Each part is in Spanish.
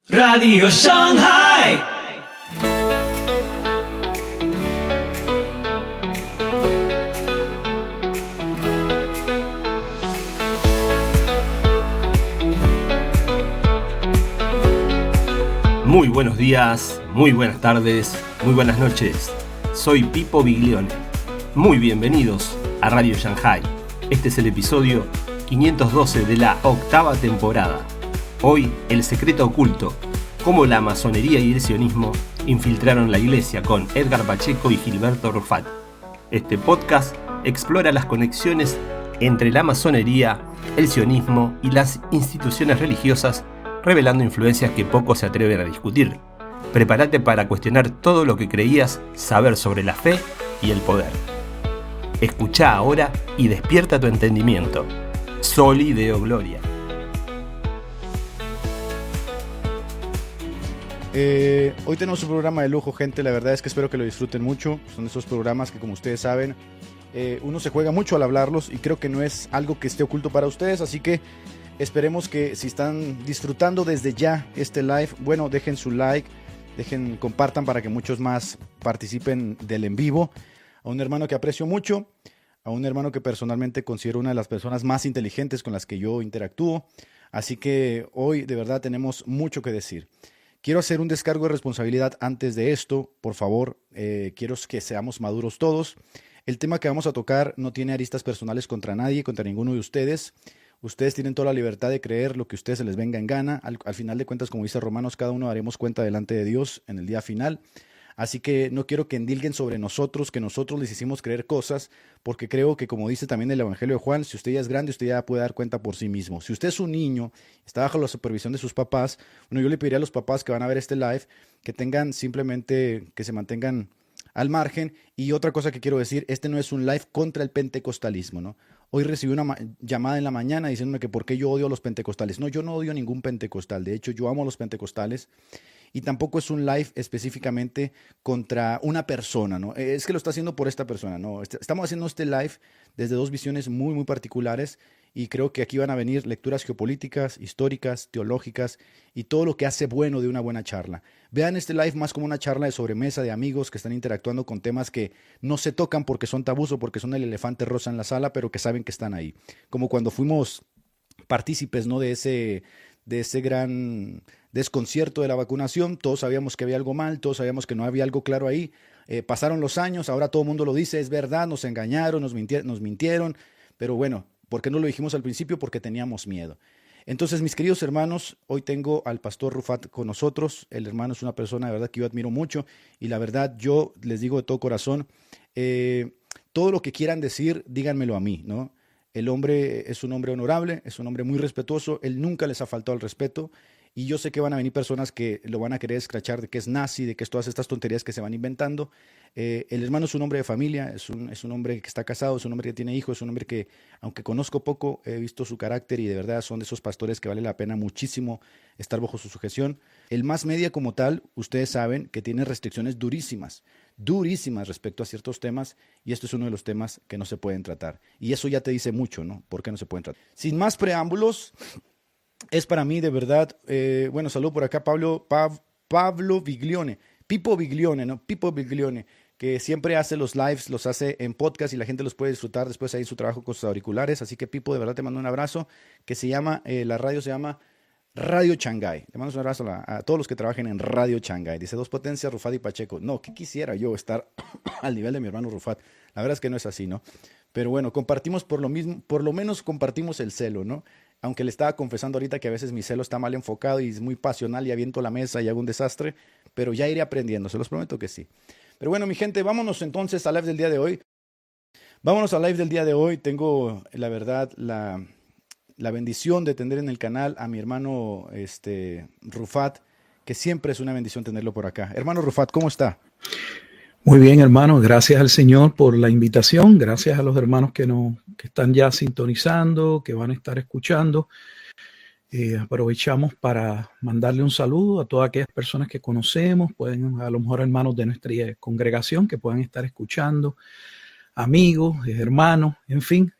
Radio Shanghai. Muy buenos días, muy buenas tardes, muy buenas noches. Soy Pipo Biglione. Muy bienvenidos a Radio Shanghai. Este es el episodio 512 de la 8ª temporada. Hoy, el secreto oculto, cómo la masonería y el sionismo infiltraron la iglesia, con Edgar Pacheco y Gilberto Rufat. Este podcast explora las conexiones entre la masonería, el sionismo y las instituciones religiosas, revelando influencias que pocos se atreven a discutir. Prepárate para cuestionar todo lo que creías saber sobre la fe y el poder. Escuchá ahora y despierta tu entendimiento. Soli Deo Gloria. Hoy tenemos un programa de lujo, gente. La verdad es que espero que lo disfruten mucho. Son esos programas que, como ustedes saben, uno se juega mucho al hablarlos y creo que no es algo que esté oculto para ustedes. Así que esperemos que, si están disfrutando desde ya este live, bueno, dejen su like, compartan para que muchos más participen del en vivo. A un hermano que aprecio mucho, a un hermano que personalmente considero una de las personas más inteligentes con las que yo interactúo. Así que hoy de verdad tenemos mucho que decir. Quiero hacer un descargo de responsabilidad antes de esto, por favor. Quiero que seamos maduros todos. El tema que vamos a tocar no tiene aristas personales contra nadie, contra ninguno de ustedes. Ustedes tienen toda la libertad de creer lo que a ustedes se les venga en gana. Al final de cuentas, como dice Romanos, cada uno daremos cuenta delante de Dios en el día final. Así que no quiero que endilguen sobre nosotros, que nosotros les hicimos creer cosas, porque creo que, como dice también el Evangelio de Juan, si usted ya es grande, usted ya puede dar cuenta por sí mismo. Si usted es un niño, está bajo la supervisión de sus papás, bueno, yo le pediría a los papás que van a ver este live, que tengan simplemente, que se mantengan al margen. Y otra cosa que quiero decir, este no es un live contra el pentecostalismo, ¿no? Hoy recibí una llamada en la mañana diciéndome que por qué yo odio a los pentecostales. No, yo no odio a ningún pentecostal. De hecho, yo amo a los pentecostales. Y tampoco es un live específicamente contra una persona, ¿no? Es que lo está haciendo por esta persona, ¿no? Estamos haciendo este live desde dos visiones muy, muy particulares, y creo que aquí van a venir lecturas geopolíticas, históricas, teológicas y todo lo que hace bueno de una buena charla. Vean este live más como una charla de sobremesa de amigos que están interactuando con temas que no se tocan porque son tabús o porque son el elefante rosa en la sala, pero que saben que están ahí. Como cuando fuimos partícipes, ¿no?, de ese gran desconcierto de la vacunación. Todos sabíamos que había algo mal, todos sabíamos que no había algo claro ahí. Pasaron los años, ahora todo el mundo lo dice, es verdad, nos engañaron, nos mintieron, pero bueno, ¿por qué no lo dijimos al principio? Porque teníamos miedo. Entonces, mis queridos hermanos, hoy tengo al pastor Rufat con nosotros. El hermano es una persona de verdad que yo admiro mucho, y la verdad yo les digo de todo corazón, todo lo que quieran decir, díganmelo a mí, ¿no? El hombre es un hombre honorable, es un hombre muy respetuoso, él nunca les ha faltado el respeto, y yo sé que van a venir personas que lo van a querer escrachar de que es nazi, de que es todas estas tonterías que se van inventando. El hermano es un hombre de familia, es un hombre que está casado, es un hombre que tiene hijos, es un hombre que, aunque conozco poco, he visto su carácter y de verdad son de esos pastores que vale la pena muchísimo estar bajo su sujeción. El mass media como tal, ustedes saben que tiene restricciones durísimas respecto a ciertos temas, y esto es uno de los temas que no se pueden tratar. Y eso ya te dice mucho, ¿no? ¿Por qué no se pueden tratar? Sin más preámbulos, es para mí de verdad, bueno, saludo por acá Pablo Biglione, Pipo Biglione, ¿no? Pipo Biglione, que siempre hace los lives, los hace en podcast y la gente los puede disfrutar después ahí en su trabajo con sus auriculares. Así que, Pipo, de verdad te mando un abrazo, que se llama, la radio se llama Radio Shanghai. Le mando un abrazo a todos los que trabajen en Radio Shanghai. Dice, dos potencias, Rufat y Pacheco. No, ¿qué quisiera yo estar al nivel de mi hermano Rufat? La verdad es que no es así, ¿no? Pero bueno, compartimos por lo menos compartimos el celo, ¿no? Aunque le estaba confesando ahorita que a veces mi celo está mal enfocado y es muy pasional y aviento la mesa y hago un desastre, pero ya iré aprendiendo, se los prometo que sí. Pero bueno, mi gente, vámonos entonces al live del día de hoy. Tengo, la verdad, la bendición de tener en el canal a mi hermano Rufat, que siempre es una bendición tenerlo por acá. Hermano Rufat, ¿cómo está? Muy bien, hermano. Gracias al Señor por la invitación. Gracias a los hermanos que están ya sintonizando, que van a estar escuchando. Aprovechamos para mandarle un saludo a todas aquellas personas que conocemos, pueden, a lo mejor hermanos de nuestra congregación que puedan estar escuchando, amigos, hermanos, en fin.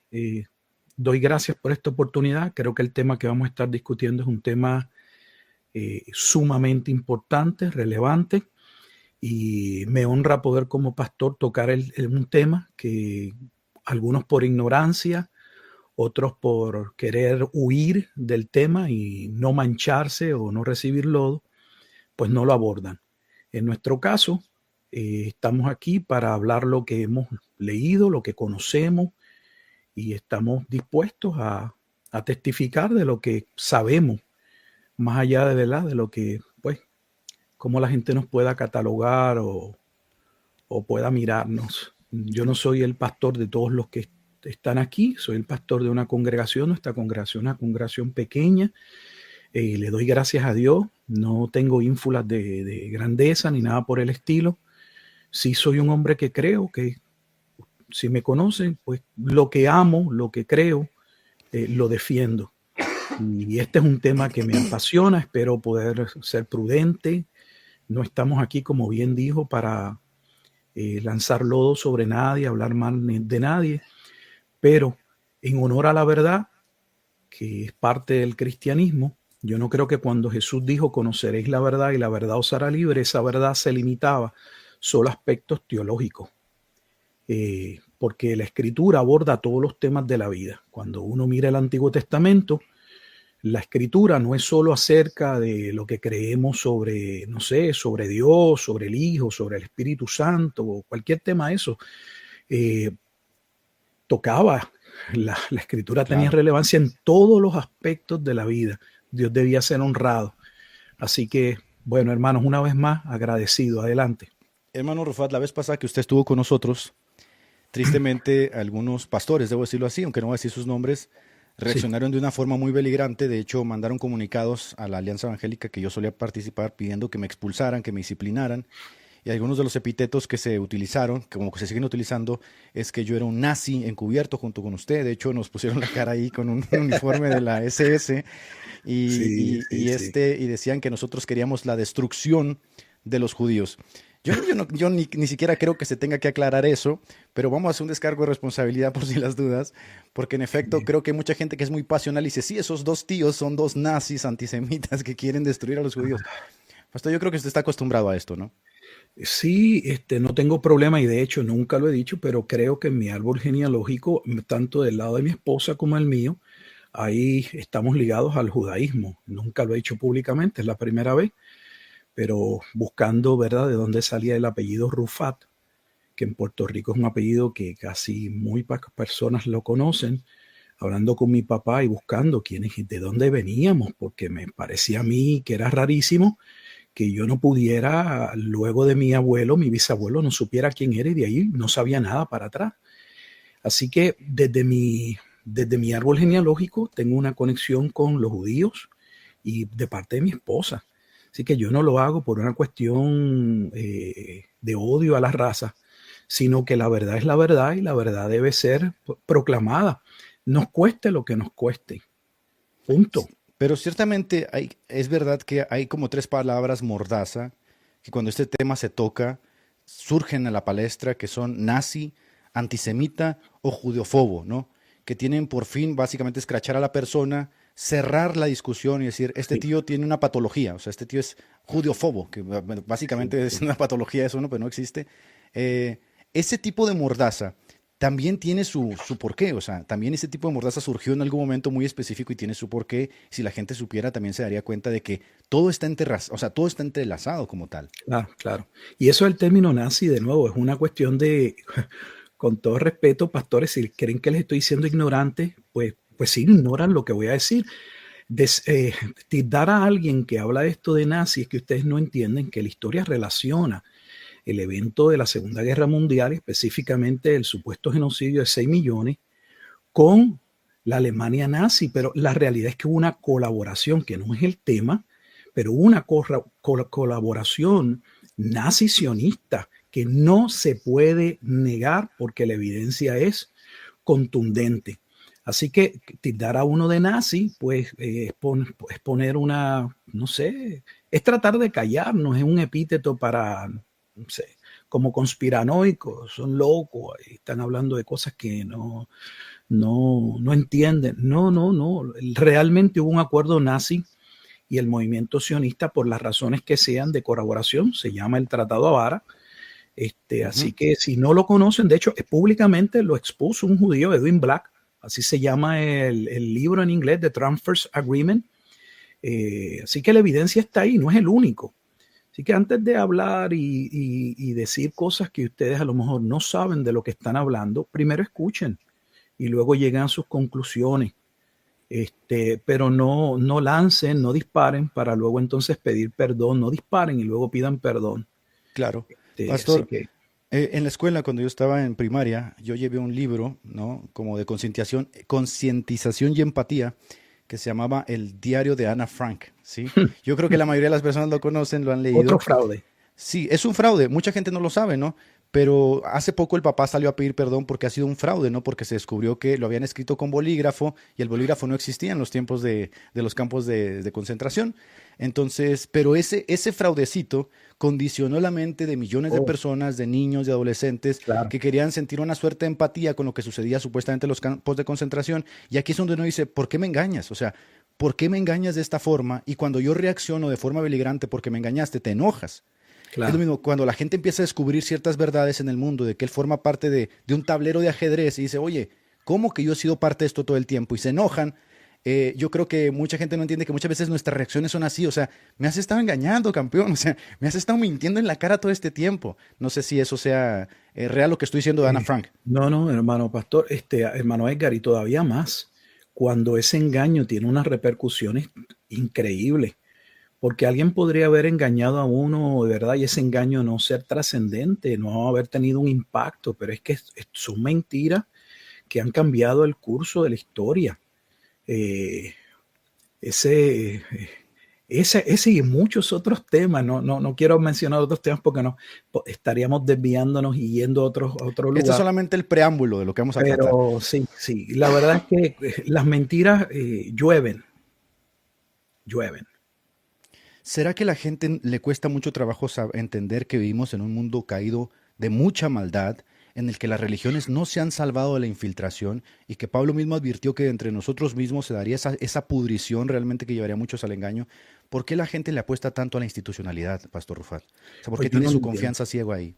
Doy gracias por esta oportunidad. Creo que el tema que vamos a estar discutiendo es un tema sumamente importante, relevante, y me honra poder como pastor tocar un tema que algunos por ignorancia, otros por querer huir del tema y no mancharse o no recibir lodo, pues no lo abordan. En nuestro caso, estamos aquí para hablar lo que hemos leído, lo que conocemos, y estamos dispuestos a testificar de lo que sabemos, más allá de verdad, de lo que, pues, cómo la gente nos pueda catalogar o pueda mirarnos. Yo no soy el pastor de todos los que están aquí, soy el pastor de una congregación. Nuestra congregación es una congregación pequeña. Le doy gracias a Dios, no tengo ínfulas de grandeza ni nada por el estilo. Sí soy un hombre que creo, que si me conocen, pues lo que amo, lo que creo, lo defiendo. Y este es un tema que me apasiona, espero poder ser prudente. No estamos aquí, como bien dijo, para lanzar lodo sobre nadie, hablar mal de nadie, pero en honor a la verdad, que es parte del cristianismo. Yo no creo que cuando Jesús dijo conoceréis la verdad y la verdad os hará libre, esa verdad se limitaba solo a aspectos teológicos, porque la Escritura aborda todos los temas de la vida. Cuando uno mira el Antiguo Testamento, la Escritura no es solo acerca de lo que creemos sobre, no sé, sobre Dios, sobre el Hijo, sobre el Espíritu Santo, o cualquier tema de eso. Tocaba, la Escritura tenía relevancia en todos los aspectos de la vida. Dios debía ser honrado. Así que, bueno, hermanos, una vez más, agradecido. Adelante. Hermano Rufat, la vez pasada que usted estuvo con nosotros, tristemente algunos pastores, debo decirlo así, aunque no voy a decir sus nombres, reaccionaron de una forma muy beligerante. De hecho, mandaron comunicados a la Alianza Evangélica que yo solía participar pidiendo que me expulsaran, que me disciplinaran. Y algunos de los epítetos que se utilizaron, que como que se siguen utilizando, es que yo era un nazi encubierto junto con usted. De hecho, nos pusieron la cara ahí con un uniforme de la SS y decían que nosotros queríamos la destrucción de los judíos. Yo ni siquiera creo que se tenga que aclarar eso, pero vamos a hacer un descargo de responsabilidad por si las dudas, porque en efecto creo que hay mucha gente que es muy pasional y dice, sí, esos dos tíos son dos nazis antisemitas que quieren destruir a los judíos. Pastor, yo creo que usted está acostumbrado a esto, ¿no? Sí, no tengo problema y de hecho nunca lo he dicho, pero creo que en mi árbol genealógico, tanto del lado de mi esposa como el mío, ahí estamos ligados al judaísmo. Nunca lo he dicho públicamente, es la primera vez, pero buscando, ¿verdad?, de dónde salía el apellido Rufat, que en Puerto Rico es un apellido que casi muy pocas personas lo conocen. Hablando con mi papá y buscando de dónde veníamos, porque me parecía a mí que era rarísimo que yo no pudiera, luego de mi abuelo, mi bisabuelo, no supiera quién era y de ahí no sabía nada para atrás. Así que desde mi árbol genealógico tengo una conexión con los judíos y de parte de mi esposa. Así que yo no lo hago por una cuestión de odio a la raza, sino que la verdad es la verdad y la verdad debe ser proclamada. Nos cueste lo que nos cueste. Punto. Pero ciertamente es verdad que hay como tres palabras mordaza que cuando este tema se toca surgen a la palestra, que son nazi, antisemita o judeofobo, ¿no? Que tienen por fin básicamente escrachar a la persona, cerrar la discusión y decir, este tío tiene una patología, o sea, este tío es judeofobo, que básicamente es una patología eso, ¿no? Pero no existe. Ese tipo de mordaza también tiene su porqué, o sea, también ese tipo de mordaza surgió en algún momento muy específico y tiene su porqué. Si la gente supiera, también se daría cuenta de que todo está todo está entrelazado como tal. Ah, claro. Y eso del término nazi, de nuevo, es una cuestión de, con todo respeto, pastores, si creen que les estoy diciendo ignorantes, pues sí, ignoran lo que voy a decir. Dar a alguien que habla de esto de nazi es que ustedes no entienden que la historia relaciona el evento de la Segunda Guerra Mundial, específicamente el supuesto genocidio de 6 millones, con la Alemania nazi, pero la realidad es que hubo una colaboración, que no es el tema, pero hubo una colaboración nazi-sionista que no se puede negar porque la evidencia es contundente. Así que tildar a uno de nazi, pues es poner una, no sé, es tratar de callarnos, es un epíteto para, no sé, como conspiranoicos, son locos, están hablando de cosas que no entienden. No. Realmente hubo un acuerdo nazi y el movimiento sionista por las razones que sean de colaboración. Se llama el Tratado Avara. Así que si no lo conocen, de hecho, públicamente lo expuso un judío, Edwin Black, así se llama el libro en inglés, The Transfers Agreement. Así que la evidencia está ahí, no es el único. Así que antes de hablar y decir cosas que ustedes a lo mejor no saben de lo que están hablando, primero escuchen y luego lleguen a sus conclusiones. Pero no lancen, no disparen para luego entonces pedir perdón, no disparen y luego pidan perdón. Claro. Pastor, que, en la escuela, cuando yo estaba en primaria, yo llevé un libro, ¿no? Como de concientización y empatía, que se llamaba El Diario de Ana Frank, ¿sí? Yo creo que la mayoría de las personas lo conocen, lo han leído. Otro fraude. Sí, es un fraude. Mucha gente no lo sabe, ¿no? Pero hace poco el papá salió a pedir perdón porque ha sido un fraude, ¿no? Porque se descubrió que lo habían escrito con bolígrafo y el bolígrafo no existía en los tiempos de los campos de concentración. Entonces, pero ese fraudecito condicionó la mente de millones de personas, de niños, de adolescentes, claro, que querían sentir una suerte de empatía con lo que sucedía supuestamente en los campos de concentración. Y aquí es donde uno dice, ¿por qué me engañas? O sea, ¿por qué me engañas de esta forma? Y cuando yo reacciono de forma beligerante porque me engañaste, te enojas. claro. Es lo mismo cuando la gente empieza a descubrir ciertas verdades en el mundo, de que él forma parte de un tablero de ajedrez y dice, oye, ¿cómo que yo he sido parte de esto todo el tiempo? Y se enojan. Yo creo que mucha gente no entiende que muchas veces nuestras reacciones son así. O sea, me has estado engañando, campeón. O sea, me has estado mintiendo en la cara todo este tiempo. No sé si eso sea real lo que estoy diciendo de Ana Frank. No, hermano pastor, hermano Edgar, y todavía más, cuando ese engaño tiene unas repercusiones increíbles. Porque alguien podría haber engañado a uno, de verdad, y ese engaño no ser trascendente, no haber tenido un impacto, pero es que son mentiras que han cambiado el curso de la historia. Ese y muchos otros temas, no quiero mencionar otros temas porque estaríamos desviándonos y yendo a otro lugar. Esto es solamente el preámbulo de lo que vamos a tratar. Pero sí, la verdad es que las mentiras llueven. ¿Será que a la gente le cuesta mucho trabajo entender que vivimos en un mundo caído de mucha maldad, en el que las religiones no se han salvado de la infiltración y que Pablo mismo advirtió que entre nosotros mismos se daría esa pudrición realmente que llevaría a muchos al engaño? ¿Por qué la gente le apuesta tanto a la institucionalidad, Pastor Rufat? O sea, ¿por qué tiene su confianza ciego ahí?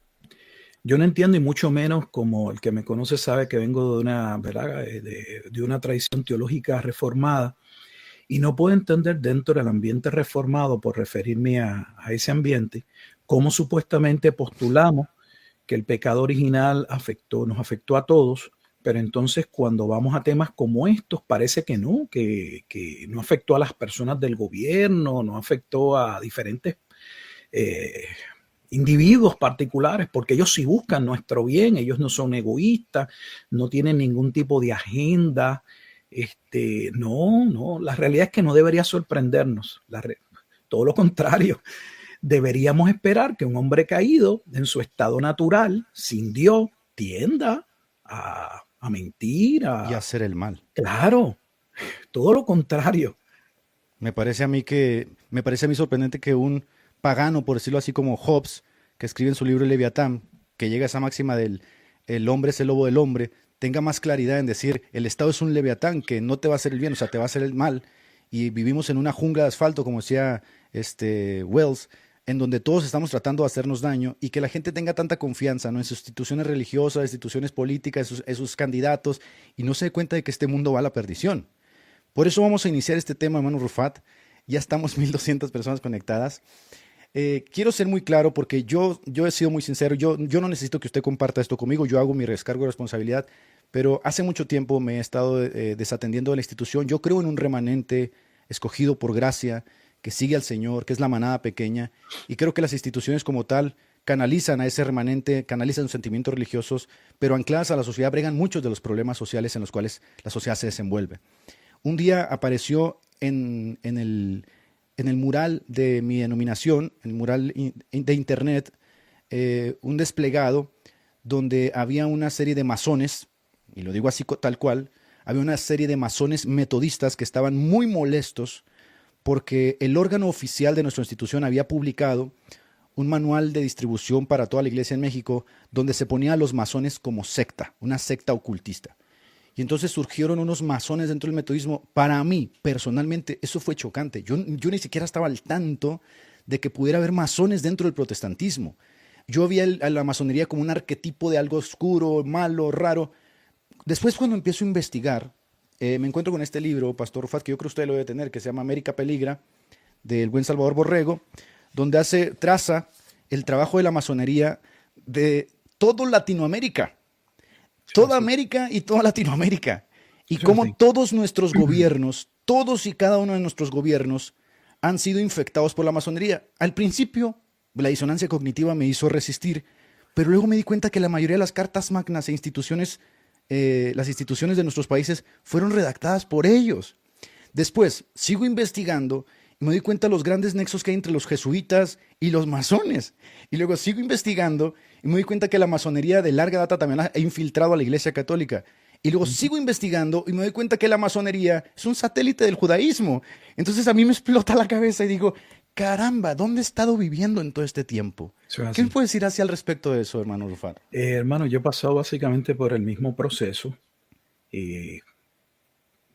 Yo no entiendo, y mucho menos, como el que me conoce sabe que vengo de una, ¿verdad?, de una tradición teológica reformada, y no puedo entender dentro del ambiente reformado, por referirme a ese ambiente, cómo supuestamente postulamos que el pecado original nos afectó a todos, pero entonces cuando vamos a temas como estos parece que no afectó a las personas del gobierno, no afectó a diferentes individuos particulares, porque ellos sí buscan nuestro bien, ellos no son egoístas, no tienen ningún tipo de agenda. No, la realidad es que no debería sorprendernos, todo lo contrario. Deberíamos esperar que un hombre caído en su estado natural, sin Dios, tienda a mentir, y a hacer el mal. Claro, todo lo contrario. Me parece a mí sorprendente que un pagano, por decirlo así, como Hobbes, que escribe en su libro El Leviatán, que llega a esa máxima del el hombre es el lobo del hombre, tenga más claridad en decir el Estado es un leviatán que no te va a hacer el bien, o sea, te va a hacer el mal, y vivimos en una jungla de asfalto, como decía Wells, en donde todos estamos tratando de hacernos daño, y que la gente tenga tanta confianza, ¿no?, en sus instituciones religiosas, instituciones políticas, en sus candidatos, y no se dé cuenta de que este mundo va a la perdición. Por eso vamos a iniciar este tema, hermano Rufat. Ya estamos 1,200 personas conectadas. Quiero ser muy claro porque yo he sido muy sincero. Yo no necesito que usted comparta esto conmigo. Yo hago mi descargo de responsabilidad, pero hace mucho tiempo me he estado desatendiendo de la institución. Yo creo en un remanente escogido por gracia, que sigue al Señor, que es la manada pequeña, y creo que las instituciones como tal canalizan a ese remanente, canalizan sus sentimientos religiosos, pero ancladas a la sociedad bregan muchos de los problemas sociales en los cuales la sociedad se desenvuelve. Un día apareció en el mural de mi denominación, en el mural de internet, un desplegado donde había una serie de masones, y lo digo así tal cual, había una serie de masones metodistas que estaban muy molestos porque el órgano oficial de nuestra institución había publicado un manual de distribución para toda la iglesia en México donde se ponía a los masones como secta, una secta ocultista. Y entonces surgieron unos masones dentro del metodismo. Para mí, personalmente, eso fue chocante. Yo ni siquiera estaba al tanto de que pudiera haber masones dentro del protestantismo. Yo vi a la masonería como un arquetipo de algo oscuro, malo, raro. Después, cuando empiezo a investigar, me encuentro con este libro, Pastor Rufat, que yo creo que usted lo debe tener, que se llama América Peligra, del buen Salvador Borrego, donde traza el trabajo de la masonería de todo Latinoamérica. Toda América y toda Latinoamérica. Y cómo todos nuestros gobiernos, todos y cada uno de nuestros gobiernos han sido infectados por la masonería. Al principio, la disonancia cognitiva me hizo resistir, pero luego me di cuenta que la mayoría de las cartas magnas e instituciones, las instituciones de nuestros países, fueron redactadas por ellos. Después, sigo investigando y me doy cuenta de los grandes nexos que hay entre los jesuitas y los masones. Y luego sigo investigando y me doy cuenta que la masonería de larga data también ha infiltrado a la Iglesia Católica. Y luego sigo investigando y me doy cuenta que la masonería es un satélite del judaísmo. Entonces a mí me explota la cabeza y digo, caramba, ¿dónde he estado viviendo en todo este tiempo? ¿Qué me puedes decir así al respecto de eso, hermano Rufat? Hermano, yo he pasado básicamente por el mismo proceso.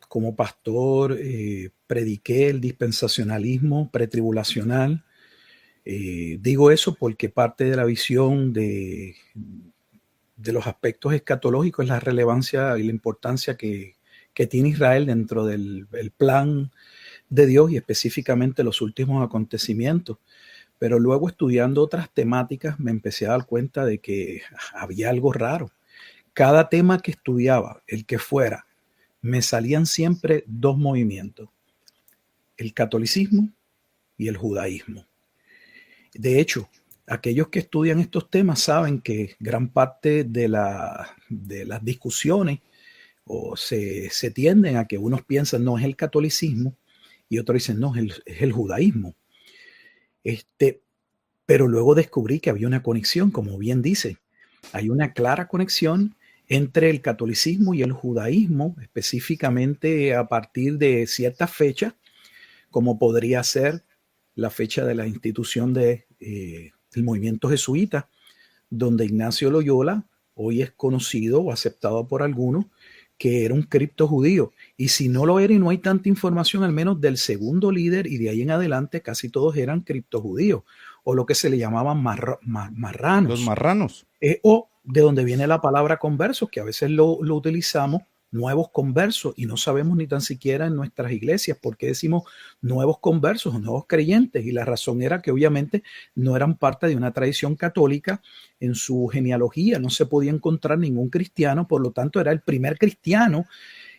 Como pastor, prediqué el dispensacionalismo pretribulacional. Digo eso porque parte de la visión de los aspectos escatológicos es la relevancia y la importancia que tiene Israel dentro del plan de Dios y específicamente los últimos acontecimientos. Pero luego, estudiando otras temáticas, me empecé a dar cuenta de que había algo raro. Cada tema que estudiaba, el que fuera, me salían siempre dos movimientos: el catolicismo y el judaísmo. De hecho, aquellos que estudian estos temas saben que gran parte de las discusiones se tienden a que unos piensan no es el catolicismo y otros dicen no es el judaísmo. Pero luego descubrí que había una conexión, como bien dice, hay una clara conexión entre el catolicismo y el judaísmo, específicamente a partir de ciertas fechas, como podría ser la fecha de la institución del movimiento jesuita, donde Ignacio Loyola hoy es conocido o aceptado por algunos que era un cripto judío. Y si no lo era y no hay tanta información, al menos del segundo líder y de ahí en adelante, casi todos eran cripto judíos, o lo que se le llamaban marranos. Los marranos. O de donde viene la palabra conversos, que a veces lo utilizamos, nuevos conversos, y no sabemos ni tan siquiera en nuestras iglesias por qué decimos nuevos conversos o nuevos creyentes. Y la razón era que obviamente no eran parte de una tradición católica. En su genealogía no se podía encontrar ningún cristiano, por lo tanto era el primer cristiano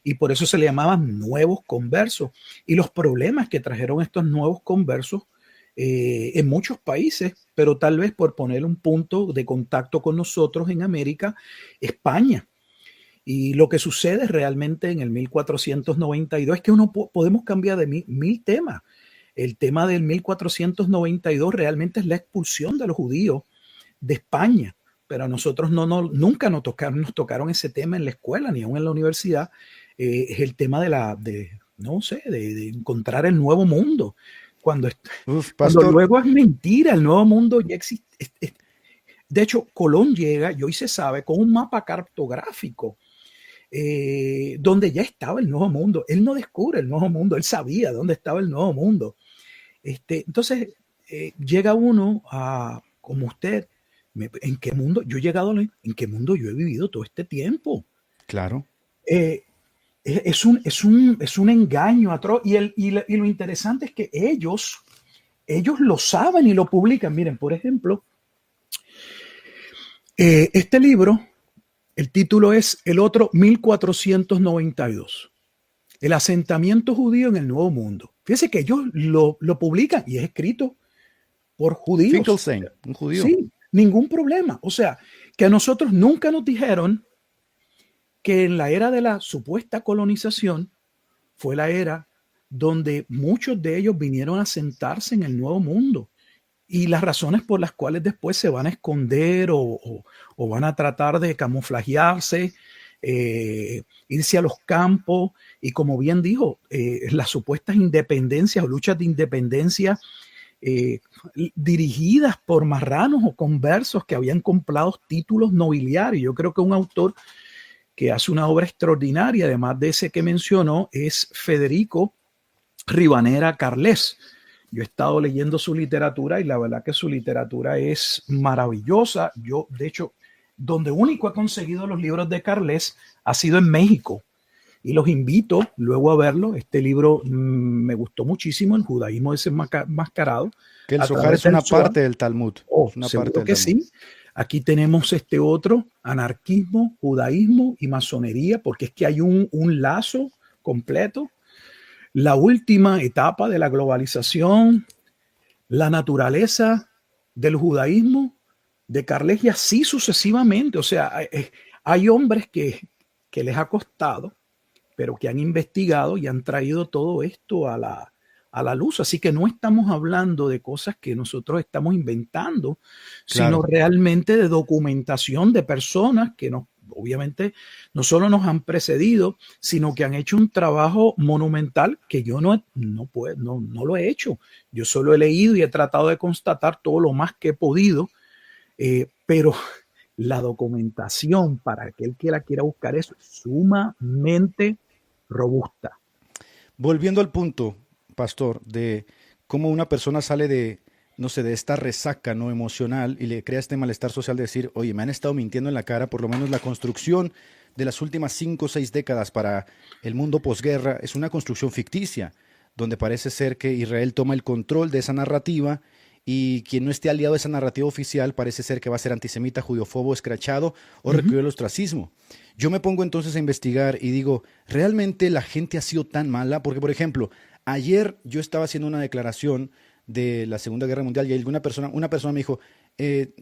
y por eso se le llamaban nuevos conversos. Y los problemas que trajeron estos nuevos conversos en muchos países, pero tal vez por poner un punto de contacto con nosotros en América, España. Y lo que sucede realmente en el 1492 es que podemos cambiar de mil temas. El tema del 1492 realmente es la expulsión de los judíos de España, pero a nosotros nunca nos tocaron ese tema en la escuela ni aún en la universidad. Es el tema de encontrar el nuevo mundo. Cuando luego es mentira, el nuevo mundo ya existe. De hecho, Colón llega, y hoy se sabe, con un mapa cartográfico donde ya estaba el nuevo mundo. Él no descubre el nuevo mundo, él sabía dónde estaba el nuevo mundo. Entonces, llega uno como usted, ¿en qué mundo yo he llegado? ¿En qué mundo yo he vivido todo este tiempo? Claro. Es un engaño atroz. Y lo interesante es que ellos lo saben y lo publican. Miren, por ejemplo, este libro, el título es El otro 1492. El asentamiento judío en el Nuevo Mundo. Fíjense que ellos lo publican y es escrito por judíos. Finkelstein, un judío. Sí, ningún problema. O sea, que a nosotros nunca nos dijeron que en la era de la supuesta colonización fue la era donde muchos de ellos vinieron a sentarse en el Nuevo Mundo. Y las razones por las cuales después se van a esconder o van a tratar de camuflajearse, irse a los campos y, como bien dijo, las supuestas independencias o luchas de independencia dirigidas por marranos o conversos que habían comprado títulos nobiliarios. Yo creo que un autor que hace una obra extraordinaria, además de ese que mencionó, es Federico Rivanera Carles. Yo he estado leyendo su literatura y la verdad que su literatura es maravillosa. Yo, de hecho, donde único he conseguido los libros de Carles ha sido en México. Y los invito luego a verlo. Este libro me gustó muchísimo, El judaísmo desenmascarado. Que el Zohar es una parte del Talmud. Una parte que sí. Aquí tenemos este otro, anarquismo, judaísmo y masonería, porque es que hay un lazo completo. La última etapa de la globalización, la naturaleza del judaísmo, de Carles, y así sucesivamente. O sea, hay hombres que les ha costado, pero que han investigado y han traído todo esto a la luz. Así que no estamos hablando de cosas que nosotros estamos inventando, Claro. sino realmente de documentación de personas que obviamente no solo nos han precedido, sino que han hecho un trabajo monumental que yo no lo he hecho. Yo solo he leído y he tratado de constatar todo lo más que he podido, pero la documentación para aquel que la quiera buscar es sumamente robusta. Volviendo al punto, pastor, de cómo una persona sale de, no sé, de esta resaca no emocional y le crea este malestar social de decir, oye, me han estado mintiendo en la cara. Por lo menos la construcción de las últimas 5 o 6 décadas para el mundo posguerra es una construcción ficticia, donde parece ser que Israel toma el control de esa narrativa y quien no esté aliado a esa narrativa oficial parece ser que va a ser antisemita, judiófobo, escrachado o recurrir al ostracismo. Yo me pongo entonces a investigar y digo, ¿realmente la gente ha sido tan mala? Porque, por ejemplo, ayer yo estaba haciendo una declaración de la Segunda Guerra Mundial y una persona me dijo,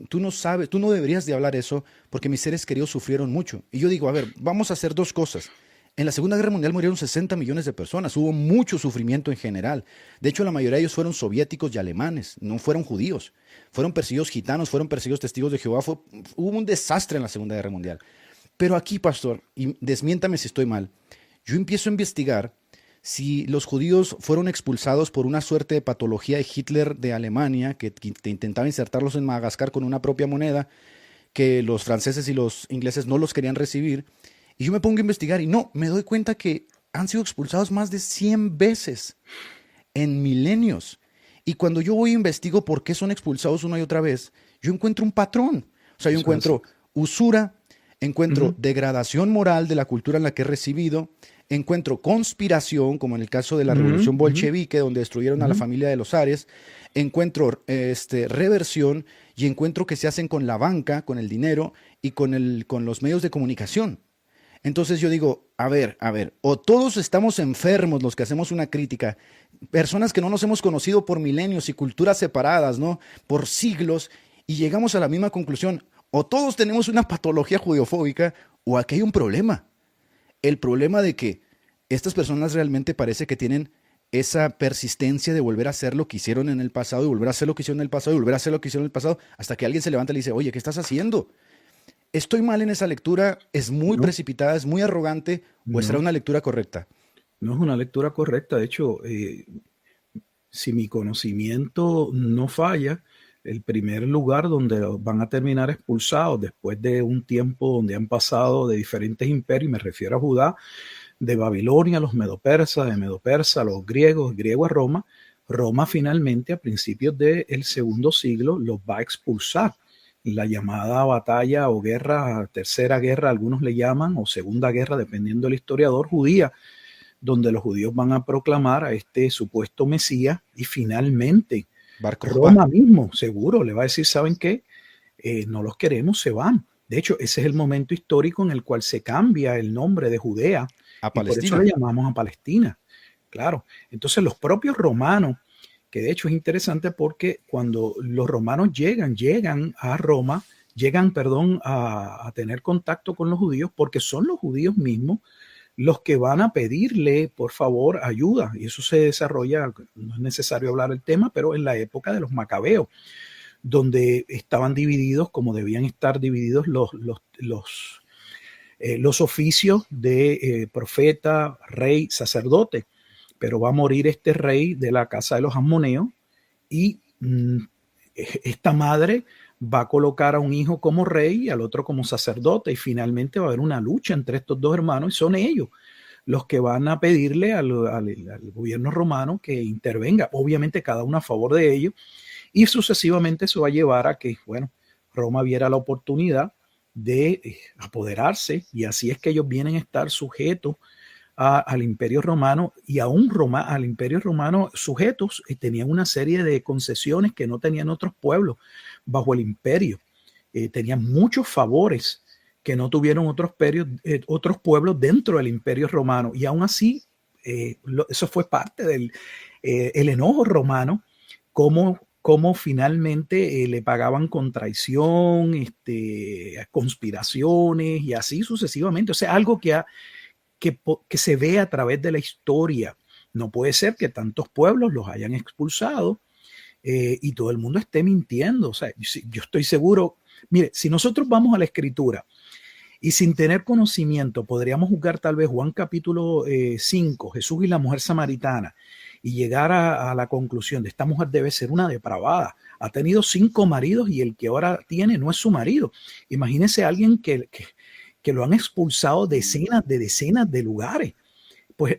tú no sabes, tú no deberías de hablar eso porque mis seres queridos sufrieron mucho. Y yo digo, a ver, vamos a hacer 2 cosas. En la Segunda Guerra Mundial murieron 60 millones de personas, hubo mucho sufrimiento en general. De hecho, la mayoría de ellos fueron soviéticos y alemanes, no fueron judíos. Fueron perseguidos gitanos, fueron perseguidos testigos de Jehová, hubo un desastre en la Segunda Guerra Mundial. Pero aquí, pastor, y desmiéntame si estoy mal, yo empiezo a investigar si los judíos fueron expulsados por una suerte de patología de Hitler de Alemania, que intentaba insertarlos en Madagascar con una propia moneda, que los franceses y los ingleses no los querían recibir. Y yo me pongo a investigar y no, me doy cuenta que han sido expulsados más de 100 veces en milenios. Y cuando yo voy e investigo por qué son expulsados una y otra vez, yo encuentro un patrón. O sea, yo encuentro usura, encuentro degradación moral de la cultura en la que he recibido, encuentro conspiración, como en el caso de la revolución bolchevique, donde destruyeron a la familia de los zares, encuentro reversión y encuentro que se hacen con la banca, con el dinero y con los medios de comunicación. Entonces yo digo, a ver, o todos estamos enfermos los que hacemos una crítica, personas que no nos hemos conocido por milenios y culturas separadas, ¿no? Por siglos, y llegamos a la misma conclusión, o todos tenemos una patología judeofóbica, o aquí hay un problema. El problema de que estas personas realmente parece que tienen esa persistencia de volver a hacer lo que hicieron en el pasado, y volver a hacer lo que hicieron en el pasado, y volver a hacer lo que hicieron en el pasado, hasta que alguien se levanta y le dice, oye, ¿qué estás haciendo? ¿Estoy mal en esa lectura? ¿Es muy precipitada? ¿Es muy arrogante? ¿O será una lectura correcta? No es una lectura correcta. De hecho, si mi conocimiento no falla, el primer lugar donde van a terminar expulsados después de un tiempo donde han pasado de diferentes imperios, me refiero a Judá, de Babilonia, los medo-persas, de medo-persa, los griegos, griego a Roma, Roma finalmente a principios del segundo siglo los va a expulsar. La llamada batalla o guerra, tercera guerra, algunos le llaman, o segunda guerra, dependiendo del historiador, judía, donde los judíos van a proclamar a este supuesto Mesías y finalmente Roma mismo, seguro, le va a decir, ¿saben qué? No los queremos, se van. De hecho, ese es el momento histórico en el cual se cambia el nombre de Judea a Palestina. Y por eso le llamamos a Palestina. Claro. Entonces los propios romanos, que de hecho es interesante porque cuando los romanos llegan a Roma, a tener contacto con los judíos, porque son los judíos mismos los que van a pedirle, por favor, ayuda. Y eso se desarrolla, no es necesario hablar del tema, pero en la época de los macabeos, donde estaban divididos como debían estar divididos los oficios de profeta, rey, sacerdote. Pero va a morir este rey de la casa de los ammoneos y esta madre va a colocar a un hijo como rey y al otro como sacerdote, y finalmente va a haber una lucha entre estos dos hermanos, y son ellos los que van a pedirle al gobierno romano que intervenga, obviamente cada uno a favor de ellos, y sucesivamente eso va a llevar a que, bueno, Roma viera la oportunidad de apoderarse, y así es que ellos vienen a estar sujetos al Imperio Romano, y aún al Imperio Romano sujetos, tenían una serie de concesiones que no tenían otros pueblos bajo el imperio. Tenían muchos favores que no tuvieron otros pueblos dentro del Imperio Romano, y aún así eso fue parte del el enojo romano, como finalmente le pagaban con traición, conspiraciones y así sucesivamente. O sea, algo que se ve a través de la historia. No puede ser que tantos pueblos los hayan expulsado y todo el mundo esté mintiendo. O sea, yo estoy seguro, mire, si nosotros vamos a la Escritura y sin tener conocimiento podríamos juzgar tal vez Juan capítulo 5, Jesús y la mujer samaritana, y llegar a la conclusión de esta mujer debe ser una depravada. Ha tenido 5 maridos y el que ahora tiene no es su marido. Imagínese a alguien que lo han expulsado decenas de lugares. Pues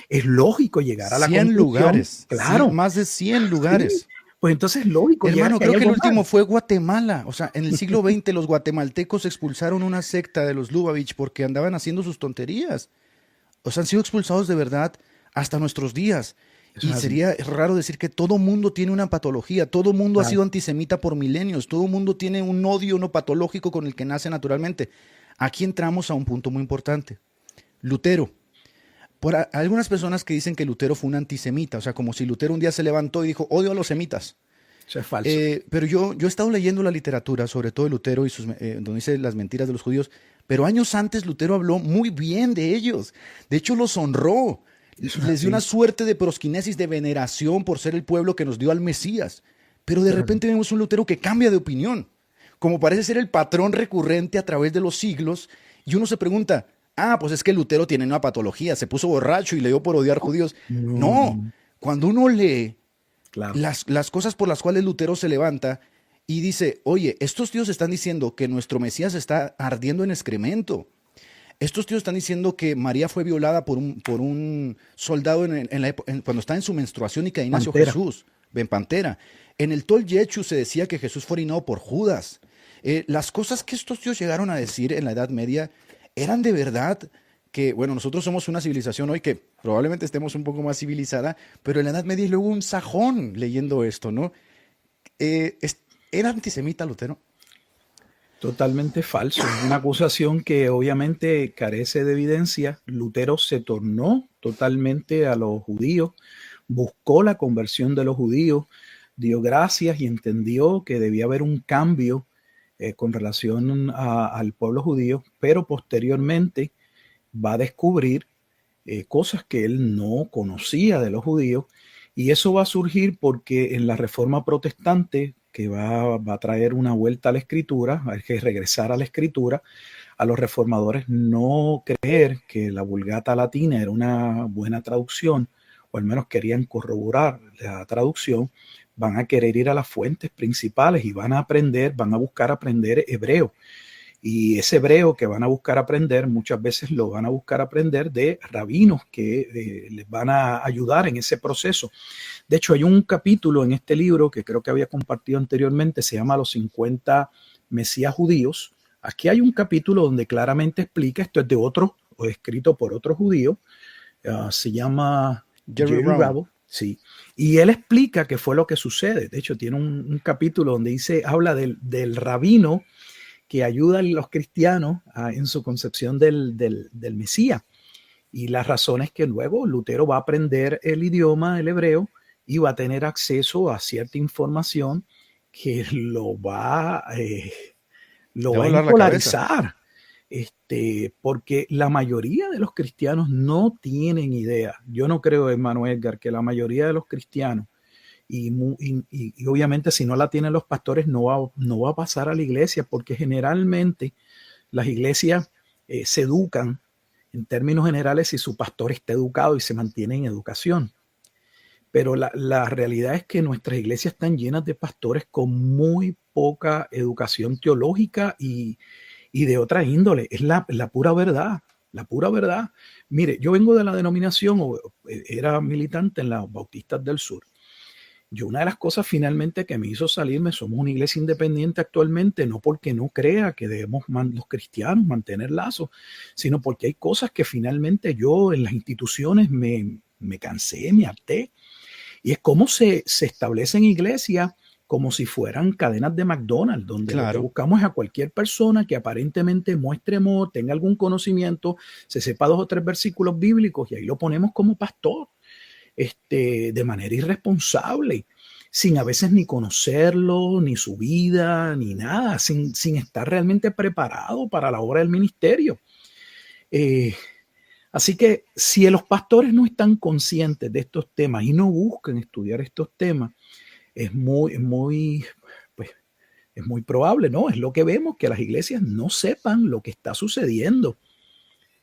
es lógico llegar a la 100 conclusión. lugares. Claro. Sí, más de 100 lugares. Sí. Pues entonces es lógico. Hermano, creo que el último fue Guatemala. O sea, en el siglo XX los guatemaltecos expulsaron una secta de los Lubavitch porque andaban haciendo sus tonterías. O sea, han sido expulsados de verdad hasta nuestros días. Y sería raro decir que todo mundo tiene una patología, todo mundo ha sido antisemita por milenios, todo mundo tiene un odio no patológico con el que nace naturalmente. Aquí entramos a un punto muy importante. Lutero. Algunas personas que dicen que Lutero fue un antisemita, o sea, como si Lutero un día se levantó y dijo, odio a los semitas. Eso es falso. Pero yo he estado leyendo la literatura, sobre todo de Lutero, y donde dice las mentiras de los judíos, pero años antes Lutero habló muy bien de ellos. De hecho, los honró. Les dio una suerte de prosquinesis, de veneración por ser el pueblo que nos dio al Mesías. Pero de repente vemos un Lutero que cambia de opinión, como parece ser el patrón recurrente a través de los siglos, y uno se pregunta, pues es que Lutero tiene una patología, se puso borracho y le dio por odiar judíos. No, cuando uno lee las cosas por las cuales Lutero se levanta y dice, oye, estos tíos están diciendo que nuestro Mesías está ardiendo en excremento. Estos tíos están diciendo que María fue violada por un soldado cuando está en su menstruación y que ahí nació Jesús, Ben Pantera. En el Tol Yechu se decía que Jesús fue orinado por Judas. Las cosas que estos tíos llegaron a decir en la Edad Media eran de verdad que, bueno, nosotros somos una civilización hoy que probablemente estemos un poco más civilizada, pero en la Edad Media y luego un sajón leyendo esto, ¿no? ¿Era antisemita Lutero? Totalmente falso. Una acusación que obviamente carece de evidencia. Lutero se tornó totalmente a los judíos, buscó la conversión de los judíos, dio gracias y entendió que debía haber un cambio con relación al pueblo judío, pero posteriormente va a descubrir cosas que él no conocía de los judíos, y eso va a surgir porque en la Reforma Protestante, que va a traer una vuelta a la Escritura, hay que regresar a la Escritura, a los reformadores no creer que la Vulgata Latina era una buena traducción, o al menos querían corroborar la traducción, van a querer ir a las fuentes principales y van a buscar aprender hebreo. Y ese hebreo que van a buscar aprender, muchas veces lo van a buscar aprender de rabinos que les van a ayudar en ese proceso. De hecho, hay un capítulo en este libro que creo que había compartido anteriormente, se llama Los 50 Mesías Judíos. Aquí hay un capítulo donde claramente explica, esto es de otro, o escrito por otro judío, se llama Jerry Rabo. Sí, y él explica qué fue lo que sucede. De hecho, tiene un capítulo donde habla del rabino que ayuda a los cristianos en su concepción del Mesías. Y la razón es que luego Lutero va a aprender el idioma, el hebreo, y va a tener acceso a cierta información que lo va a polarizar. Porque la mayoría de los cristianos no tienen idea. Yo no creo, hermano Edgar, que la mayoría de los cristianos, y obviamente si no la tienen los pastores, no va a pasar a la iglesia, porque generalmente las iglesias se educan en términos generales si su pastor está educado y se mantiene en educación. pero la realidad es que nuestras iglesias están llenas de pastores con muy poca educación teológica y de otra índole. Es la pura verdad, la pura verdad. Mire, yo vengo de la denominación, era militante en las Bautistas del Sur. Yo, una de las cosas finalmente que me hizo salirme, somos una iglesia independiente actualmente, no porque no crea que debemos los cristianos mantener lazos, sino porque hay cosas que finalmente yo en las instituciones me cansé, me harté. Y es como se establecen iglesias como si fueran cadenas de McDonald's, donde lo que buscamos es a cualquier persona que aparentemente muestre amor, tenga algún conocimiento, se sepa 2 o 3 versículos bíblicos y ahí lo ponemos como pastor. De manera irresponsable, sin a veces ni conocerlo, ni su vida, ni nada, sin estar realmente preparado para la obra del ministerio. Así que si los pastores no están conscientes de estos temas y no buscan estudiar estos temas, es muy probable, ¿no? Es lo que vemos, que las iglesias no sepan lo que está sucediendo,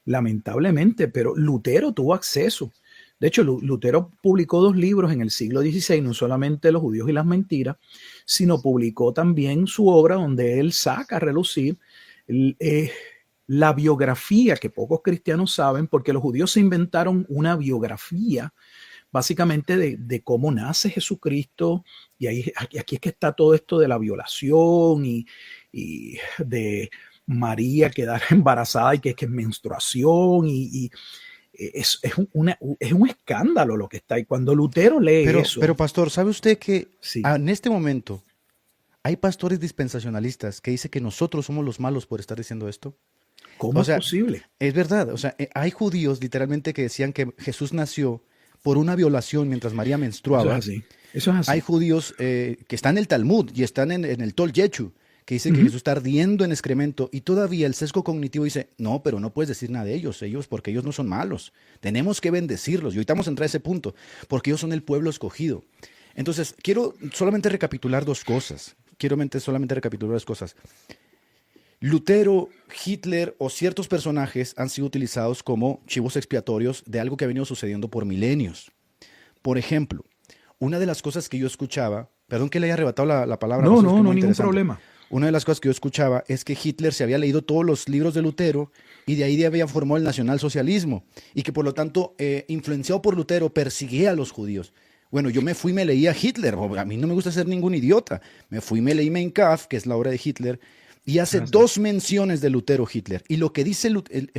lamentablemente, pero Lutero tuvo acceso. De hecho, Lutero publicó 2 libros en el siglo XVI, no solamente Los judíos y las mentiras, sino publicó también su obra donde él saca a relucir la biografía que pocos cristianos saben, porque los judíos se inventaron una biografía básicamente de cómo nace Jesucristo, y aquí es que está todo esto de la violación y de María quedar embarazada y que es menstruación y es un escándalo lo que está ahí. Cuando Lutero lee eso. Pero pastor, ¿sabe usted que sí, en este momento hay pastores dispensacionalistas que dicen que nosotros somos los malos por estar diciendo esto? ¿Cómo es posible? Es verdad, o sea, hay judíos literalmente que decían que Jesús nació por una violación mientras María menstruaba. Eso es así. Hay judíos que están en el Talmud y están en el Tol Yechu, que dice que Jesús está ardiendo en excremento, y todavía el sesgo cognitivo dice, no, pero no puedes decir nada de ellos, porque ellos no son malos. Tenemos que bendecirlos. Y ahorita vamos a entrar a ese punto, porque ellos son el pueblo escogido. Entonces, quiero solamente recapitular 2 cosas. Lutero, Hitler o ciertos personajes han sido utilizados como chivos expiatorios de algo que ha venido sucediendo por milenios. Por ejemplo, una de las cosas que yo escuchaba, perdón que le haya arrebatado la palabra. No, ningún problema. Una de las cosas que yo escuchaba es que Hitler se había leído todos los libros de Lutero y de ahí había formado el nacionalsocialismo y que por lo tanto, influenciado por Lutero, persiguía a los judíos. Bueno, yo me fui y me leí a Hitler. A mí no me gusta ser ningún idiota. Me fui y me leí Mein Kampf, que es la obra de Hitler, y hace 2 menciones de Lutero Hitler. Y lo que dice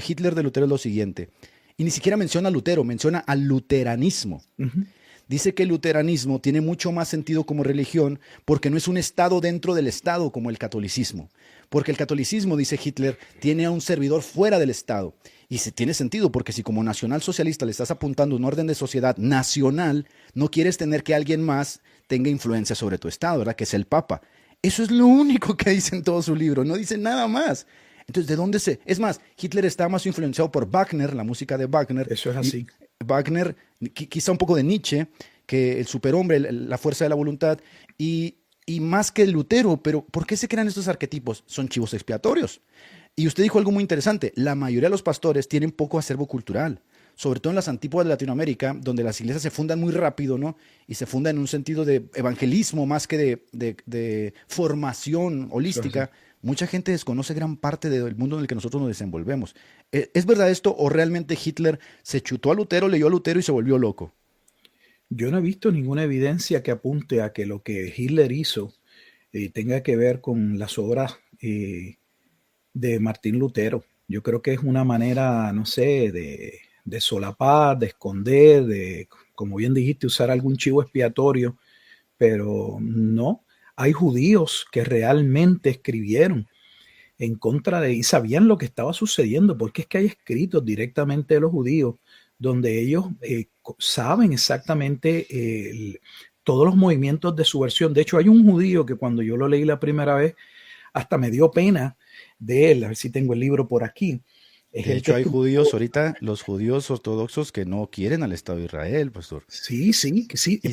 Hitler de Lutero es lo siguiente. Y ni siquiera menciona a Lutero, menciona al luteranismo. Dice que el luteranismo tiene mucho más sentido como religión porque no es un estado dentro del estado como el catolicismo. Porque el catolicismo, dice Hitler, tiene a un servidor fuera del estado. Y tiene sentido porque si como nacionalsocialista le estás apuntando un orden de sociedad nacional, no quieres tener que alguien más tenga influencia sobre tu estado, ¿verdad? Que es el Papa. Eso es lo único que dice en todo su libro, no dice nada más. Entonces, ¿de dónde se...? Es más, Hitler está más influenciado por Wagner, la música de Wagner. Eso es así. Wagner, quizá un poco de Nietzsche, que el superhombre, la fuerza de la voluntad, y más que Lutero. Pero ¿por qué se crean estos arquetipos? Son chivos expiatorios. Y usted dijo algo muy interesante. La mayoría de los pastores tienen poco acervo cultural, sobre todo en las antípodas de Latinoamérica, donde las iglesias se fundan muy rápido, ¿no? Y se fundan en un sentido de evangelismo más que de formación holística. Sí. Mucha gente desconoce gran parte del mundo en el que nosotros nos desenvolvemos. ¿Es verdad esto o realmente Hitler se chutó a Lutero, leyó a Lutero y se volvió loco? Yo no he visto ninguna evidencia que apunte a que lo que Hitler hizo tenga que ver con las obras de Martín Lutero. Yo creo que es una manera, no sé, de solapar, de esconder, de, como bien dijiste, usar algún chivo expiatorio, pero no. Hay judíos que realmente escribieron en contra de, y sabían lo que estaba sucediendo, porque es que hay escritos directamente de los judíos donde ellos saben exactamente todos los movimientos de subversión. De hecho, hay un judío que cuando yo lo leí la primera vez, hasta me dio pena de él. A ver si tengo el libro por aquí. De hecho, hay judíos ahorita, los judíos ortodoxos que no quieren al Estado de Israel, pastor. Sí,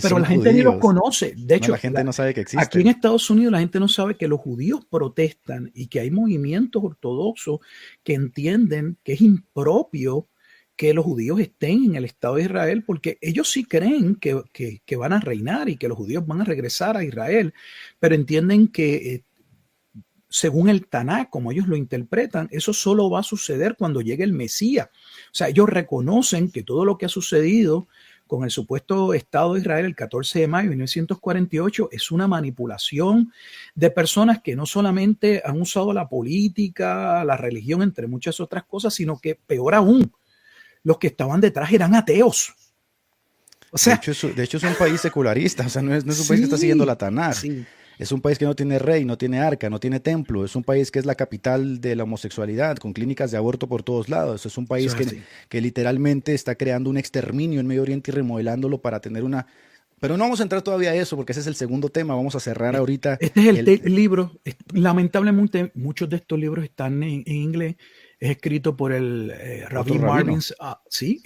pero la gente ni los conoce. De hecho, la gente no sabe que existen. Aquí en Estados Unidos la gente no sabe que los judíos protestan y que hay movimientos ortodoxos que entienden que es impropio que los judíos estén en el Estado de Israel, porque ellos sí creen que van a reinar y que los judíos van a regresar a Israel, pero entienden que según el Tanaj, como ellos lo interpretan, eso solo va a suceder cuando llegue el Mesías. O sea, ellos reconocen que todo lo que ha sucedido con el supuesto Estado de Israel el 14 de mayo de 1948 es una manipulación de personas que no solamente han usado la política, la religión, entre muchas otras cosas, sino que peor aún, los que estaban detrás eran ateos. O sea, de hecho es un país secularista, o sea, no es un país que está siguiendo la Tanaj. Sí. Es un país que no tiene rey, no tiene arca, no tiene templo. Es un país que es la capital de la homosexualidad, con clínicas de aborto por todos lados. Es un país que literalmente está creando un exterminio en Medio Oriente y remodelándolo para tener una... Pero no vamos a entrar todavía a eso, porque ese es el segundo tema. Vamos a cerrar ahorita. Este es el libro. Lamentablemente, muchos de estos libros están en inglés. Es escrito por el Rabbi Marvin. Sí,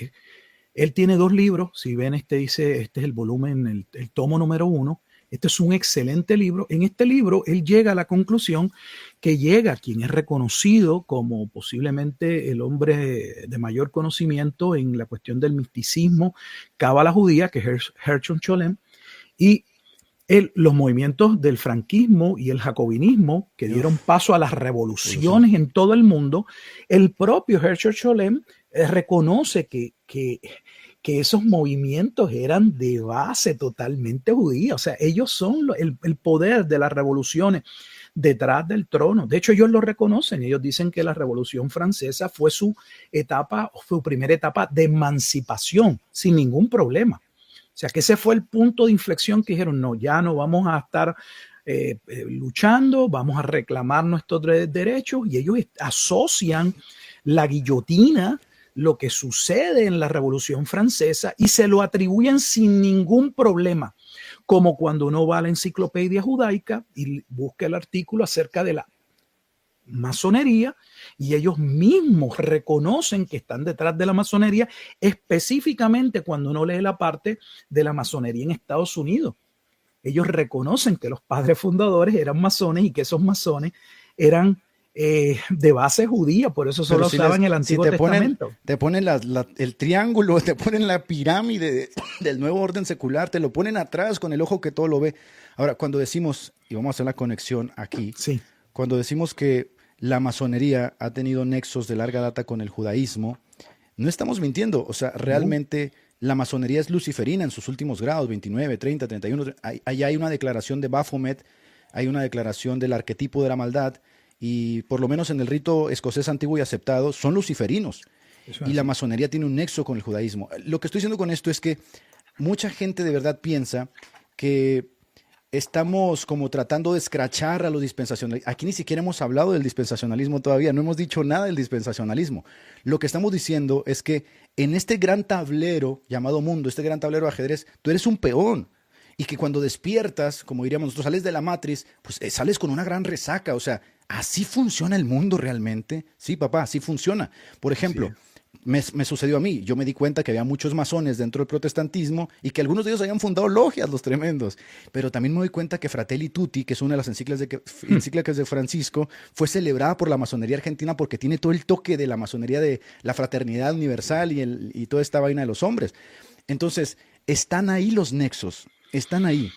él tiene 2 libros. Si ven, dice, este es el volumen, el tomo número 1. Este es un excelente libro. En este libro, él llega a la conclusión que llega quien es reconocido como posiblemente el hombre de mayor conocimiento en la cuestión del misticismo, cábala judía, que es Gershon Scholem, y los movimientos del franquismo y el jacobinismo que dieron paso a las revoluciones en todo el mundo. El propio Gershon Scholem reconoce que esos movimientos eran de base totalmente judía. O sea, ellos son el poder de las revoluciones detrás del trono. De hecho, ellos lo reconocen. Ellos dicen que la Revolución Francesa fue su primera etapa de emancipación, sin ningún problema. O sea, que ese fue el punto de inflexión que dijeron, no, ya no vamos a estar luchando, vamos a reclamar nuestros derechos, y ellos asocian la guillotina, lo que sucede en la Revolución Francesa, y se lo atribuyen sin ningún problema, como cuando uno va a la enciclopedia judaica y busca el artículo acerca de la masonería, y ellos mismos reconocen que están detrás de la masonería, específicamente cuando uno lee la parte de la masonería en Estados Unidos. Ellos reconocen que los padres fundadores eran masones y que esos masones eran de base judía, por eso solo usaban el Antiguo Testamento. Te ponen el triángulo, te ponen la pirámide del nuevo orden secular, te lo ponen atrás con el ojo que todo lo ve. Ahora, cuando decimos, y vamos a hacer la conexión aquí, sí, cuando decimos que la masonería ha tenido nexos de larga data con el judaísmo, no estamos mintiendo. O sea, realmente la masonería es luciferina en sus últimos grados, 29, 30, 31. Ahí hay una declaración de Baphomet, hay una declaración del arquetipo de la maldad, y por lo menos en el rito escocés antiguo y aceptado son luciferinos. Y la masonería tiene un nexo con el judaísmo. Lo que estoy diciendo con esto es que mucha gente de verdad piensa que estamos como tratando de escrachar a los dispensacionalistas. Aquí ni siquiera hemos hablado del dispensacionalismo todavía, no hemos dicho nada del dispensacionalismo. Lo que estamos diciendo es que en este gran tablero llamado mundo, este gran tablero de ajedrez, tú eres un peón. Y que cuando despiertas, como diríamos nosotros, sales de la matriz, pues sales con una gran resaca. O sea, ¿así funciona el mundo realmente? Sí, papá, así funciona. Por ejemplo, sí. Me sucedió a mí. Yo me di cuenta que había muchos masones dentro del protestantismo y que algunos de ellos habían fundado logias, los tremendos. Pero también me doy cuenta que Fratelli Tutti, que es una de las encíclicas de Francisco, fue celebrada por la masonería argentina porque tiene todo el toque de la masonería de la fraternidad universal y toda esta vaina de los hombres. Entonces, están ahí los nexos. Están ahí.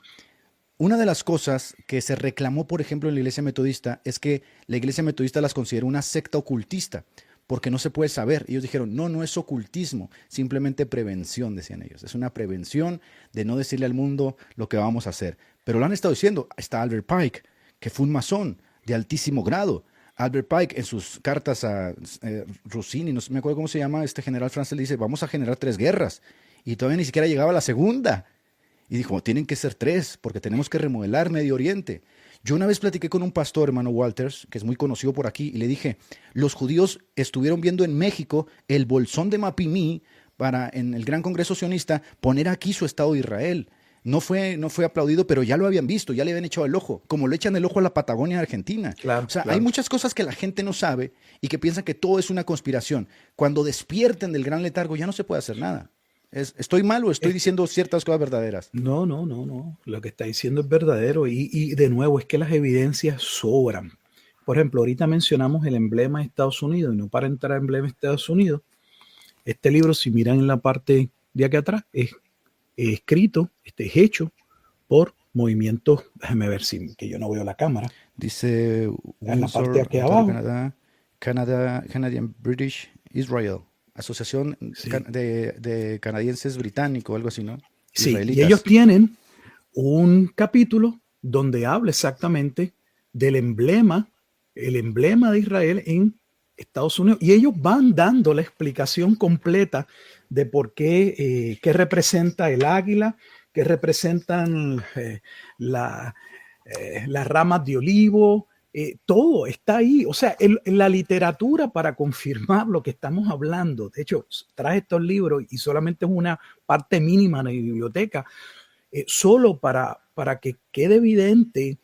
Una de las cosas que se reclamó, por ejemplo, en la Iglesia Metodista es que la Iglesia Metodista las consideró una secta ocultista, porque no se puede saber. Ellos dijeron, no es ocultismo, simplemente prevención, decían ellos. Es una prevención de no decirle al mundo lo que vamos a hacer. Pero lo han estado diciendo. Está Albert Pike, que fue un masón de altísimo grado. Albert Pike, en sus cartas a Rossini, no me acuerdo cómo se llama, este general francés, le dice, vamos a generar 3 guerras. Y todavía ni siquiera llegaba la segunda. Y dijo, tienen que ser 3, porque tenemos que remodelar Medio Oriente. Yo una vez platiqué con un pastor, hermano Walters, que es muy conocido por aquí, y le dije, los judíos estuvieron viendo en México el bolsón de Mapimí para, en el Gran Congreso Sionista, poner aquí su Estado de Israel. No fue aplaudido, pero ya lo habían visto, ya le habían echado el ojo, como le echan el ojo a la Patagonia Argentina. Claro, o sea, claro. Hay muchas cosas que la gente no sabe y que piensan que todo es una conspiración. Cuando despierten del gran letargo ya no se puede hacer nada. ¿Estoy mal o estoy diciendo ciertas cosas verdaderas? No. Lo que está diciendo es verdadero y de nuevo es que las evidencias sobran. Por ejemplo, ahorita mencionamos el emblema de Estados Unidos y no para entrar en emblema de Estados Unidos. Este libro, si miran en la parte de aquí atrás, es escrito, es hecho por movimientos, déjame ver si que yo no veo la cámara. Dice En la parte de aquí abajo. Canadian British Israel, Asociación Sí. de Canadienses Británico, algo así, ¿no? Sí, y Israelitas. ellos tienen un capítulo donde habla exactamente del emblema, el emblema de Israel en Estados Unidos, y ellos van dando la explicación completa de por qué, qué representa el águila, qué representan las ramas de olivo, todo está ahí. O sea, la literatura para confirmar lo que estamos hablando. De hecho, traje estos libros y solamente es una parte mínima de la biblioteca, solo para que quede evidente.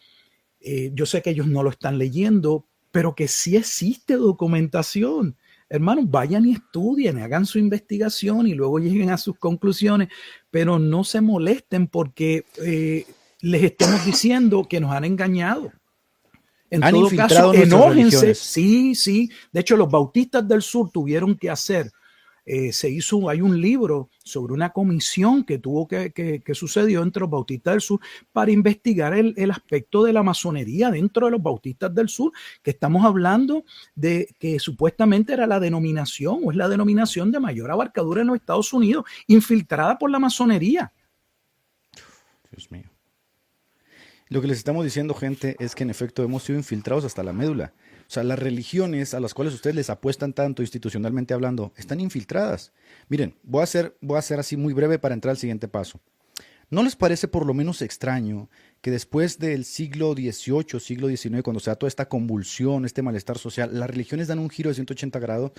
Yo sé que ellos no lo están leyendo, pero que sí existe documentación. Hermanos, vayan y estudien, hagan su investigación y luego lleguen a sus conclusiones, pero no se molesten porque les estemos diciendo que nos han engañado. En Han todo infiltrado caso, nuestras enójense. religiones. Sí, sí. De hecho, los bautistas del sur tuvieron que hacer, hay un libro sobre una comisión que tuvo que sucedió entre los bautistas del sur para investigar el aspecto de la masonería dentro de los bautistas del sur, que estamos hablando de que supuestamente era la denominación o es la denominación de mayor abarcadura en los Estados Unidos, infiltrada por la masonería. Dios mío. Lo que les estamos diciendo, gente, es que en efecto hemos sido infiltrados hasta la médula. O sea, las religiones a las cuales ustedes les apuestan tanto institucionalmente hablando, están infiltradas. Miren, voy a ser así muy breve para entrar al siguiente paso. ¿No les parece por lo menos extraño que después del siglo XVIII, siglo XIX, cuando se da toda esta convulsión, este malestar social, las religiones dan un giro de 180 grados?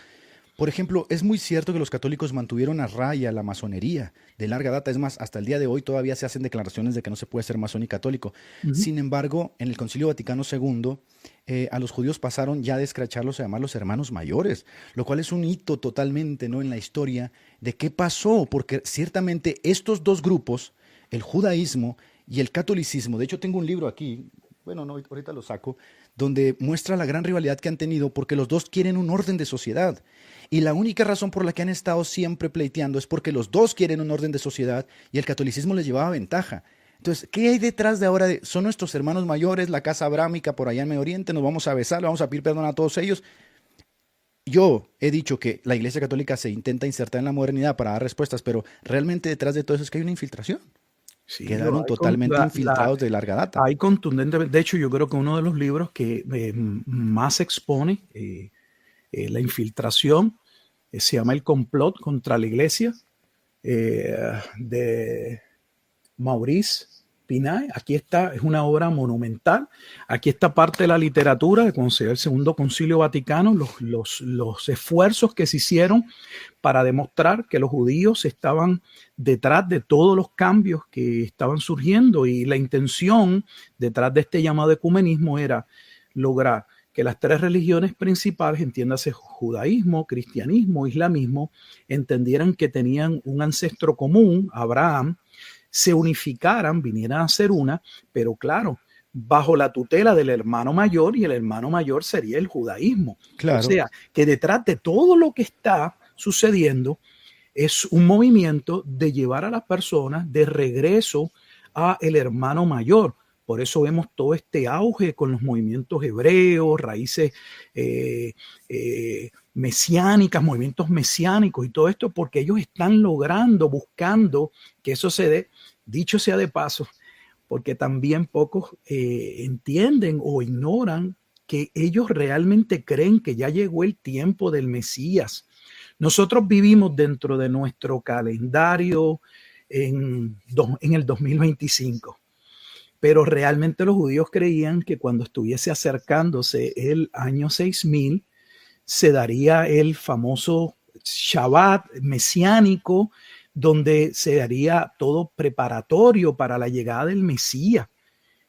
Por ejemplo, es muy cierto que los católicos mantuvieron a raya la masonería de larga data. Es más, hasta el día de hoy todavía se hacen declaraciones de que no se puede ser masón y católico. Sin embargo, en el Concilio Vaticano II, a los judíos pasaron ya de escracharlos a llamarlos hermanos mayores, lo cual es un hito totalmente, ¿no?, en la historia de qué pasó, porque ciertamente estos dos grupos, el judaísmo y el catolicismo, de hecho tengo un libro aquí, bueno, no, ahorita lo saco, donde muestra la gran rivalidad que han tenido porque los dos quieren un orden de sociedad. Y la única razón por la que han estado siempre pleiteando es porque los dos quieren un orden de sociedad y el catolicismo les llevaba ventaja. Entonces, ¿qué hay detrás de ahora? Son nuestros hermanos mayores, la casa abrámica por allá en Medio Oriente, nos vamos a besar, le vamos a pedir perdón a todos ellos. Yo he dicho que la Iglesia Católica se intenta insertar en la modernidad para dar respuestas, pero realmente detrás de todo eso es que hay una infiltración. Sí, quedaron totalmente infiltrados de larga data. Hay contundentemente, de hecho yo creo que uno de los libros que más expone la infiltración se llama El complot contra la iglesia, de Maurice Pinay. Aquí está, es una obra monumental. Aquí está parte de la literatura de cuando se dio el Segundo Concilio Vaticano, los esfuerzos que se hicieron para demostrar que los judíos estaban detrás de todos los cambios que estaban surgiendo, y la intención detrás de este llamado ecumenismo era lograr que las tres religiones principales, entiéndase judaísmo, cristianismo, islamismo, entendieran que tenían un ancestro común, Abraham, se unificaran, vinieran a ser una, pero claro, bajo la tutela del hermano mayor, y el hermano mayor sería el judaísmo. Claro. O sea, que detrás de todo lo que está sucediendo es un movimiento de llevar a las personas de regreso a el hermano mayor. Por eso vemos todo este auge con los movimientos hebreos, raíces mesiánicas, movimientos mesiánicos y todo esto, porque ellos están logrando, buscando que eso se dé. Dicho sea de paso, porque también pocos entienden o ignoran que ellos realmente creen que ya llegó el tiempo del Mesías. Nosotros vivimos dentro de nuestro calendario en el 2025. Pero realmente los judíos creían que cuando estuviese acercándose el año 6000, se daría el famoso Shabbat mesiánico, donde se daría todo preparatorio para la llegada del Mesías.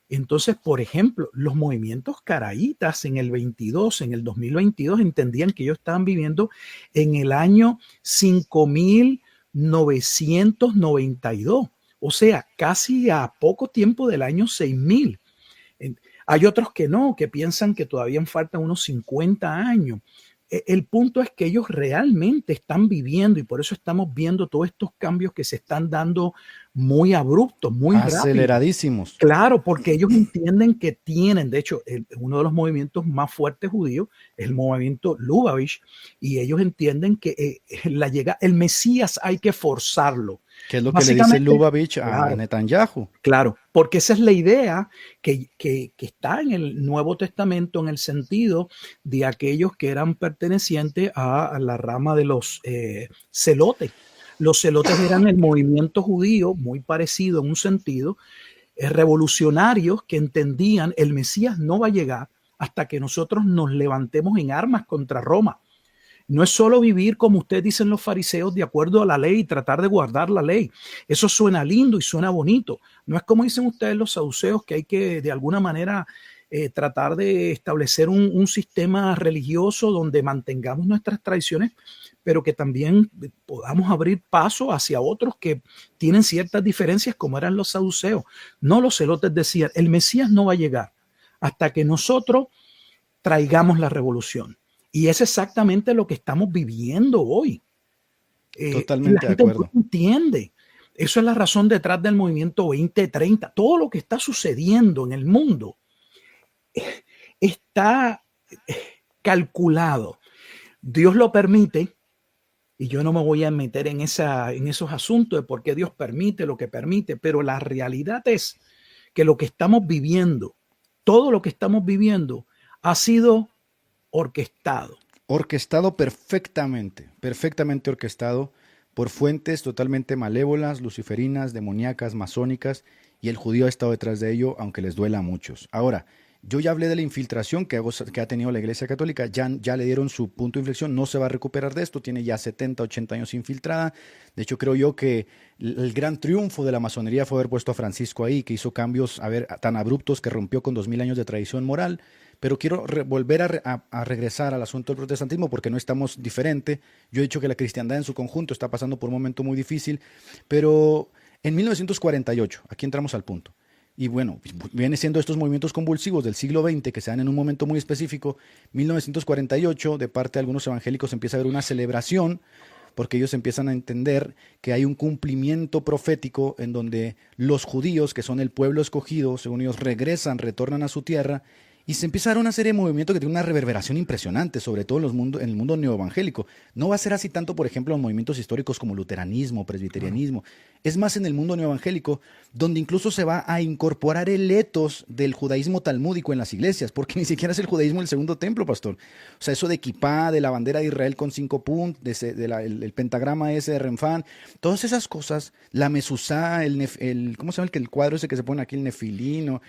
Entonces, por ejemplo, los movimientos caraítas en el 22, en el 2022, entendían que ellos estaban viviendo en el año 5992. O sea, casi a poco tiempo del año 6000. Hay otros que no, que piensan que todavía faltan unos 50 años. el punto es que ellos realmente están viviendo, y por eso estamos viendo todos estos cambios que se están dando muy abruptos, muy aceleradísimos. rápidos. Claro, porque ellos entienden que tienen, de hecho, uno de los movimientos más fuertes judíos es el movimiento Lubavitch, y ellos entienden que el Mesías hay que forzarlo. Que es lo que le dice Lubavitch a claro, Netanyahu. Claro, porque esa es la idea que está en el Nuevo Testamento, en el sentido de aquellos que eran pertenecientes a la rama de los celotes. Los celotes eran el movimiento judío, muy parecido en un sentido, revolucionarios que entendían el Mesías no va a llegar hasta que nosotros nos levantemos en armas contra Roma. No es solo vivir, como ustedes dicen los fariseos, de acuerdo a la ley y tratar de guardar la ley. Eso suena lindo y suena bonito. No es como dicen ustedes los saduceos, que hay que de alguna manera tratar de establecer un sistema religioso donde mantengamos nuestras tradiciones, pero que también podamos abrir paso hacia otros que tienen ciertas diferencias, como eran los saduceos. No, los celotes decían, el Mesías no va a llegar hasta que nosotros traigamos la revolución. Y es exactamente lo que estamos viviendo hoy. Totalmente la gente de acuerdo. No entiende. Eso es la razón detrás del movimiento 2030. Todo lo que está sucediendo en el mundo está calculado. Dios lo permite, y yo no me voy a meter en esos asuntos de por qué Dios permite lo que permite, pero la realidad es que lo que estamos viviendo, todo lo que estamos viviendo, ha sido orquestado. Orquestado perfectamente orquestado por fuentes totalmente malévolas, luciferinas, demoníacas, masónicas, y el judío ha estado detrás de ello, aunque les duela a muchos. Ahora, yo ya hablé de la infiltración que ha tenido la Iglesia Católica, ya le dieron su punto de inflexión, no se va a recuperar de esto, tiene ya 70, 80 años infiltrada. De hecho, creo yo que el gran triunfo de la masonería fue haber puesto a Francisco ahí, que hizo cambios tan abruptos que rompió con 2000 años de tradición moral. Pero quiero volver a regresar al asunto del protestantismo porque no estamos diferente. Yo he dicho que la cristiandad en su conjunto está pasando por un momento muy difícil, pero en 1948, aquí entramos al punto, y bueno, viene siendo estos movimientos convulsivos del siglo XX que se dan en un momento muy específico. 1948, de parte de algunos evangélicos, empieza a haber una celebración porque ellos empiezan a entender que hay un cumplimiento profético en donde los judíos, que son el pueblo escogido, según ellos, retornan a su tierra. Y se empieza a dar una serie de movimientos que tienen una reverberación impresionante, sobre todo en el mundo neoevangélico. No va a ser así tanto, por ejemplo, en movimientos históricos como luteranismo, presbiterianismo. Es más en el mundo neoevangélico, donde incluso se va a incorporar el etos del judaísmo talmúdico en las iglesias, porque ni siquiera es el judaísmo del segundo templo, pastor. O sea, eso de kipá, de la bandera de Israel con 5 puntos, el pentagrama ese de Renfán, todas esas cosas, la mesuzá, ¿cómo se llama el cuadro ese que se pone aquí, el nefilino?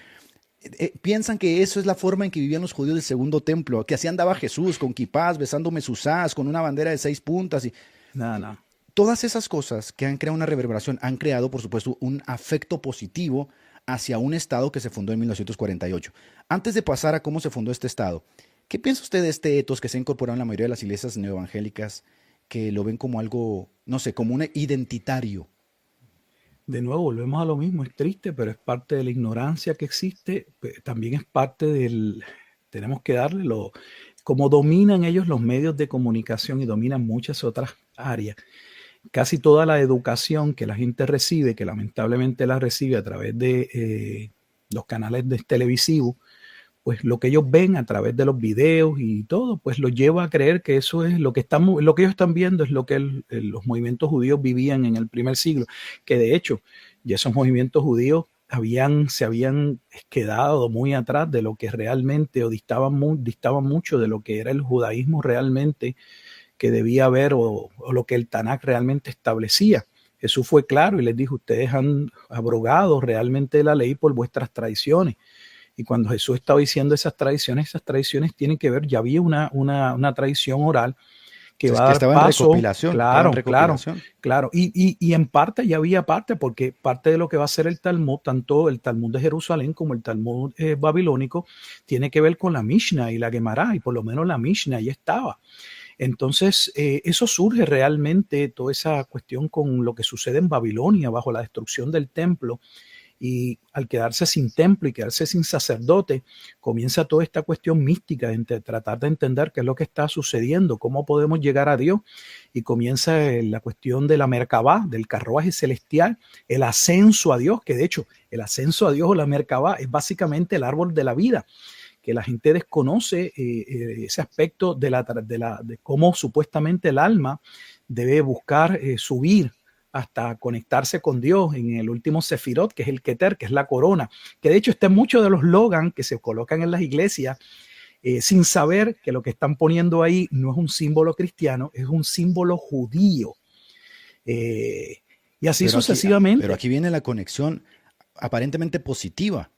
Piensan que eso es la forma en que vivían los judíos del segundo templo, que así andaba Jesús, con kipás, besando mesuzás, con una bandera de 6 puntas. No. Todas esas cosas que han creado una reverberación han creado, por supuesto, un afecto positivo hacia un Estado que se fundó en 1948. Antes de pasar a cómo se fundó este Estado, ¿qué piensa usted de este etos que se ha incorporado en la mayoría de las iglesias neoevangélicas, que lo ven como algo, no sé, como un identitario? De nuevo, volvemos a lo mismo, es triste, pero es parte de la ignorancia que existe, también es parte tenemos que darle como dominan ellos los medios de comunicación y dominan muchas otras áreas. Casi toda la educación que la gente recibe, que lamentablemente la recibe a través de los canales televisivos, pues lo que ellos ven a través de los videos y todo, pues los lleva a creer que eso es lo que ellos están viendo, es lo que los movimientos judíos vivían en el primer siglo, que de hecho ya esos movimientos judíos se habían quedado muy atrás de lo que realmente, o distaban mucho de lo que era el judaísmo realmente que debía haber, o lo que el Tanaj realmente establecía. Jesús fue claro y les dijo, ustedes han abrogado realmente la ley por vuestras tradiciones. Y cuando Jesús estaba diciendo esas tradiciones tienen que ver, ya había una tradición oral que va a dar paso. Claro. Y en parte ya había parte, porque parte de lo que va a ser el Talmud, tanto el Talmud de Jerusalén como el Talmud babilónico, tiene que ver con la Mishnah y la Gemara, y por lo menos la Mishnah ya estaba. Entonces, eso surge realmente, toda esa cuestión con lo que sucede en Babilonia bajo la destrucción del templo. Y al quedarse sin templo y quedarse sin sacerdote, comienza toda esta cuestión mística de tratar de entender qué es lo que está sucediendo, cómo podemos llegar a Dios. Y comienza la cuestión de la Merkabá, del carruaje celestial, el ascenso a Dios, que de hecho el ascenso a Dios o la Merkabá es básicamente el árbol de la vida, que la gente desconoce ese aspecto de cómo supuestamente el alma debe buscar subir hasta conectarse con Dios en el último Sefirot, que es el Keter, que es la corona, que de hecho está en muchos de los slogans que se colocan en las iglesias, sin saber que lo que están poniendo ahí no es un símbolo cristiano, es un símbolo judío. Y así sucesivamente. Pero aquí viene la conexión aparentemente positiva.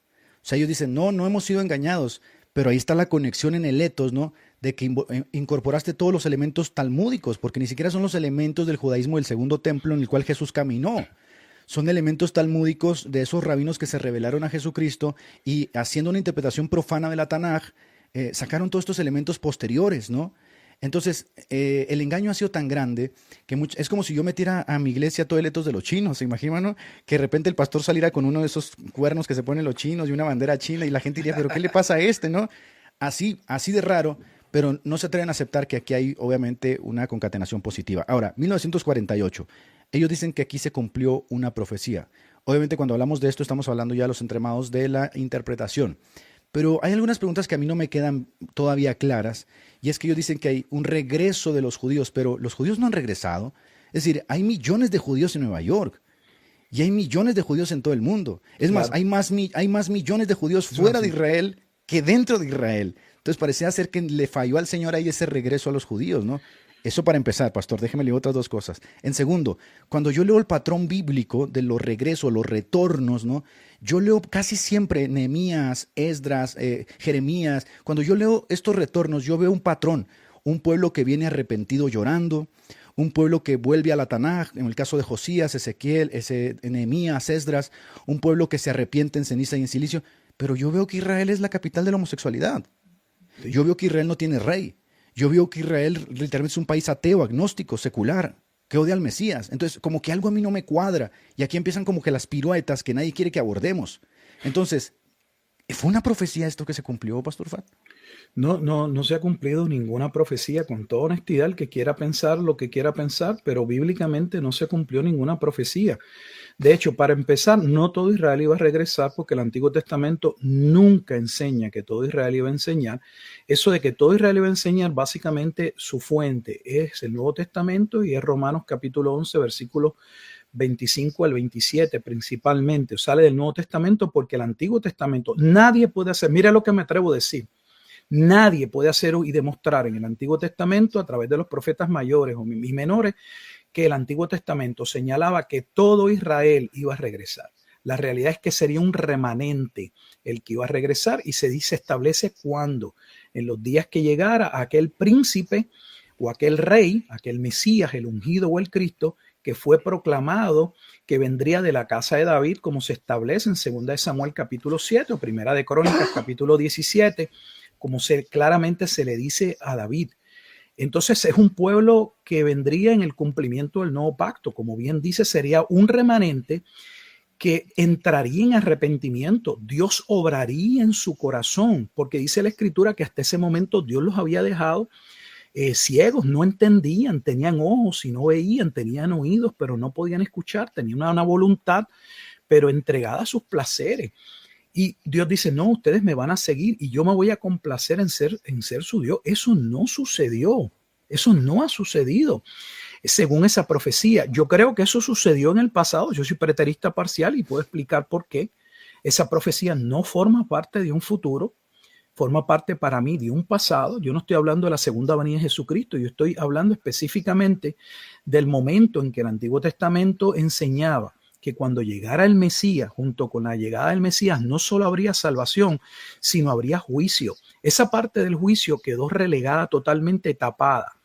O sea, ellos dicen, no hemos sido engañados, pero ahí está la conexión en el etos, ¿no? De que incorporaste todos los elementos talmúdicos, porque ni siquiera son los elementos del judaísmo del segundo templo en el cual Jesús caminó. Son elementos talmúdicos de esos rabinos que se revelaron a Jesucristo y haciendo una interpretación profana de la Tanaj, sacaron todos estos elementos posteriores, ¿no? Entonces, el engaño ha sido tan grande que es como si yo metiera a mi iglesia todo el etos de los chinos, ¿se imaginan, no? Que de repente el pastor saliera con uno de esos cuernos que se ponen los chinos y una bandera china y la gente diría, ¿pero qué le pasa a este, no? Así de raro, pero no se atreven a aceptar que aquí hay obviamente una concatenación positiva. Ahora, 1948, ellos dicen que aquí se cumplió una profecía. Obviamente cuando hablamos de esto estamos hablando ya de los entremados de la interpretación. Pero hay algunas preguntas que a mí no me quedan todavía claras, y es que ellos dicen que hay un regreso de los judíos, pero los judíos no han regresado. Es decir, hay millones de judíos en Nueva York, y hay millones de judíos en todo el mundo. Es claro. Más, hay más millones de judíos fuera de Israel que dentro de Israel. Entonces parecía ser que le falló al Señor ahí ese regreso a los judíos, ¿no? Eso para empezar, pastor, déjeme leer otras dos cosas. En segundo, cuando yo leo el patrón bíblico de los regresos, los retornos, ¿no? Yo leo casi siempre Nehemías, Esdras, Jeremías. Cuando yo leo estos retornos, yo veo un patrón. Un pueblo que viene arrepentido llorando, un pueblo que vuelve a la Tanaj, en el caso de Josías, Ezequiel, Nehemías, Esdras, un pueblo que se arrepiente en ceniza y en silicio. Pero yo veo que Israel es la capital de la homosexualidad. Yo veo que Israel no tiene rey. Yo veo que Israel literalmente es un país ateo, agnóstico, secular, que odia al Mesías. Entonces, como que algo a mí no me cuadra. Y aquí empiezan como que las piruetas que nadie quiere que abordemos. Entonces, ¿fue una profecía esto que se cumplió, Pastor Fat? No se ha cumplido ninguna profecía, con toda honestidad. El que quiera pensar lo que quiera pensar, pero bíblicamente no se cumplió ninguna profecía. De hecho, para empezar, no todo Israel iba a regresar, porque el Antiguo Testamento nunca enseña que todo Israel iba a enseñar. Eso de que todo Israel iba a enseñar, básicamente su fuente es el Nuevo Testamento y es Romanos capítulo 11, versículos 25 al 27 principalmente. Sale del Nuevo Testamento porque el Antiguo Testamento nadie puede hacer. Mira lo que me atrevo a decir. Nadie puede hacer y demostrar en el Antiguo Testamento a través de los profetas mayores o menores que el Antiguo Testamento señalaba que todo Israel iba a regresar. La realidad es que sería un remanente el que iba a regresar y se establece cuando, en los días que llegara aquel príncipe o aquel rey, aquel Mesías, el ungido o el Cristo, que fue proclamado que vendría de la casa de David, como se establece en 2 Samuel capítulo 7 o 1 de Crónicas capítulo 17, como claramente se le dice a David. Entonces es un pueblo que vendría en el cumplimiento del nuevo pacto. Como bien dice, sería un remanente que entraría en arrepentimiento. Dios obraría en su corazón, porque dice la Escritura que hasta ese momento Dios los había dejado ciegos, no entendían, tenían ojos y no veían, tenían oídos, pero no podían escuchar, tenían una voluntad, pero entregada a sus placeres. Y Dios dice, no, ustedes me van a seguir y yo me voy a complacer en ser su Dios. Eso no sucedió. Eso no ha sucedido. Según esa profecía, yo creo que eso sucedió en el pasado. Yo soy preterista parcial y puedo explicar por qué. Esa profecía no forma parte de un futuro, forma parte para mí de un pasado. Yo no estoy hablando de la segunda venida de Jesucristo. Yo estoy hablando específicamente del momento en que el Antiguo Testamento enseñaba que cuando llegara el Mesías, junto con la llegada del Mesías, no solo habría salvación, sino habría juicio. Esa parte del juicio quedó relegada, totalmente tapada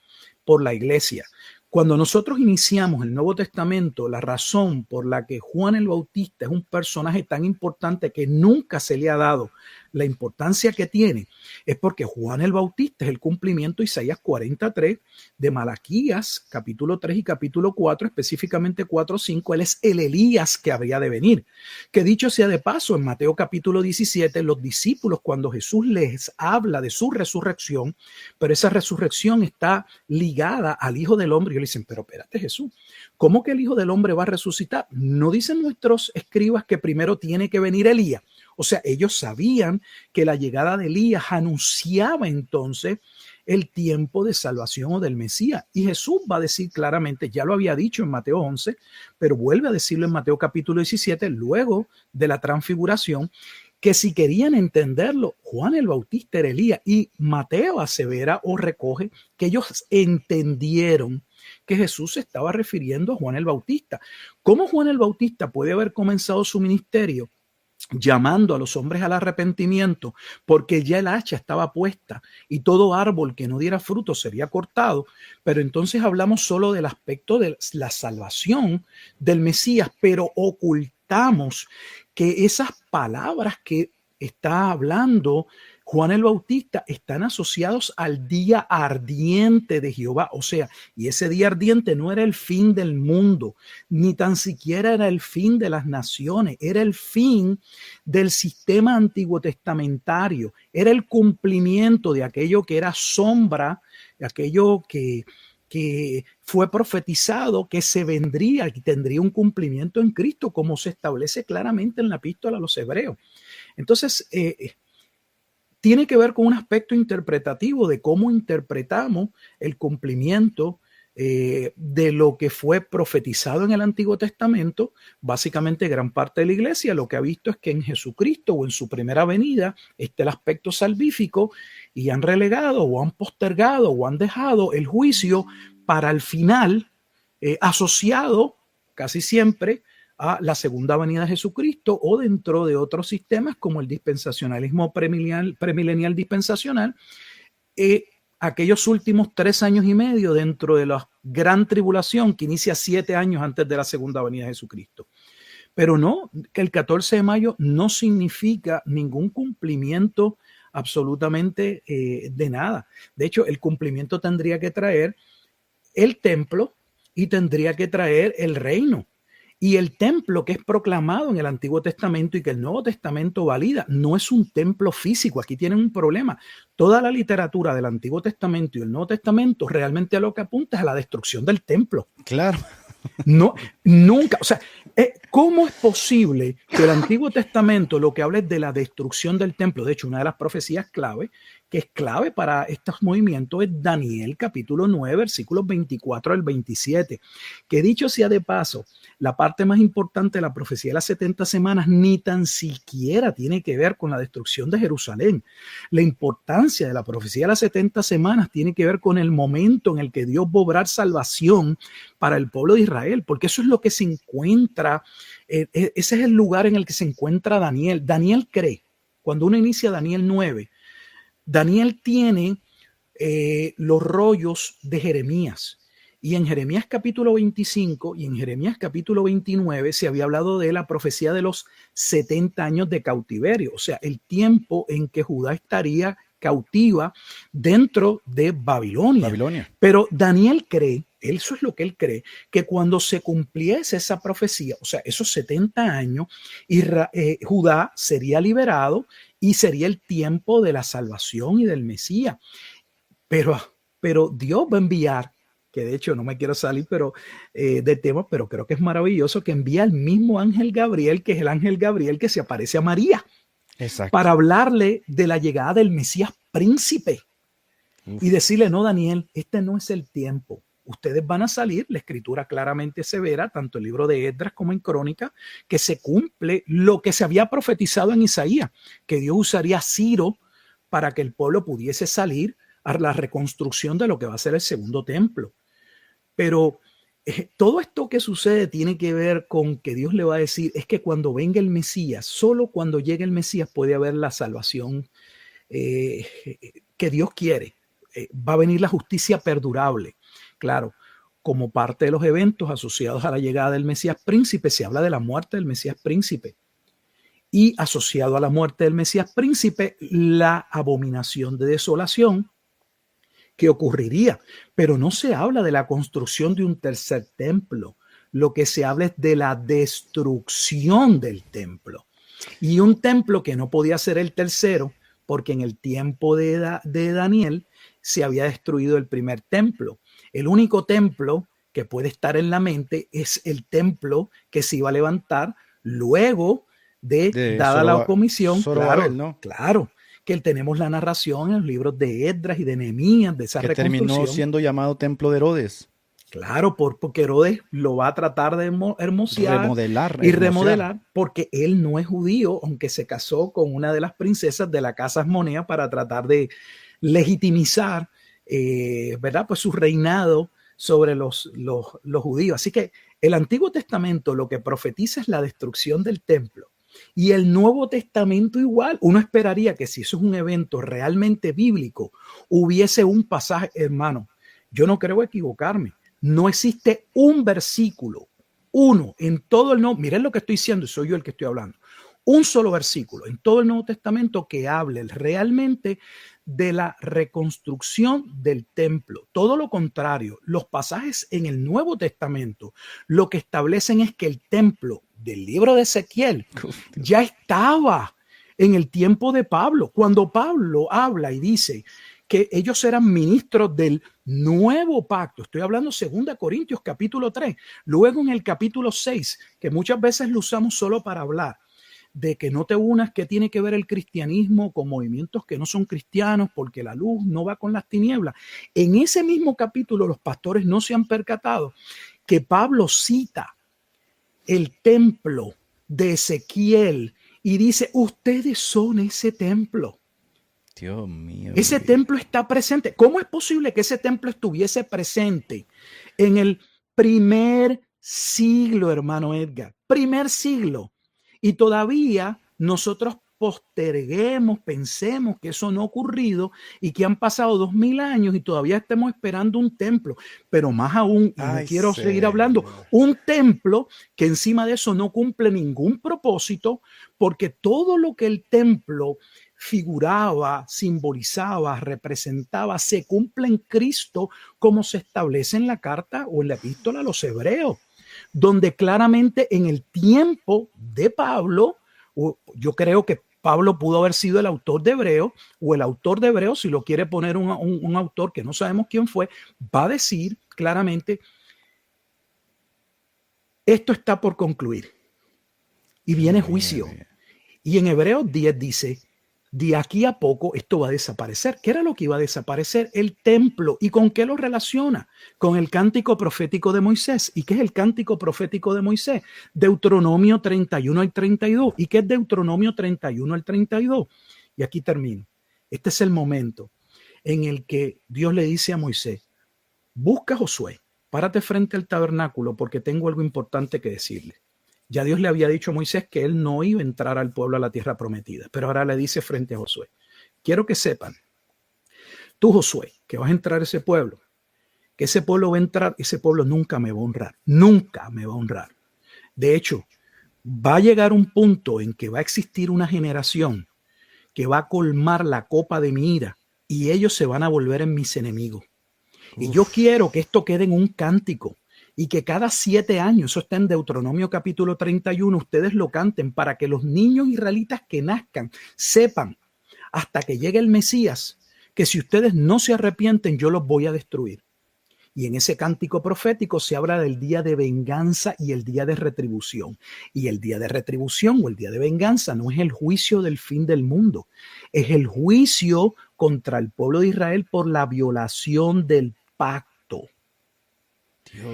por la iglesia. Cuando nosotros iniciamos el Nuevo Testamento, la razón por la que Juan el Bautista es un personaje tan importante que nunca se le ha dado la importancia que tiene es porque Juan el Bautista es el cumplimiento de Isaías 43, de Malaquías capítulo 3 y capítulo 4, específicamente 4:5. Él es el Elías que habría de venir. Que dicho sea de paso, en Mateo capítulo 17, los discípulos, cuando Jesús les habla de su resurrección, pero esa resurrección está ligada al Hijo del Hombre, y ellos le dicen, pero espérate, Jesús, ¿cómo que el Hijo del Hombre va a resucitar? ¿No dicen nuestros escribas que primero tiene que venir Elías? O sea, ellos sabían que la llegada de Elías anunciaba entonces el tiempo de salvación o del Mesías. Y Jesús va a decir claramente, ya lo había dicho en Mateo 11, pero vuelve a decirlo en Mateo capítulo 17, luego de la transfiguración, que si querían entenderlo, Juan el Bautista era Elías, y Mateo asevera o recoge que ellos entendieron que Jesús se estaba refiriendo a Juan el Bautista. ¿Cómo Juan el Bautista puede haber comenzado su ministerio llamando a los hombres al arrepentimiento, porque ya el hacha estaba puesta y todo árbol que no diera fruto sería cortado? Pero entonces hablamos solo del aspecto de la salvación del Mesías, pero ocultamos que esas palabras que está hablando Juan el Bautista están asociados al día ardiente de Jehová. O sea, y ese día ardiente no era el fin del mundo, ni tan siquiera era el fin de las naciones, era el fin del sistema antiguo testamentario, era el cumplimiento de aquello que era sombra, de aquello que fue profetizado, que se vendría y tendría un cumplimiento en Cristo, como se establece claramente en la epístola a los Hebreos. Entonces, tiene que ver con un aspecto interpretativo de cómo interpretamos el cumplimiento de lo que fue profetizado en el Antiguo Testamento. Básicamente, gran parte de la iglesia lo que ha visto es que en Jesucristo o en su primera venida está el aspecto salvífico, y han relegado o han postergado o han dejado el juicio para el final, asociado casi siempre a la segunda venida de Jesucristo, o dentro de otros sistemas como el dispensacionalismo premilenial dispensacional, aquellos últimos 3 años y medio dentro de la gran tribulación que inicia 7 años antes de la segunda venida de Jesucristo. Pero no, que el 14 de mayo no significa ningún cumplimiento absolutamente de nada. De hecho, el cumplimiento tendría que traer el templo y tendría que traer el reino. Y el templo que es proclamado en el Antiguo Testamento y que el Nuevo Testamento valida no es un templo físico. Aquí tienen un problema. Toda la literatura del Antiguo Testamento y el Nuevo Testamento realmente a lo que apunta es a la destrucción del templo. Claro. No, nunca. O sea, ¿cómo es posible que el Antiguo Testamento lo que habla es de la destrucción del templo? De hecho, una de las profecías clave, que es clave para estos movimientos, es Daniel capítulo 9, versículos 24 al 27, que dicho sea de paso, la parte más importante de la profecía de las 70 semanas ni tan siquiera tiene que ver con la destrucción de Jerusalén. La importancia de la profecía de las 70 semanas tiene que ver con el momento en el que Dios va a obrar salvación para el pueblo de Israel, porque eso es lo que se encuentra, ese es el lugar en el que se encuentra Daniel. Daniel cree, cuando uno inicia Daniel 9, Daniel tiene los rollos de Jeremías. Y en Jeremías capítulo 25 y en Jeremías capítulo 29 se había hablado de la profecía de los 70 años de cautiverio, o sea, el tiempo en que Judá estaría cautiva dentro de Babilonia. Pero Daniel cree, eso es lo que él cree, que cuando se cumpliese esa profecía, o sea, esos 70 años, Judá sería liberado y sería el tiempo de la salvación y del Mesías. Pero Dios va a enviar, que de hecho no me quiero salir del tema, pero creo que es maravilloso, que envía al mismo ángel Gabriel, que es el ángel Gabriel que se aparece a María. Exacto. Para hablarle de la llegada del Mesías príncipe. Uf. Y decirle, no, Daniel, este no es el tiempo. Ustedes van a salir, la escritura claramente severa, tanto el libro de Esdras como en Crónica, que se cumple lo que se había profetizado en Isaías, que Dios usaría a Ciro para que el pueblo pudiese salir a la reconstrucción de lo que va a ser el segundo templo. Pero todo esto que sucede tiene que ver con que Dios le va a decir, es que cuando venga el Mesías, solo cuando llegue el Mesías puede haber la salvación que Dios quiere. Va a venir la justicia perdurable. Claro, como parte de los eventos asociados a la llegada del Mesías príncipe, se habla de la muerte del Mesías príncipe. y asociado a la muerte del Mesías príncipe, la abominación de desolación que ocurriría. Pero no se habla de la construcción de un tercer templo. Lo que se habla es de la destrucción del templo. Y un templo que no podía ser el tercero, porque en el tiempo de Daniel se había destruido el primer templo. El único templo que puede estar en la mente es el templo que se iba a levantar luego de dada la comisión. Claro, ¿no? Claro, que tenemos la narración en los libros de Esdras y de Nehemías de esa reconstrucción. Terminó siendo llamado Templo de Herodes. Claro, porque Herodes lo va a tratar de hermosear y remodelar, porque él no es judío, aunque se casó con una de las princesas de la casa Asmonea para tratar de legitimizar, ¿verdad? Pues su reinado sobre los judíos. Así que el Antiguo Testamento lo que profetiza es la destrucción del templo. Y el Nuevo Testamento igual. Uno esperaría que si eso es un evento realmente bíblico, hubiese un pasaje, hermano. Yo no creo equivocarme. No existe un versículo, uno en todo el Nuevo. Miren lo que estoy diciendo, soy yo el que estoy hablando. Un solo versículo en todo el Nuevo Testamento que hable realmente de la reconstrucción del templo. Todo lo contrario, los pasajes en el Nuevo Testamento lo que establecen es que el templo del libro de Ezequiel ya estaba en el tiempo de Pablo. Cuando Pablo habla y dice que ellos eran ministros del nuevo pacto. Estoy hablando 2 Corintios capítulo 3. Luego en el capítulo 6, que muchas veces lo usamos solo para hablar de que no te unas, que tiene que ver el cristianismo con movimientos que no son cristianos, porque la luz no va con las tinieblas. En ese mismo capítulo los pastores no se han percatado que Pablo cita el templo de Ezequiel y dice, ustedes son ese templo. Dios mío. Ese templo está presente. ¿Cómo es posible que ese templo estuviese presente en el primer siglo, hermano Edgar? Primer siglo. Y todavía nosotros posterguemos, pensemos que eso no ha ocurrido y que han pasado 2000 años y todavía estemos esperando un templo. Pero más aún, y no quiero seguir hablando, un templo que encima de eso no cumple ningún propósito, porque todo lo que el templo figuraba, simbolizaba, representaba, se cumple en Cristo, como se establece en la carta o en la epístola a los hebreos, donde claramente en el tiempo de Pablo, yo creo que Pablo pudo haber sido el autor de Hebreos, o el autor de Hebreos, si lo quiere poner un autor que no sabemos quién fue, va a decir claramente, esto está por concluir y viene juicio. Y en Hebreos 10 dice, de aquí a poco esto va a desaparecer. ¿Qué era lo que iba a desaparecer? El templo. ¿Y con qué lo relaciona? Con el cántico profético de Moisés. ¿Y qué es el cántico profético de Moisés? Deuteronomio 31 al 32. ¿Y qué es Deuteronomio 31 al 32? Y aquí termino. Este es el momento en el que Dios le dice a Moisés, busca a Josué, párate frente al tabernáculo porque tengo algo importante que decirle. Ya Dios le había dicho a Moisés que él no iba a entrar al pueblo a la tierra prometida, pero ahora le dice frente a Josué, quiero que sepan, tú Josué, que vas a entrar a ese pueblo, que ese pueblo va a entrar, ese pueblo nunca me va a honrar, nunca me va a honrar. De hecho, va a llegar un punto en que va a existir una generación que va a colmar la copa de mi ira y ellos se van a volver en mis enemigos. Y yo quiero que esto quede en un cántico. Y que cada 7 años, eso está en Deuteronomio capítulo 31, ustedes lo canten para que los niños israelitas que nazcan sepan hasta que llegue el Mesías que si ustedes no se arrepienten yo los voy a destruir. Y en ese cántico profético se habla del día de venganza y el día de retribución. Y el día de retribución o el día de venganza no es el juicio del fin del mundo, es el juicio contra el pueblo de Israel por la violación del pacto.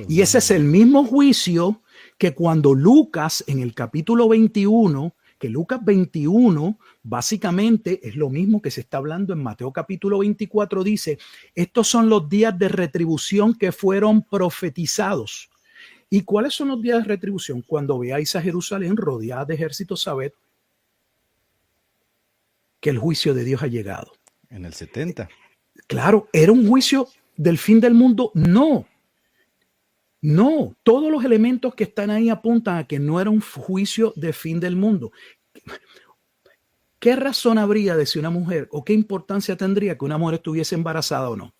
Y ese es el mismo juicio que cuando Lucas en el capítulo 21, que Lucas 21 básicamente es lo mismo que se está hablando en Mateo capítulo 24, dice, estos son los días de retribución que fueron profetizados. ¿Y cuáles son los días de retribución? Cuando veáis a Jerusalén rodeada de ejércitos, sabed que el juicio de Dios ha llegado. En el 70. Claro, ¿era un juicio del fin del mundo? No. No, todos los elementos que están ahí apuntan a que no era un juicio de fin del mundo. ¿Qué razón habría de si una mujer, o qué importancia tendría que una mujer estuviese embarazada o no?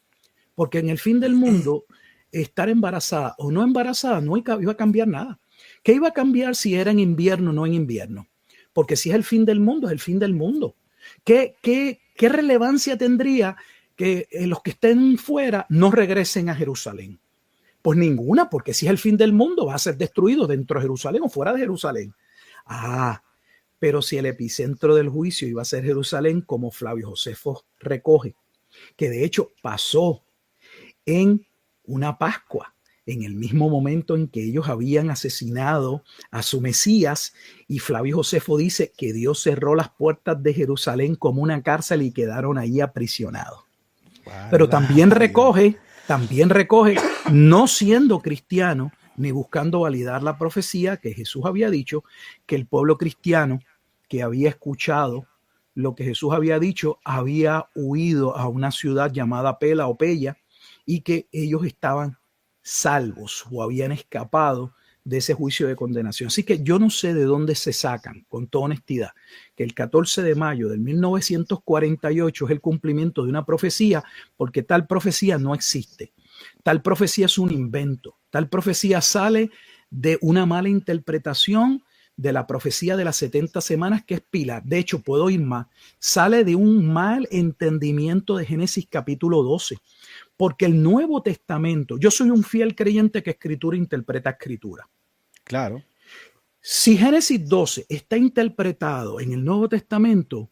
Porque en el fin del mundo, estar embarazada o no embarazada no iba a cambiar nada. ¿Qué iba a cambiar si era en invierno o no en invierno? Porque si es el fin del mundo, es el fin del mundo. ¿Qué relevancia tendría que los que estén fuera no regresen a Jerusalén? Pues ninguna, porque si es el fin del mundo, va a ser destruido dentro de Jerusalén o fuera de Jerusalén. Pero si el epicentro del juicio iba a ser Jerusalén, como Flavio Josefo recoge, que de hecho pasó en una Pascua, en el mismo momento en que ellos habían asesinado a su Mesías, y Flavio Josefo dice que Dios cerró las puertas de Jerusalén como una cárcel y quedaron ahí aprisionados. Pero también recoge, no siendo cristiano, ni buscando validar la profecía que Jesús había dicho, que el pueblo cristiano que había escuchado lo que Jesús había dicho, había huido a una ciudad llamada Pela o Pella, y que ellos estaban salvos o habían escapado de ese juicio de condenación. Así que yo no sé de dónde se sacan, con toda honestidad, que el 14 de mayo de 1948 es el cumplimiento de una profecía, porque tal profecía no existe. Tal profecía es un invento. Tal profecía sale de una mala interpretación de la profecía de las 70 semanas, que es Pilar. De hecho, puedo ir más. Sale de un mal entendimiento de Génesis capítulo 12. Porque el Nuevo Testamento, yo soy un fiel creyente que Escritura interpreta Escritura. Claro. Si Génesis 12 está interpretado en el Nuevo Testamento,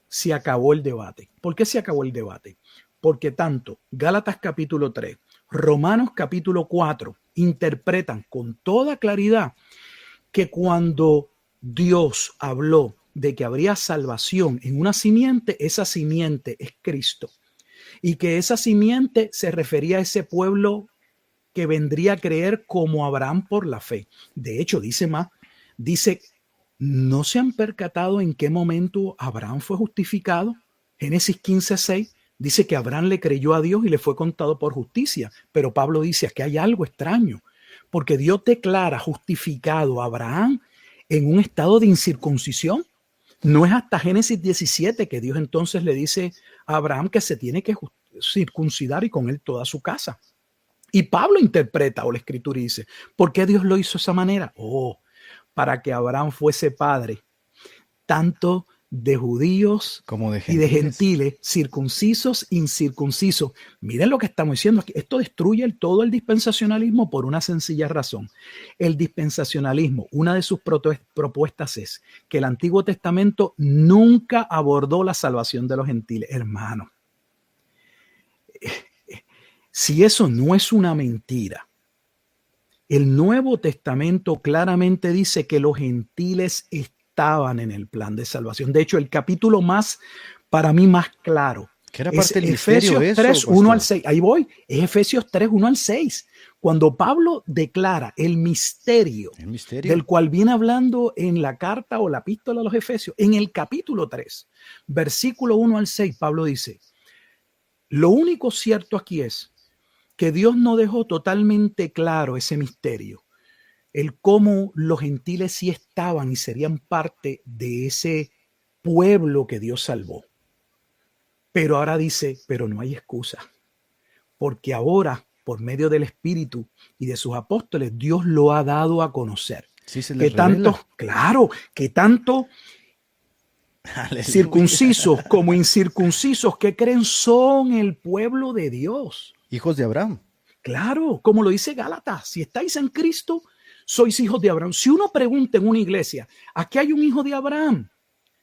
se acabó el debate. ¿Por qué se acabó el debate? Porque tanto Gálatas capítulo 3, Romanos capítulo 4 interpretan con toda claridad que cuando Dios habló de que habría salvación en una simiente, esa simiente es Cristo. Y que esa simiente se refería a ese pueblo que vendría a creer como Abraham por la fe. De hecho, dice más, dice, ¿no se han percatado en qué momento Abraham fue justificado? Génesis 15:6 dice que Abraham le creyó a Dios y le fue contado por justicia. Pero Pablo dice que hay algo extraño, porque Dios declara justificado a Abraham en un estado de incircuncisión. No es hasta Génesis 17 que Dios entonces le dice a Abraham que se tiene que circuncidar y con él toda su casa. Y Pablo interpreta, o la Escritura dice, ¿por qué Dios lo hizo de esa manera? Para que Abraham fuese padre tanto de judíos como de gentiles. Y de gentiles, circuncisos, incircuncisos. Miren lo que estamos diciendo aquí. Esto destruye todo el dispensacionalismo por una sencilla razón. El dispensacionalismo, una de sus propuestas es que el Antiguo Testamento nunca abordó la salvación de los gentiles. Hermano, si eso no es una mentira, el Nuevo Testamento claramente dice que los gentiles estaban en el plan de salvación. De hecho, el capítulo para mí más claro, que era parte es del Efesios 3, 1 al 6. Ahí voy, es Efesios 3, 1 al 6. Cuando Pablo declara el misterio del cual viene hablando en la carta o la epístola a los Efesios, en el capítulo 3, versículo 1 al 6, Pablo dice, lo único cierto aquí es que Dios no dejó totalmente claro ese misterio, el cómo los gentiles sí estaban y serían parte de ese pueblo que Dios salvó. Pero ahora dice, pero no hay excusa, porque ahora, por medio del Espíritu y de sus apóstoles, Dios lo ha dado a conocer. Sí, se les revela. Que tanto circuncisos como incircuncisos que creen son el pueblo de Dios. Hijos de Abraham. Claro, como lo dice Gálatas, si estáis en Cristo, sois hijos de Abraham. Si uno pregunta en una iglesia, ¿aquí hay un hijo de Abraham?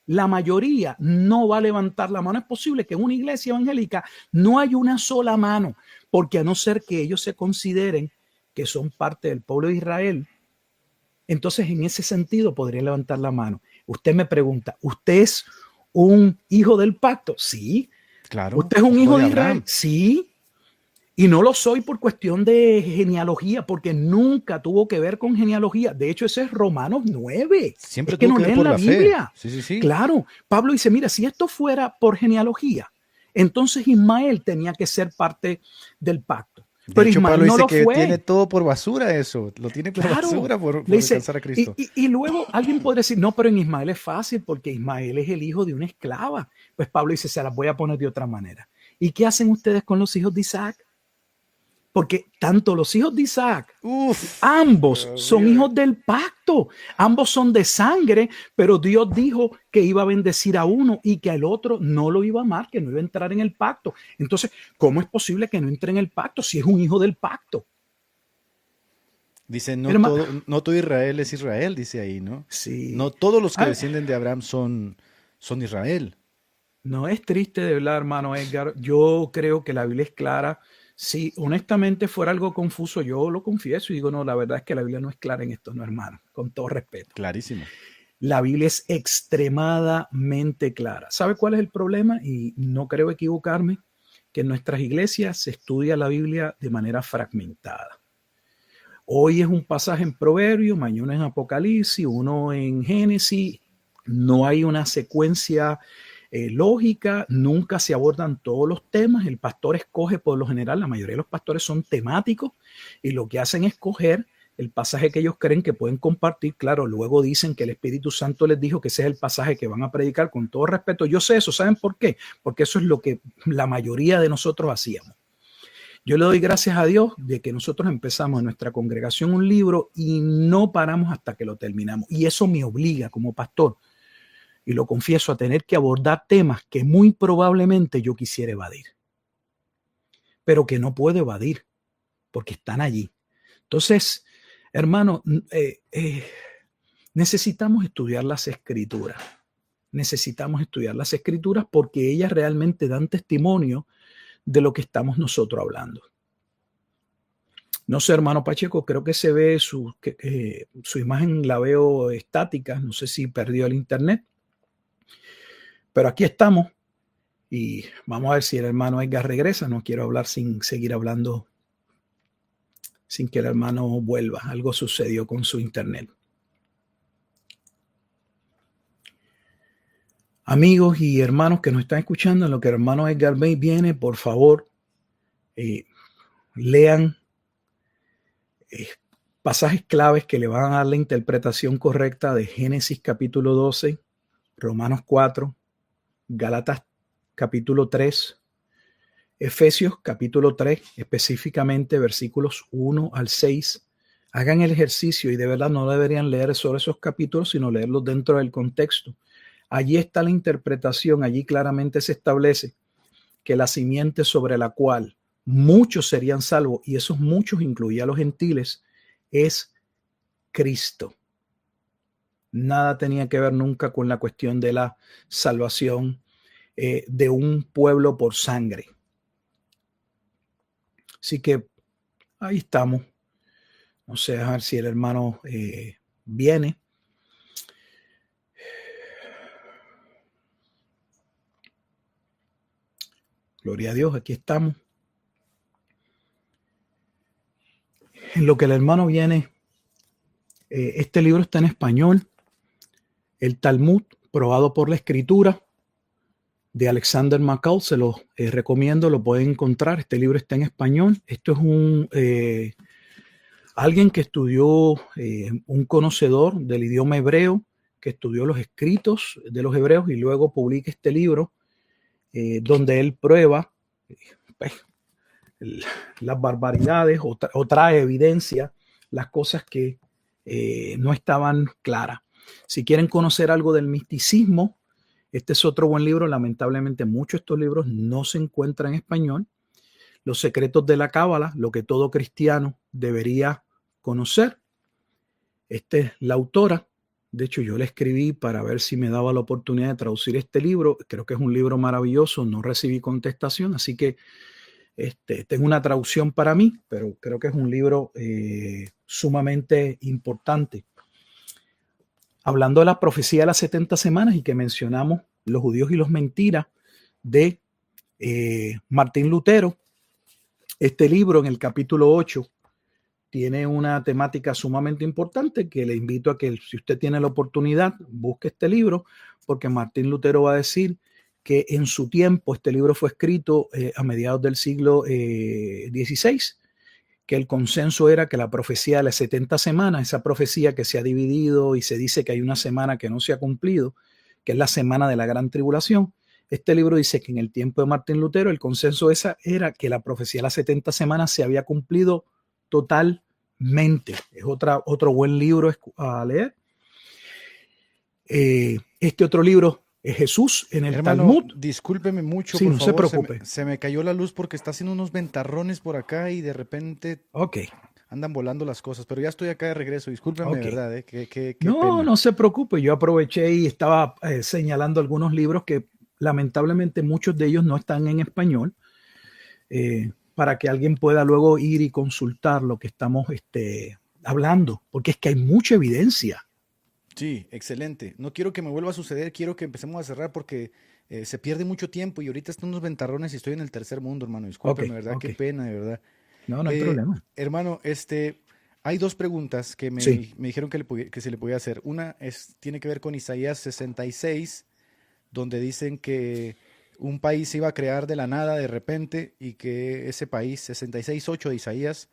La mayoría no va a levantar la mano. Es posible que en una iglesia evangélica no haya una sola mano, porque a no ser que ellos se consideren que son parte del pueblo de Israel, entonces en ese sentido podría levantar la mano. Usted me pregunta, ¿usted es un hijo del pacto? Sí. Claro. ¿Usted es un hijo de Israel? Sí. Y no lo soy por cuestión de genealogía, porque nunca tuvo que ver con genealogía. De hecho, ese es Romanos 9. Siempre es que no leen la Biblia. Sí. Claro. Pablo dice, mira, si esto fuera por genealogía, entonces Ismael tenía que ser parte del pacto. De Pero hecho, Ismael Pablo no dice lo que fue. tiene todo por basura eso. Lo tiene por Claro, basura por le dice, alcanzar a Cristo. y luego alguien podría decir, no, pero en Ismael es fácil porque Ismael es el hijo de una esclava. Pues Pablo dice, se las voy a poner de otra manera. ¿Y qué hacen ustedes con los hijos de Isaac? Porque tanto los hijos de Isaac, ambos son hijos del pacto, ambos son de sangre, pero Dios dijo que iba a bendecir a uno y que al otro no lo iba a amar, que no iba a entrar en el pacto. Entonces, ¿cómo es posible que no entre en el pacto si es un hijo del pacto? Dice, no todo Israel es Israel, dice ahí, ¿no? Sí. No todos los que descienden de Abraham son Israel. No es triste de verdad, hermano Edgar. Yo creo que la Biblia es clara. Si honestamente fuera algo confuso, yo lo confieso y digo, no, la verdad es que la Biblia no es clara en esto, no, hermano, con todo respeto. Clarísimo. La Biblia es extremadamente clara. ¿Sabe cuál es el problema? Y no creo equivocarme, que en nuestras iglesias se estudia la Biblia de manera fragmentada. Hoy es un pasaje en Proverbios, mañana en Apocalipsis, uno en Génesis. No hay una secuencia lógica, nunca se abordan todos los temas. El pastor escoge, por lo general, la mayoría de los pastores son temáticos y lo que hacen es escoger el pasaje que ellos creen que pueden compartir. Claro, luego dicen que el Espíritu Santo les dijo que ese es el pasaje que van a predicar. Con todo respeto, yo sé eso. ¿Saben por qué? Porque eso es lo que la mayoría de nosotros hacíamos. Yo le doy gracias a Dios de que nosotros empezamos en nuestra congregación un libro y no paramos hasta que lo terminamos. Y eso me obliga como pastor, y lo confieso, a tener que abordar temas que muy probablemente yo quisiera evadir, pero que no puedo evadir porque están allí. Entonces, hermano, necesitamos estudiar las Escrituras. Necesitamos estudiar las Escrituras porque ellas realmente dan testimonio de lo que estamos nosotros hablando. No sé, hermano Pacheco, creo que se ve su imagen, la veo estática. No sé si perdió el internet. Pero aquí estamos y vamos a ver si el hermano Edgar regresa. No quiero hablar sin seguir hablando, sin que el hermano vuelva. Algo sucedió con su internet. Amigos y hermanos que nos están escuchando, en lo que el hermano Edgar May viene, por favor, lean pasajes claves que le van a dar la interpretación correcta de Génesis capítulo 12, Romanos 4, Gálatas capítulo 3, Efesios capítulo 3, específicamente versículos 1 al 6. Hagan el ejercicio y de verdad no deberían leer sobre esos capítulos, sino leerlos dentro del contexto. Allí está la interpretación, allí claramente se establece que la simiente sobre la cual muchos serían salvos, y esos muchos incluía a los gentiles, es Cristo. Nada tenía que ver nunca con la cuestión de la salvación de un pueblo por sangre. Así que ahí estamos. No sé, a ver si el hermano viene. Gloria a Dios, aquí estamos. En lo que el hermano viene, este libro está en español. El Talmud, probado por la Escritura, de Alexander McCall, se lo recomiendo, lo pueden encontrar. Este libro está en español. Esto es alguien que estudió, un conocedor del idioma hebreo, que estudió los escritos de los hebreos y luego publica este libro donde él prueba las barbaridades o trae evidencia las cosas que no estaban claras. Si quieren conocer algo del misticismo, este es otro buen libro. Lamentablemente muchos de estos libros no se encuentran en español. Los secretos de la Cábala, lo que todo cristiano debería conocer. Esta es la autora. De hecho, yo le escribí para ver si me daba la oportunidad de traducir este libro. Creo que es un libro maravilloso. No recibí contestación, así que tengo una traducción para mí, pero creo que es un libro sumamente importante. Hablando de la profecía de las 70 semanas y que mencionamos los judíos y los mentiras de Martín Lutero, este libro en el capítulo 8 tiene una temática sumamente importante que le invito a que, si usted tiene la oportunidad, busque este libro, porque Martín Lutero va a decir que en su tiempo este libro fue escrito a mediados del siglo XVI que el consenso era que la profecía de las 70 semanas, esa profecía que se ha dividido y se dice que hay una semana que no se ha cumplido, que es la semana de la gran tribulación. Este libro dice que en el tiempo de Martín Lutero el consenso esa era que la profecía de las 70 semanas se había cumplido totalmente. Es otro buen libro a leer. Este otro libro es Jesús en el Hermano, Talmud. discúlpeme mucho, Sí, por no favor. se preocupe. Se me cayó la luz porque está haciendo unos ventarrones por acá y de repente Ok. andan volando las cosas. Pero ya estoy acá de regreso. Discúlpeme, Ok. ¿verdad? Qué No, pena. no se preocupe. Yo aproveché y estaba señalando algunos libros que lamentablemente muchos de ellos no están en español, para que alguien pueda luego ir y consultar lo que estamos hablando, porque es que hay mucha evidencia. Sí, excelente. No quiero que me vuelva a suceder, quiero que empecemos a cerrar porque se pierde mucho tiempo y ahorita están unos ventarrones y estoy en el tercer mundo, hermano. Discúlpeme, Ok, ¿verdad? ok. Qué pena, de verdad. No hay problema. Hermano, hay dos preguntas que Sí. me dijeron que se le podía hacer. Una tiene que ver con Isaías 66, donde dicen que un país se iba a crear de la nada de repente y que ese país, 66:8 de Isaías,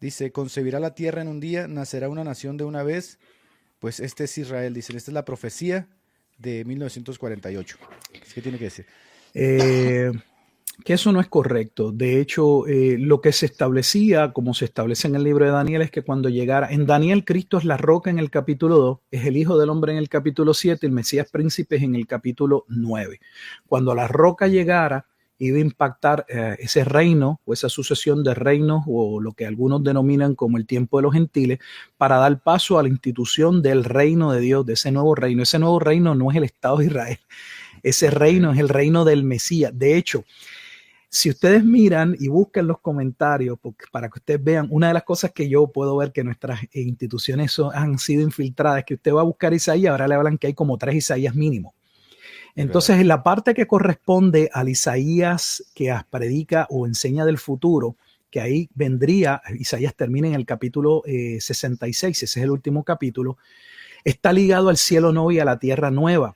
dice, concebirá la tierra en un día, nacerá una nación de una vez. Pues este es Israel, dicen, esta es la profecía de 1948. ¿Qué tiene que decir? Que eso no es correcto. De hecho, lo que se establecía, como se establece en el libro de Daniel, es que cuando llegara, en Daniel, Cristo es la roca en el capítulo 2, es el Hijo del Hombre en el capítulo 7, el Mesías Príncipe es en el capítulo 9. Cuando la roca llegara, iba a impactar ese reino o esa sucesión de reinos o lo que algunos denominan como el tiempo de los gentiles, para dar paso a la institución del reino de Dios, de ese nuevo reino. Ese nuevo reino no es el Estado de Israel, ese reino es el reino del Mesías. De hecho, si ustedes miran y buscan los comentarios, para que ustedes vean, una de las cosas que yo puedo ver que nuestras instituciones han sido infiltradas, es que usted va a buscar Isaías, ahora le hablan que hay como 3 Isaías mínimo. Entonces, en la parte que corresponde al Isaías que predica o enseña del futuro, que ahí vendría, Isaías termina en el capítulo 66, ese es el último capítulo, está ligado al cielo nuevo y a la tierra nueva,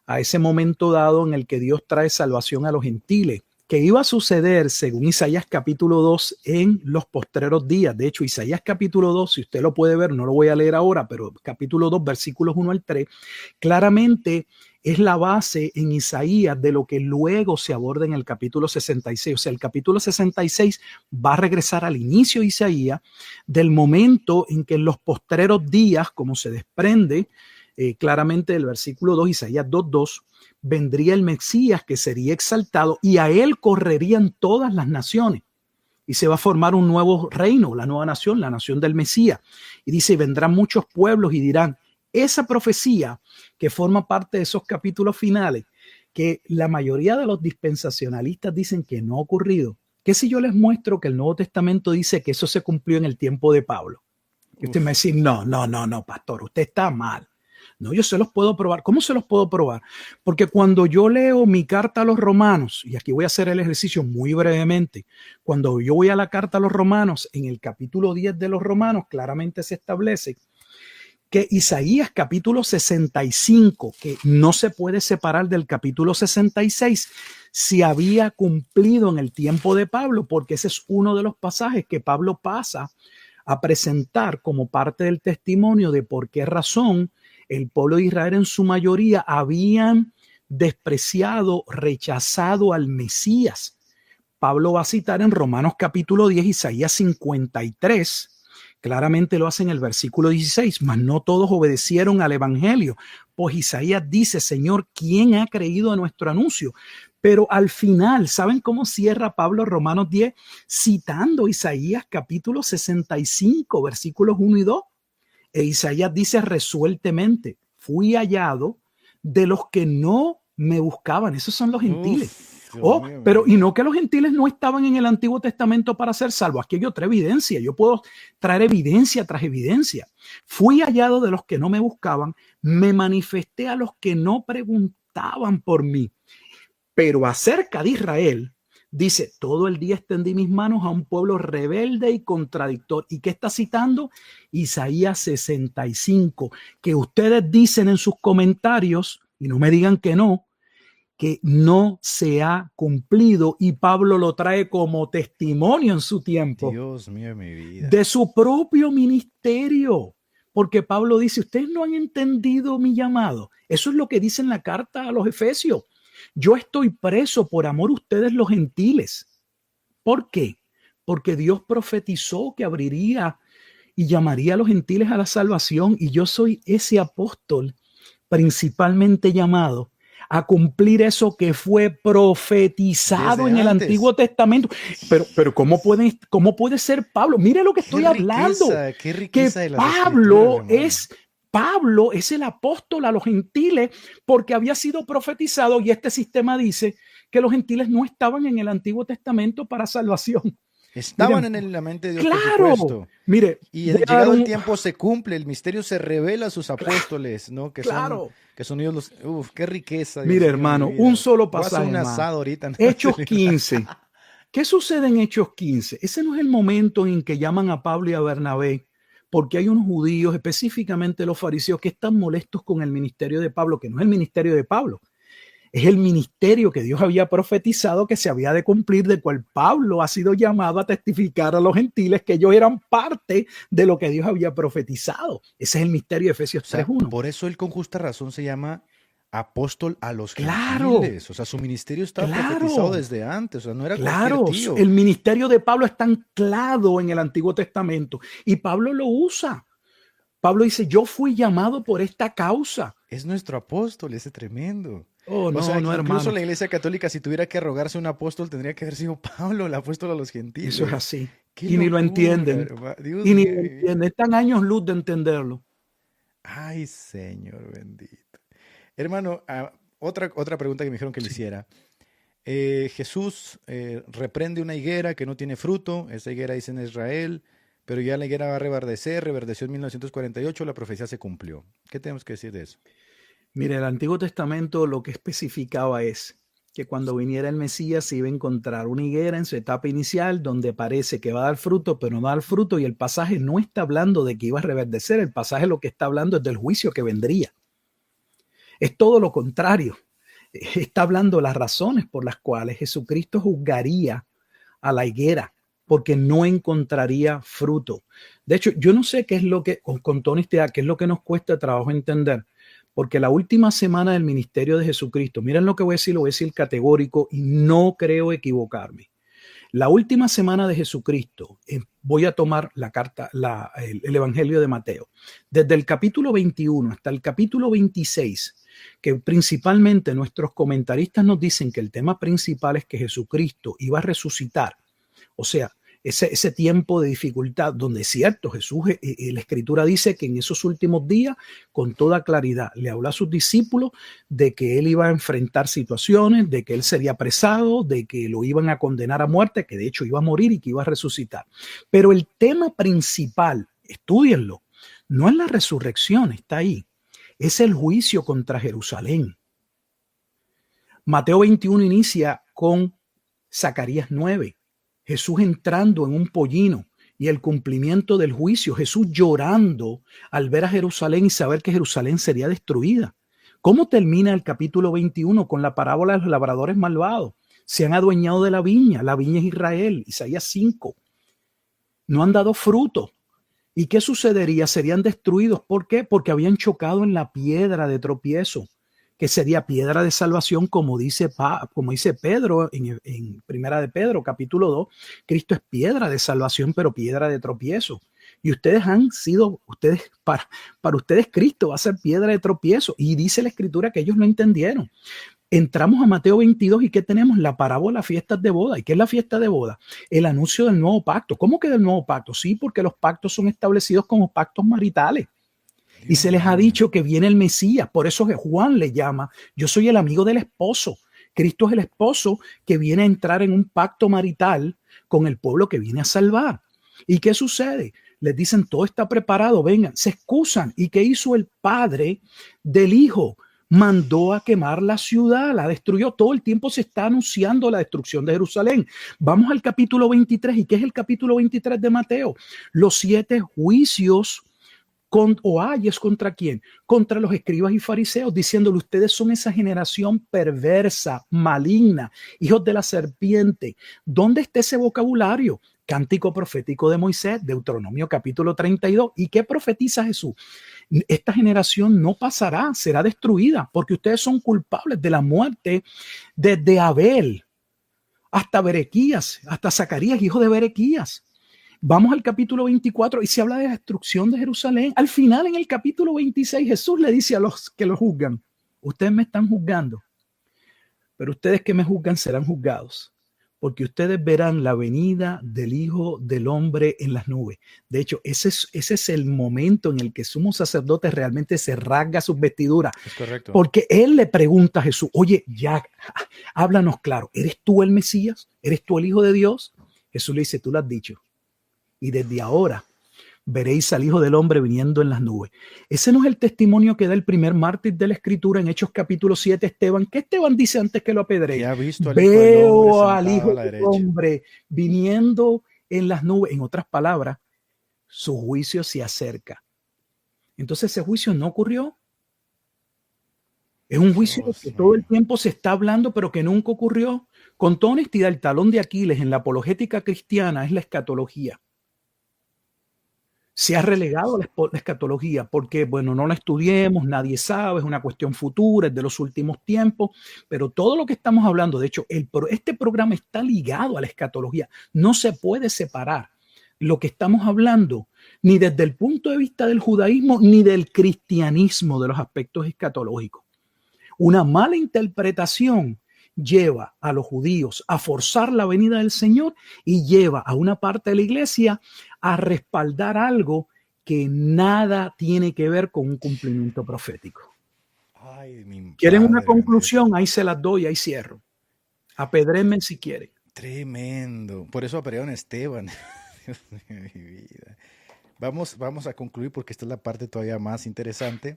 a ese momento dado en el que Dios trae salvación a los gentiles, que iba a suceder según Isaías capítulo 2 en los postreros días. De hecho, Isaías capítulo 2, si usted lo puede ver, no lo voy a leer ahora, pero capítulo 2, versículos 1 al 3, claramente es la base en Isaías de lo que luego se aborda en el capítulo 66. O sea, el capítulo 66 va a regresar al inicio de Isaías, del momento en que en los postreros días, como se desprende claramente del versículo 2, Isaías 2:2, vendría el Mesías que sería exaltado y a él correrían todas las naciones. Y se va a formar un nuevo reino, la nueva nación, la nación del Mesías. Y dice, vendrán muchos pueblos y dirán, esa profecía que forma parte de esos capítulos finales, que la mayoría de los dispensacionalistas dicen que no ha ocurrido. ¿Qué si yo les muestro que el Nuevo Testamento dice que eso se cumplió en el tiempo de Pablo? Y usted me dice, no, pastor, usted está mal. No, yo se los puedo probar. ¿Cómo se los puedo probar? Porque cuando yo leo mi carta a los romanos, y aquí voy a hacer el ejercicio muy brevemente, cuando yo voy a la carta a los romanos, en el capítulo 10 de los romanos, claramente se establece que Isaías capítulo 65, que no se puede separar del capítulo 66, se había cumplido en el tiempo de Pablo, porque ese es uno de los pasajes que Pablo pasa a presentar como parte del testimonio de por qué razón el pueblo de Israel en su mayoría habían despreciado, rechazado al Mesías. Pablo va a citar en Romanos capítulo 10, Isaías 53, claramente lo hace en el versículo 16, mas no todos obedecieron al evangelio, pues Isaías dice, Señor, ¿quién ha creído a nuestro anuncio? Pero al final, ¿saben cómo cierra Pablo Romanos 10? Citando Isaías capítulo 65, versículos 1 y 2. E Isaías dice resueltamente, fui hallado de los que no me buscaban. Esos son los gentiles. Y no que los gentiles no estaban en el Antiguo Testamento para ser salvos. Aquí hay otra evidencia. Yo puedo traer evidencia tras evidencia. Fui hallado de los que no me buscaban. Me manifesté a los que no preguntaban por mí. Pero acerca de Israel, dice, todo el día extendí mis manos a un pueblo rebelde y contradictor. ¿Y qué está citando? Isaías 65, que ustedes dicen en sus comentarios, y no me digan que no, que no se ha cumplido, y Pablo lo trae como testimonio en su tiempo. Dios mío de mi vida. De su propio ministerio. Porque Pablo dice, ustedes no han entendido mi llamado. Eso es lo que dice en la carta a los Efesios. Yo estoy preso por amor a ustedes los gentiles. ¿Por qué? Porque Dios profetizó que abriría y llamaría a los gentiles a la salvación, y yo soy ese apóstol principalmente llamado a cumplir eso que fue profetizado desde en el antes. Antiguo Testamento. Pero ¿cómo puede ser Pablo? Mire lo que estoy hablando. Qué riqueza Que de las Pablo Escrituras, Pablo es el apóstol a los gentiles porque había sido profetizado, y este sistema dice que los gentiles no estaban en el Antiguo Testamento para salvación. Estaban Miren, en la mente de Dios, claro, por supuesto. mire, Y voy a dar llegado el tiempo se cumple, el misterio se revela a sus apóstoles, ¿no? Que son ellos los... Uf, qué riqueza. Dios mire, mío, hermano, mi vida. un solo Voy a hacer pasaje, un hermano. asado ahorita, ¿no? Hechos 15. ¿Qué sucede en Hechos 15? Ese no es el momento en que llaman a Pablo y a Bernabé, porque hay unos judíos, específicamente los fariseos, que están molestos con el ministerio de Pablo, que no es el ministerio de Pablo. Es el ministerio que Dios había profetizado que se había de cumplir, de cual Pablo ha sido llamado a testificar a los gentiles que ellos eran parte de lo que Dios había profetizado. Ese es el misterio de Efesios 3:1. Por eso él con justa razón se llama apóstol a los Claro. gentiles. O sea, su ministerio estaba Claro. profetizado desde antes. O sea, no era Claro, cualquier tío. el ministerio de Pablo está anclado en el Antiguo Testamento y Pablo lo usa. Pablo dice, yo fui llamado por esta causa. Es nuestro apóstol, ese tremendo. Oh, no, O sea, no, incluso hermano. la Iglesia Católica, si tuviera que arrogarse un apóstol, tendría que haber sido Pablo, el apóstol a los gentiles. Eso es así. Qué Y ni lo locura, entienden. hermano. Dios Y ni mío. lo entienden. Están años luz de entenderlo. Ay, Señor bendito. Hermano, otra pregunta que me dijeron que le hiciera. Jesús reprende una higuera que no tiene fruto. Esa higuera dice en Israel, pero ya la higuera va a reverdeció en 1948, la profecía se cumplió. ¿Qué tenemos que decir de eso? Mire, el Antiguo Testamento lo que especificaba es que cuando viniera el Mesías se iba a encontrar una higuera en su etapa inicial donde parece que va a dar fruto, pero no da el fruto, y el pasaje no está hablando de que iba a reverdecer. El pasaje lo que está hablando es del juicio que vendría. Es todo lo contrario. Está hablando de las razones por las cuales Jesucristo juzgaría a la higuera, porque no encontraría fruto. De hecho, yo no sé qué es lo que, con toda honestidad, qué es lo que nos cuesta trabajo entender, porque la última semana del ministerio de Jesucristo, miren lo que voy a decir categórico y no creo equivocarme. La última semana de Jesucristo, voy a tomar el Evangelio de Mateo, desde el capítulo 21 hasta el capítulo 26, que principalmente nuestros comentaristas nos dicen que el tema principal es que Jesucristo iba a resucitar. O sea, ese tiempo de dificultad donde es cierto, Jesús, la Escritura dice que en esos últimos días, con toda claridad, le habló a sus discípulos de que él iba a enfrentar situaciones, de que él sería apresado, de que lo iban a condenar a muerte, que de hecho iba a morir y que iba a resucitar. Pero el tema principal, estúdienlo, no es la resurrección, está ahí, es el juicio contra Jerusalén. Mateo 21 inicia con Zacarías 9. Jesús entrando en un pollino y el cumplimiento del juicio. Jesús llorando al ver a Jerusalén y saber que Jerusalén sería destruida. ¿Cómo termina el capítulo 21 con la parábola de los labradores malvados? Se han adueñado de la viña es Israel, Isaías 5. No han dado fruto. ¿Y qué sucedería? Serían destruidos. ¿Por qué? Porque habían chocado en la piedra de tropiezo, que sería piedra de salvación, como dice Pedro en Primera de Pedro, capítulo 2. Cristo es piedra de salvación, pero piedra de tropiezo. Y para ustedes Cristo va a ser piedra de tropiezo. Y dice la Escritura que ellos no entendieron. Entramos a Mateo 22 y ¿qué tenemos? La parábola fiestas de boda. ¿Y qué es la fiesta de boda? El anuncio del nuevo pacto. ¿Cómo que del nuevo pacto? Sí, porque los pactos son establecidos como pactos maritales. Y se les ha dicho que viene el Mesías. Por eso que Juan le llama, yo soy el amigo del esposo. Cristo es el esposo que viene a entrar en un pacto marital con el pueblo que viene a salvar. ¿Y qué sucede? Les dicen, todo está preparado, vengan, se excusan. ¿Y qué hizo el padre del hijo? Mandó a quemar la ciudad, la destruyó. Todo el tiempo se está anunciando la destrucción de Jerusalén. Vamos al capítulo 23. ¿Y qué es el capítulo 23 de Mateo? Los 7 juicios ¿Es contra quién? Contra los escribas y fariseos, diciéndole: ustedes son esa generación perversa, maligna, hijos de la serpiente. ¿Dónde está ese vocabulario? Cántico profético de Moisés, Deuteronomio capítulo 32. ¿Y qué profetiza Jesús? Esta generación no pasará, será destruida, porque ustedes son culpables de la muerte desde Abel hasta Berequías, hasta Zacarías, hijo de Berequías. Vamos al capítulo 24 y se habla de la destrucción de Jerusalén. Al final, en el capítulo 26, Jesús le dice a los que lo juzgan: ustedes me están juzgando, pero ustedes que me juzgan serán juzgados, porque ustedes verán la venida del Hijo del Hombre en las nubes. De hecho, ese es el momento en el que el sumo sacerdote realmente se rasga sus vestiduras. Es correcto. Porque él le pregunta a Jesús: oye, ya, háblanos claro, ¿eres tú el Mesías? ¿Eres tú el Hijo de Dios? Jesús le dice: tú lo has dicho. Y desde ahora veréis al Hijo del Hombre viniendo en las nubes. Ese no es el testimonio que da el primer mártir de la Escritura en Hechos capítulo 7, Esteban. ¿Qué Esteban dice antes que lo apedreen? Veo al Hijo del Hombre viniendo en las nubes. En otras palabras, su juicio se acerca. Entonces ese juicio no ocurrió. Es un juicio que todo el tiempo se está hablando, pero que nunca ocurrió. Con toda honestidad, el talón de Aquiles en la apologética cristiana es la escatología. Se ha relegado a la escatología porque, bueno, no la estudiemos, nadie sabe, es una cuestión futura, es de los últimos tiempos, pero todo lo que estamos hablando, de hecho, este programa está ligado a la escatología. No se puede separar lo que estamos hablando ni desde el punto de vista del judaísmo ni del cristianismo de los aspectos escatológicos. Una mala interpretación lleva a los judíos a forzar la venida del Señor y lleva a una parte de la iglesia a respaldar algo que nada tiene que ver con un cumplimiento profético. ¿Quieren una conclusión? Ahí se las doy, ahí cierro. Apedréenme si quieren. Tremendo. Por eso apedrearon a Esteban. Dios de mi vida. Vamos a concluir porque esta es la parte todavía más interesante.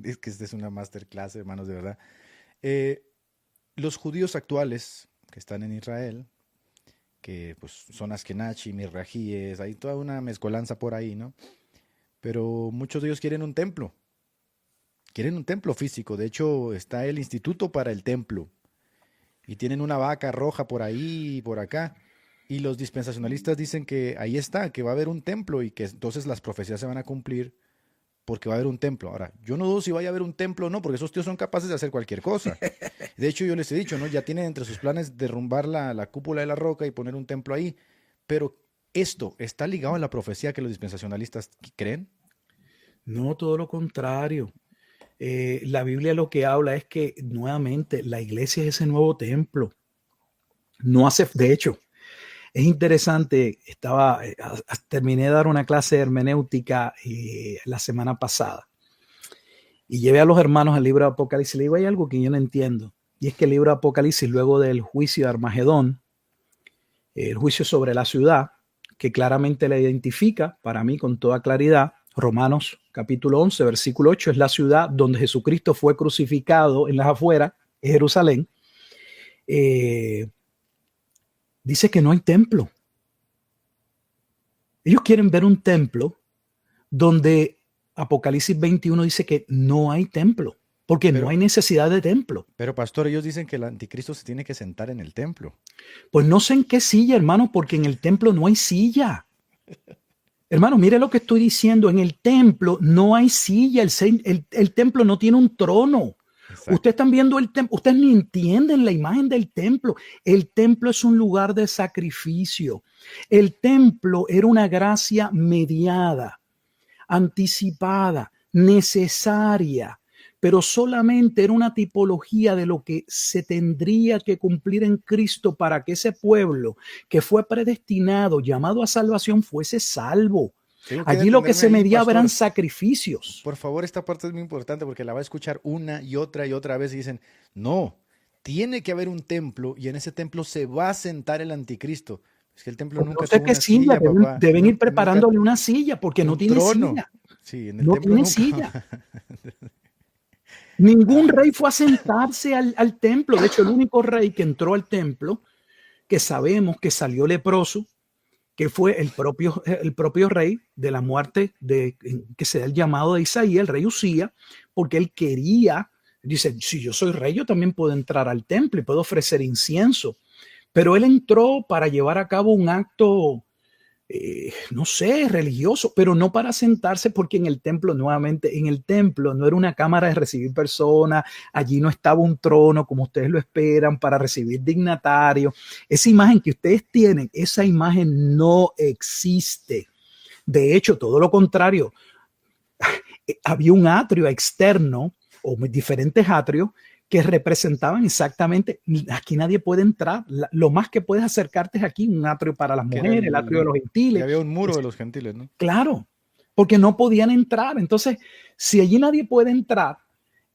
Es que esta es una masterclass, hermanos, de verdad. Los judíos actuales que están en Israel, que pues son Askenazi, Mirrajíes, hay toda una mezcolanza por ahí, ¿no? Pero muchos de ellos quieren un templo físico. De hecho, está el Instituto para el Templo y tienen una vaca roja por ahí y por acá. Y los dispensacionalistas dicen que ahí está, que va a haber un templo y que entonces las profecías se van a cumplir porque va a haber un templo. Ahora, yo no dudo si vaya a haber un templo o no, porque esos tíos son capaces de hacer cualquier cosa. De hecho, yo les he dicho, ¿no? Ya tienen entre sus planes derrumbar la cúpula de la roca y poner un templo ahí. Pero ¿esto está ligado a la profecía que los dispensacionalistas creen? No, todo lo contrario. La Biblia lo que habla es que, nuevamente, la iglesia es ese nuevo templo. De hecho, es interesante, terminé de dar una clase de hermenéutica la semana pasada y llevé a los hermanos al libro de Apocalipsis. Le digo, hay algo que yo no entiendo, y es que el libro de Apocalipsis, luego del juicio de Armagedón, el juicio sobre la ciudad, que claramente la identifica para mí con toda claridad, Romanos capítulo 11, versículo 8, es la ciudad donde Jesucristo fue crucificado en las afueras, es Jerusalén. Dice que no hay templo. Ellos quieren ver un templo donde Apocalipsis 21 dice que no hay templo, porque no hay necesidad de templo. Pero pastor, ellos dicen que el anticristo se tiene que sentar en el templo. Pues no sé en qué silla, hermano, porque en el templo no hay silla. Hermano, mire lo que estoy diciendo. En el templo no hay silla. El templo no tiene un trono. Exacto. Ustedes están viendo el templo, ustedes ni entienden la imagen del templo. El templo es un lugar de sacrificio. El templo era una gracia mediada, anticipada, necesaria, pero solamente era una tipología de lo que se tendría que cumplir en Cristo para que ese pueblo que fue predestinado, llamado a salvación, fuese salvo. Allí lo que se mediaba eran sacrificios. Por favor, esta parte es muy importante porque la va a escuchar una y otra vez y dicen, no, tiene que haber un templo y en ese templo se va a sentar el anticristo. Es que el templo nunca tuvo una silla, papá. Deben ir preparándole una silla porque no tiene silla. Sí, en el templo tiene silla. Ningún rey fue a sentarse al templo. De hecho, el único rey que entró al templo, que sabemos que salió leproso, que fue el propio rey de la muerte que se da el llamado de Isaías, el rey Usía, porque él quería, dice, si yo soy rey, yo también puedo entrar al templo y puedo ofrecer incienso. Pero él entró para llevar a cabo un acto, no sé, religioso, pero no para sentarse, porque en el templo, nuevamente, en el templo no era una cámara de recibir personas, allí no estaba un trono como ustedes lo esperan para recibir dignatarios. Esa imagen que ustedes tienen, esa imagen no existe. De hecho, todo lo contrario, había un atrio externo o diferentes atrios que representaban exactamente, aquí nadie puede entrar, lo más que puedes acercarte es aquí, un atrio para las mujeres, el atrio de los gentiles. Y había un muro de los gentiles, ¿no? Claro, porque no podían entrar. Entonces, si allí nadie puede entrar,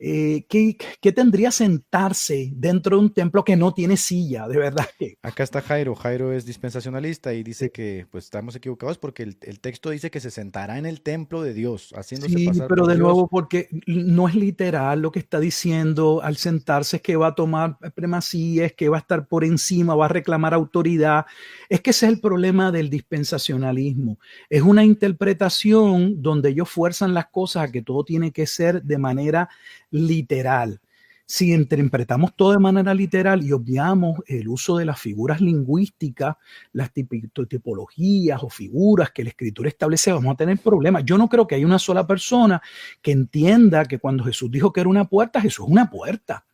¿qué tendría sentarse dentro de un templo que no tiene silla? De verdad que... Acá está Jairo. Jairo es dispensacionalista y dice que pues estamos equivocados porque el texto dice que se sentará en el templo de Dios, haciéndose Sí, pasar pero por de Dios. nuevo, porque no es literal lo que está diciendo al sentarse, es que va a tomar primacía, es que va a estar por encima, va a reclamar autoridad. Es que ese es el problema del dispensacionalismo. Es una interpretación donde ellos fuerzan las cosas a que todo tiene que ser de manera literal. Si interpretamos todo de manera literal y obviamos el uso de las figuras lingüísticas, las tipologías o figuras que la escritura establece, vamos a tener problemas. Yo no creo que haya una sola persona que entienda que cuando Jesús dijo que era una puerta, Jesús es una puerta.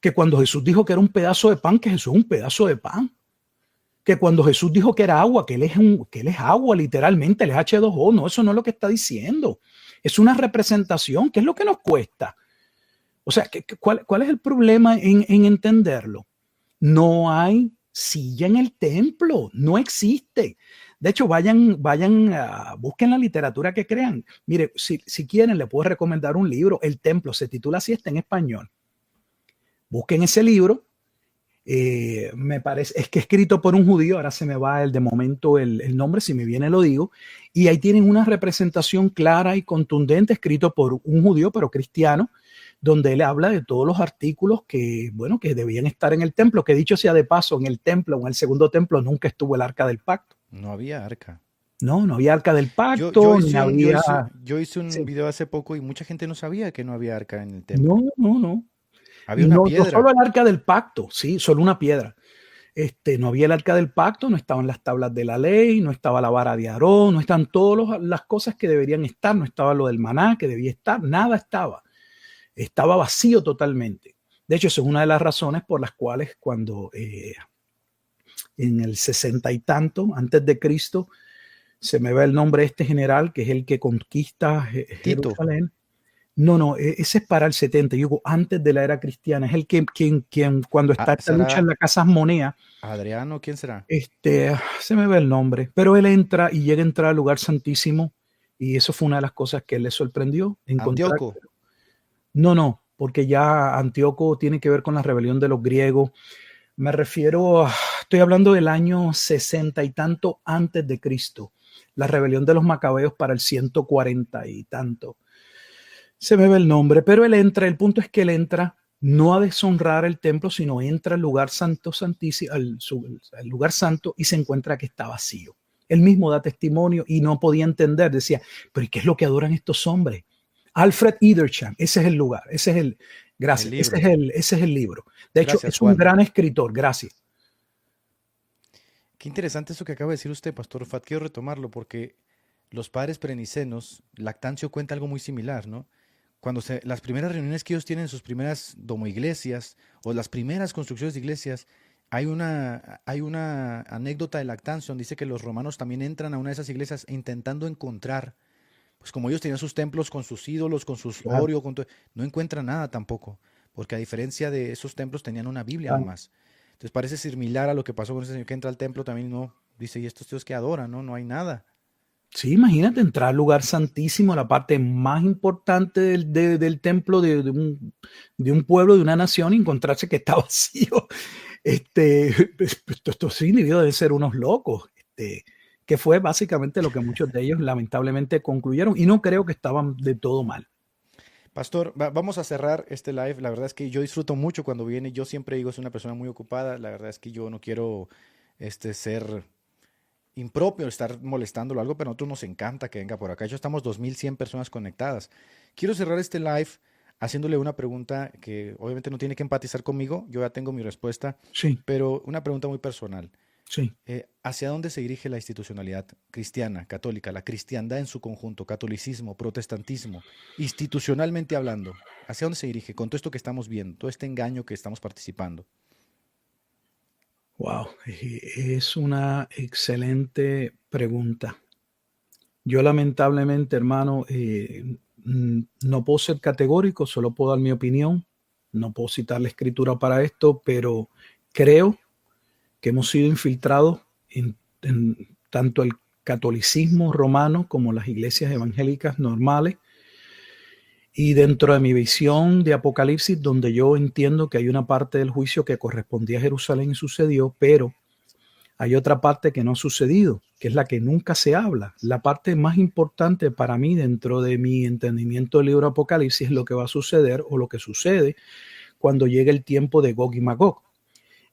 Que cuando Jesús dijo que era un pedazo de pan, que Jesús es un pedazo de pan. Que cuando Jesús dijo que era agua, que él es agua literalmente, él es H2O. No, eso no es lo que está diciendo. Es una representación. ¿Qué es lo que nos cuesta? O sea, ¿cuál es el problema en entenderlo? No hay silla en el templo, no existe. De hecho, busquen la literatura que crean. Mire, si quieren, le puedo recomendar un libro. El Templo se titula así, está en español. Busquen ese libro. Me parece, es que escrito por un judío, ahora se me va de momento el nombre, si me viene lo digo, y ahí tienen una representación clara y contundente, escrito por un judío, pero cristiano, donde él habla de todos los artículos que debían estar en el templo, que dicho sea de paso, en el templo o en el segundo templo nunca estuvo el arca del pacto. No había arca. No había arca del pacto. Yo hice un video hace poco y mucha gente no sabía que no había arca en el templo. No. Había una piedra. No solo el arca del pacto, sí, solo una piedra. No había el arca del pacto, no estaban las tablas de la ley, no estaba la vara de Aarón, no están todas las cosas que deberían estar, no estaba lo del maná que debía estar, nada estaba. Estaba vacío totalmente. De hecho, esa es una de las razones por las cuales cuando en el 60 y tanto, antes de Cristo, se me va el nombre de este general, que es el que conquista Jerusalén. No, ese es para el 70, yo digo, antes de la era cristiana, es el quien cuando está esta lucha en la Casa Monea. Adriano, ¿quién será? Se me va el nombre, pero él entra y llega a entrar al lugar santísimo y eso fue una de las cosas que él le sorprendió. Antíoco. No, porque ya Antíoco tiene que ver con la rebelión de los griegos. Me refiero, estoy hablando del año 60 y tanto antes de Cristo, la rebelión de los macabeos para el 140 y tanto. Se me ve el nombre, pero él entra, el punto es que él entra no a deshonrar el templo, sino entra al lugar santo, santísimo, al lugar santo y se encuentra que está vacío. Él mismo da testimonio y no podía entender, decía, pero ¿y qué es lo que adoran estos hombres? Alfred Edersheim, ese es el lugar, ese es el libro. De hecho, es un gran escritor, gracias. Qué interesante eso que acaba de decir usted, Pastor Fat. Quiero retomarlo porque los padres perenicenos, Lactancio cuenta algo muy similar, ¿no? Cuando las primeras reuniones que ellos tienen en sus primeras domoiglesias o las primeras construcciones de iglesias, hay una anécdota de Lactancio donde dice que los romanos también entran a una de esas iglesias intentando encontrar, pues como ellos tenían sus templos con sus ídolos, con sus orios, no encuentran nada tampoco, porque a diferencia de esos templos tenían una Biblia nomás. Entonces parece similar a lo que pasó con ese señor que entra al templo también, no dice, y estos tíos que adoran, no hay nada. Sí, imagínate entrar al lugar santísimo, la parte más importante del templo de un pueblo, de una nación, y encontrarse que está vacío. Estos individuos deben ser unos locos, que fue básicamente lo que muchos de ellos lamentablemente concluyeron, y no creo que estaban de todo mal. Pastor, vamos a cerrar este live. La verdad es que yo disfruto mucho cuando viene. Yo siempre digo, es una persona muy ocupada. La verdad es que yo no quiero ser impropio estar molestándolo o algo, pero a nosotros nos encanta que venga por acá. Ya estamos 2100 personas conectadas. Quiero cerrar este live haciéndole una pregunta que obviamente no tiene que empatizar conmigo, yo ya tengo mi respuesta, Sí, pero una pregunta muy personal. sí. ¿Hacia dónde se dirige la institucionalidad cristiana, católica, la cristiandad en su conjunto, catolicismo, protestantismo, institucionalmente hablando? ¿Hacia dónde se dirige con todo esto que estamos viendo, todo este engaño que estamos participando? Wow, es una excelente pregunta. Yo lamentablemente, hermano, no puedo ser categórico, solo puedo dar mi opinión. No puedo citar la escritura para esto, pero creo que hemos sido infiltrados en tanto el catolicismo romano como las iglesias evangélicas normales. Y dentro de mi visión de Apocalipsis, donde yo entiendo que hay una parte del juicio que correspondía a Jerusalén y sucedió, pero hay otra parte que no ha sucedido, que es la que nunca se habla. La parte más importante para mí dentro de mi entendimiento del libro Apocalipsis es lo que va a suceder o lo que sucede cuando llegue el tiempo de Gog y Magog.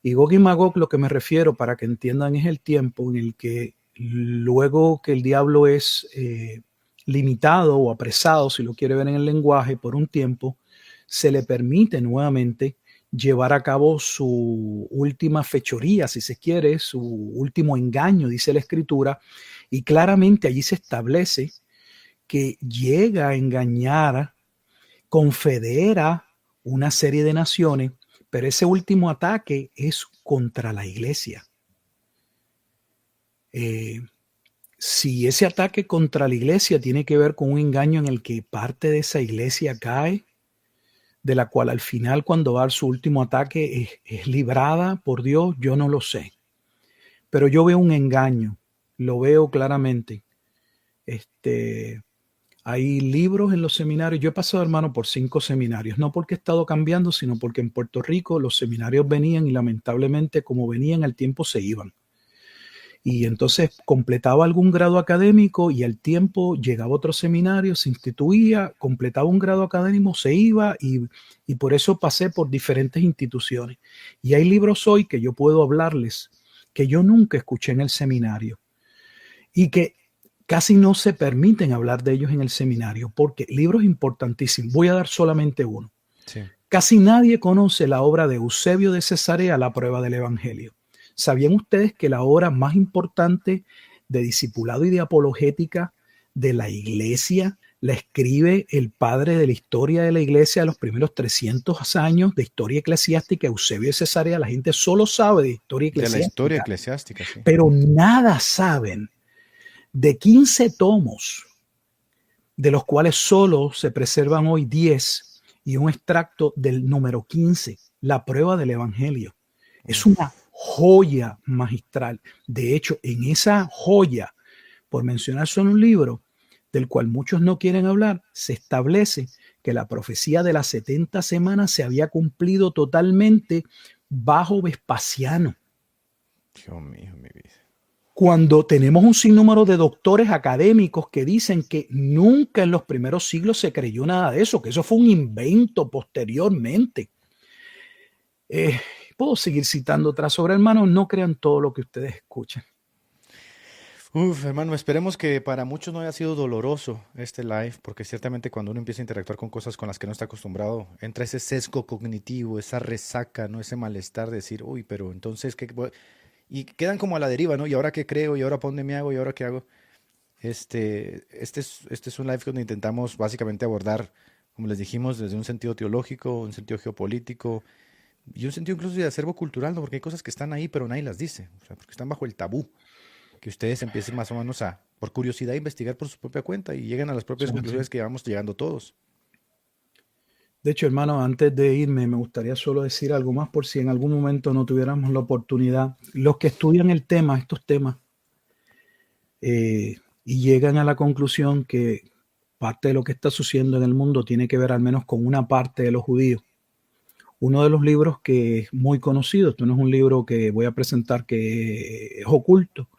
Y Gog y Magog, lo que me refiero para que entiendan, es el tiempo en el que luego que el diablo es limitado o apresado, si lo quiere ver en el lenguaje, por un tiempo, se le permite nuevamente llevar a cabo su última fechoría, si se quiere, su último engaño, dice la Escritura, y claramente allí se establece que llega a engañar, confedera una serie de naciones, pero ese último ataque es contra la iglesia. Si ese ataque contra la iglesia tiene que ver con un engaño en el que parte de esa iglesia cae, de la cual al final cuando va a su último ataque es librada por Dios, yo no lo sé. Pero yo veo un engaño, lo veo claramente. Hay libros en los seminarios. Yo he pasado, hermano, por 5 seminarios, no porque he estado cambiando, sino porque en Puerto Rico los seminarios venían y lamentablemente como venían al tiempo se iban. Y entonces completaba algún grado académico y al tiempo llegaba otro seminario, se instituía, completaba un grado académico, se iba y por eso pasé por diferentes instituciones. Y hay libros hoy que yo puedo hablarles que yo nunca escuché en el seminario y que casi no se permiten hablar de ellos en el seminario, porque libros importantísimos. Voy a dar solamente uno. Sí. Casi nadie conoce la obra de Eusebio de Cesarea, La prueba del Evangelio. ¿Sabían ustedes que la obra más importante de discipulado y de apologética de la iglesia la escribe el padre de la historia de la iglesia de los primeros 300 años de historia eclesiástica, Eusebio de Cesarea? La gente solo sabe de historia eclesiástica. De la historia eclesiástica, sí. Pero nada saben de 15 tomos, de los cuales solo se preservan hoy 10 y un extracto del número 15, La prueba del Evangelio. Es una joya magistral. De hecho, en esa joya, por mencionar solo un libro del cual muchos no quieren hablar, se establece que la profecía de las 70 semanas se había cumplido totalmente bajo Vespasiano. Dios mío, mi vida. Cuando tenemos un sinnúmero de doctores académicos que dicen que nunca en los primeros siglos se creyó nada de eso, que eso fue un invento posteriormente. Puedo seguir citando otras sobre, hermanos, no crean todo lo que ustedes escuchan. Hermano, esperemos que para muchos no haya sido doloroso este live, porque ciertamente cuando uno empieza a interactuar con cosas con las que no está acostumbrado, entra ese sesgo cognitivo, esa resaca, ¿no? Ese malestar de decir, uy, pero entonces, ¿qué? Y quedan como a la deriva, ¿no? ¿Y ahora qué creo? ¿Y ahora para dónde me hago? ¿Y ahora qué hago? Este es un live donde intentamos básicamente abordar, como les dijimos, desde un sentido teológico, un sentido geopolítico, y un sentido incluso de acervo cultural, ¿no? Porque hay cosas que están ahí, pero nadie las dice, o sea, porque están bajo el tabú. Que ustedes empiecen más o menos a, por curiosidad, a investigar por su propia cuenta y lleguen a las propias conclusiones que vamos llegando todos. De hecho, hermano, antes de irme, me gustaría solo decir algo más por si en algún momento no tuviéramos la oportunidad. Los que estudian el tema, estos temas, y llegan a la conclusión que parte de lo que está sucediendo en el mundo tiene que ver al menos con una parte de los judíos. Uno de los libros que es muy conocido, esto no es un libro que voy a presentar que es oculto,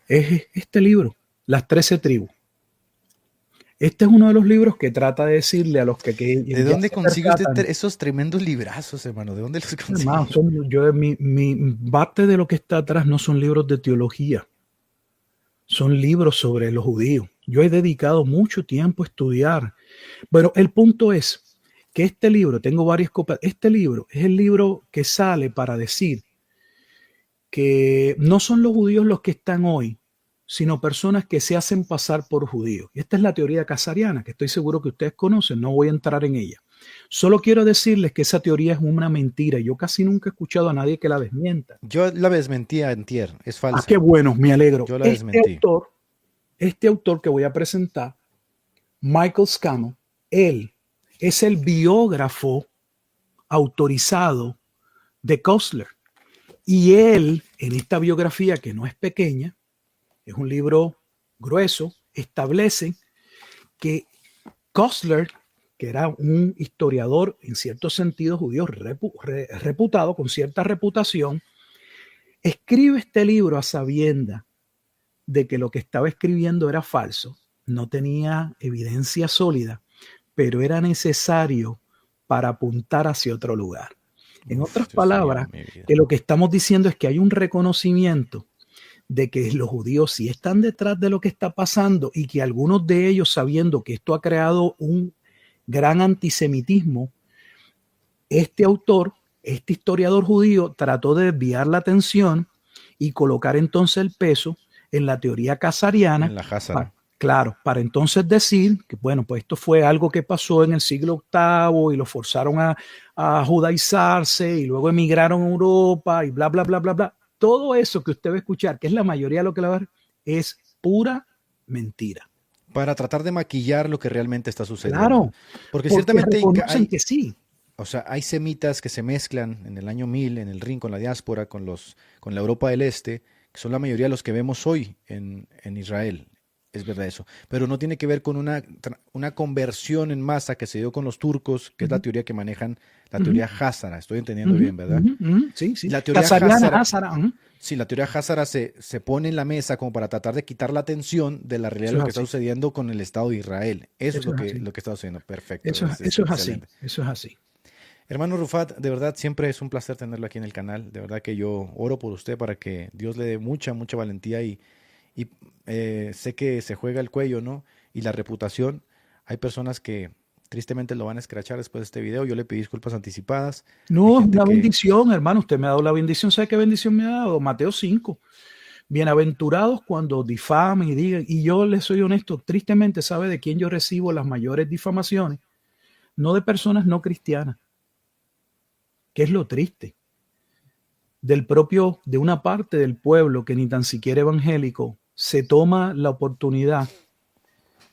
es este libro, Las 13 tribus. Este es uno de los libros que trata de decirle a los que ¿De dónde consigue usted esos tremendos librazos, hermano? ¿De dónde los consigue? Hermano, mi parte de lo que está atrás no son libros de teología. son libros sobre los judíos. Yo he dedicado mucho tiempo a estudiar. Pero el punto es que este libro, tengo varias copias, este libro es el libro que sale para decir que no son los judíos los que están hoy, sino personas que se hacen pasar por judíos. Y esta es la teoría casariana, que estoy seguro que ustedes conocen, no voy a entrar en ella. Solo quiero decirles que esa teoría es una mentira. Yo casi nunca he escuchado a nadie que la desmienta. Yo la desmentí antier, es falsa. Ah, qué bueno, me alegro. Yo la desmentí. Este autor que voy a presentar, Michael Scannell, él es el biógrafo autorizado de Kostler. Y él, en esta biografía, que no es pequeña, es un libro grueso, establece que Kostler, que era un historiador en cierto sentido judío reputado, con cierta reputación, escribe este libro a sabiendas de que lo que estaba escribiendo era falso, no tenía evidencia sólida, pero era necesario para apuntar hacia otro lugar. En otras palabras, que lo que estamos diciendo es que hay un reconocimiento de que los judíos sí están detrás de lo que está pasando y que algunos de ellos, sabiendo que esto ha creado un gran antisemitismo, este autor, este historiador judío, trató de desviar la atención y colocar entonces el peso en la teoría casariana. En la Házara. Claro, para entonces decir que, bueno, pues esto fue algo que pasó en el siglo VIII y lo forzaron a judaizarse y luego emigraron a Europa y bla, bla, bla, bla, bla. Todo eso que usted va a escuchar, que es la mayoría de lo que le va a ver, es pura mentira. Para tratar de maquillar lo que realmente está sucediendo. Claro, porque ciertamente reconocen que sí. O sea, hay semitas que se mezclan en el año 1000, en el Rin, con la diáspora, con la Europa del Este, que son la mayoría de los que vemos hoy en Israel. Es verdad eso. Pero no tiene que ver con una conversión en masa que se dio con los turcos, que es la teoría que manejan, la teoría Házara. Estoy entendiendo bien, ¿verdad? Sí, sí. La teoría Házara. Sí, la teoría Házara se pone en la mesa como para tratar de quitar la atención de la realidad de lo que está sucediendo con el Estado de Israel. Eso es lo que está sucediendo. Perfecto. Eso es así. Eso es así. Hermano Rufat, de verdad siempre es un placer tenerlo aquí en el canal. De verdad que yo oro por usted para que Dios le dé mucha, mucha valentía y sé que se juega el cuello, ¿no? Y la reputación. Hay personas que tristemente lo van a escrachar después de este video. Yo le pedí disculpas anticipadas. No, es una bendición, hermano. Usted me ha dado la bendición. ¿Sabe qué bendición me ha dado? Mateo 5. Bienaventurados cuando difamen y digan. Y yo les soy honesto, tristemente, ¿sabe de quién yo recibo las mayores difamaciones? No de personas no cristianas. ¿Qué es lo triste? De una parte del pueblo que ni tan siquiera evangélico se toma la oportunidad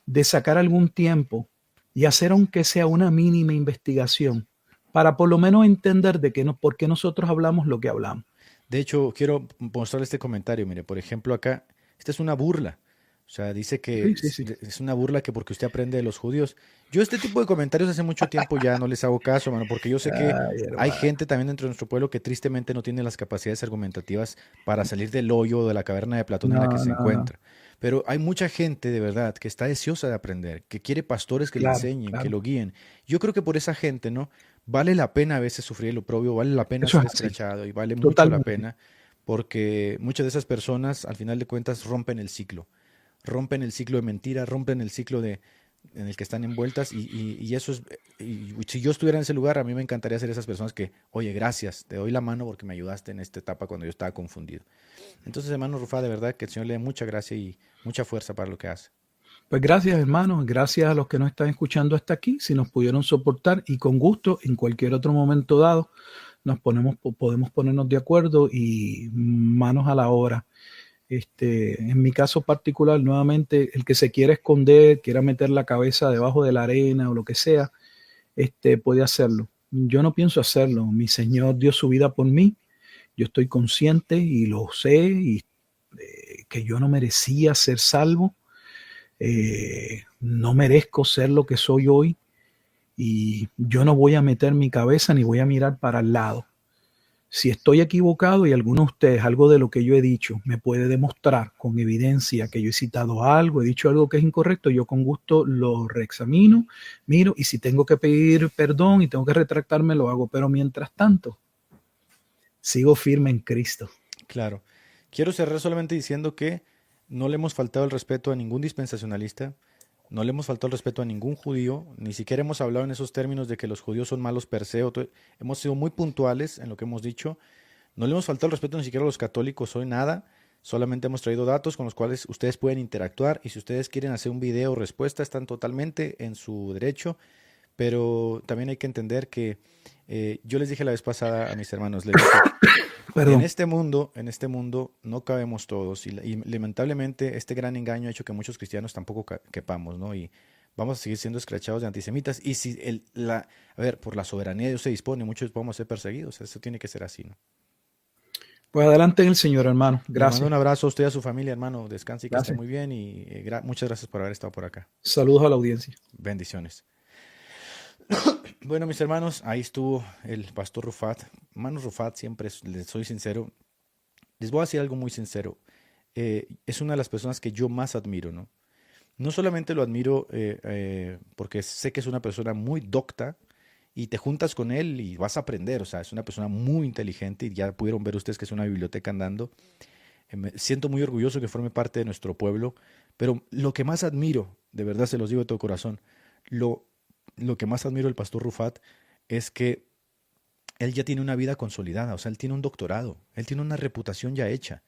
de sacar algún tiempo y hacer aunque sea una mínima investigación para por lo menos entender por qué nosotros hablamos lo que hablamos. De hecho, quiero mostrarle este comentario. Mire, por ejemplo, acá, esta es una burla. O sea, dice que es una burla que porque usted aprende de los judíos. Yo este tipo de comentarios hace mucho tiempo ya no les hago caso, mano, porque yo sé que hay gente también dentro de nuestro pueblo que tristemente no tiene las capacidades argumentativas para salir del hoyo o de la caverna de Platón en la que se encuentra. Pero hay mucha gente de verdad que está deseosa de aprender, que quiere pastores que le enseñen, que lo guíen. Yo creo que por esa gente, ¿no? Vale la pena a veces sufrir el oprobio, vale la pena ser escrachado y vale mucho la pena porque muchas de esas personas al final de cuentas rompen el ciclo de mentira, rompen el ciclo en el que están envueltas y eso es, y si yo estuviera en ese lugar, a mí me encantaría ser esas personas que, oye, gracias, te doy la mano porque me ayudaste en esta etapa cuando yo estaba confundido. Entonces, hermano Rufat, de verdad que el Señor le dé mucha gracia y mucha fuerza para lo que hace. Pues gracias, hermanos, gracias a los que nos están escuchando hasta aquí, si nos pudieron soportar y con gusto, en cualquier otro momento dado, podemos ponernos de acuerdo y manos a la obra. En mi caso particular, nuevamente, el que se quiere esconder, quiera meter la cabeza debajo de la arena o lo que sea, puede hacerlo. Yo no pienso hacerlo. Mi Señor dio su vida por mí. Yo estoy consciente y lo sé y que yo no merecía ser salvo. No merezco ser lo que soy hoy y yo no voy a meter mi cabeza ni voy a mirar para el lado. Si estoy equivocado y alguno de ustedes, algo de lo que yo he dicho, me puede demostrar con evidencia que yo he citado algo, he dicho algo que es incorrecto, yo con gusto lo reexamino, miro y si tengo que pedir perdón y tengo que retractarme, lo hago. Pero mientras tanto, sigo firme en Cristo. Claro. Quiero cerrar solamente diciendo que no le hemos faltado el respeto a ningún dispensacionalista, no le hemos faltado el respeto a ningún judío, ni siquiera hemos hablado en esos términos de que los judíos son malos per se. Hemos sido muy puntuales en lo que hemos dicho. No le hemos faltado el respeto ni siquiera a los católicos hoy, nada. Solamente hemos traído datos con los cuales ustedes pueden interactuar, y si ustedes quieren hacer un video o respuesta están totalmente en su derecho, pero también hay que entender que yo les dije la vez pasada a mis hermanos, les dije, en este mundo no cabemos todos, y lamentablemente este gran engaño ha hecho que muchos cristianos tampoco quepamos, ¿no? Y vamos a seguir siendo escrachados de antisemitas, y si por la soberanía de Dios se dispone, muchos vamos a ser perseguidos. Eso tiene que ser así, ¿no? Pues adelante en el Señor, hermano. Gracias. Un abrazo a usted y a su familia, hermano. Descanse y que esté muy bien, y muchas gracias por haber estado por acá. Saludos a la audiencia. Bendiciones. Bueno, mis hermanos, ahí estuvo el pastor Rufat. Hermano Rufat, siempre les soy sincero. Les voy a decir algo muy sincero. Es una de las personas que yo más admiro, ¿no? No solamente lo admiro porque sé que es una persona muy docta, y te juntas con él y vas a aprender. O sea, es una persona muy inteligente, y ya pudieron ver ustedes que es una biblioteca andando. Me siento muy orgulloso que forme parte de nuestro pueblo, pero lo que más admiro, de verdad se los digo de todo corazón, lo que más admiro del pastor Rufat es que él ya tiene una vida consolidada. O sea, él tiene un doctorado, él tiene una reputación ya hecha,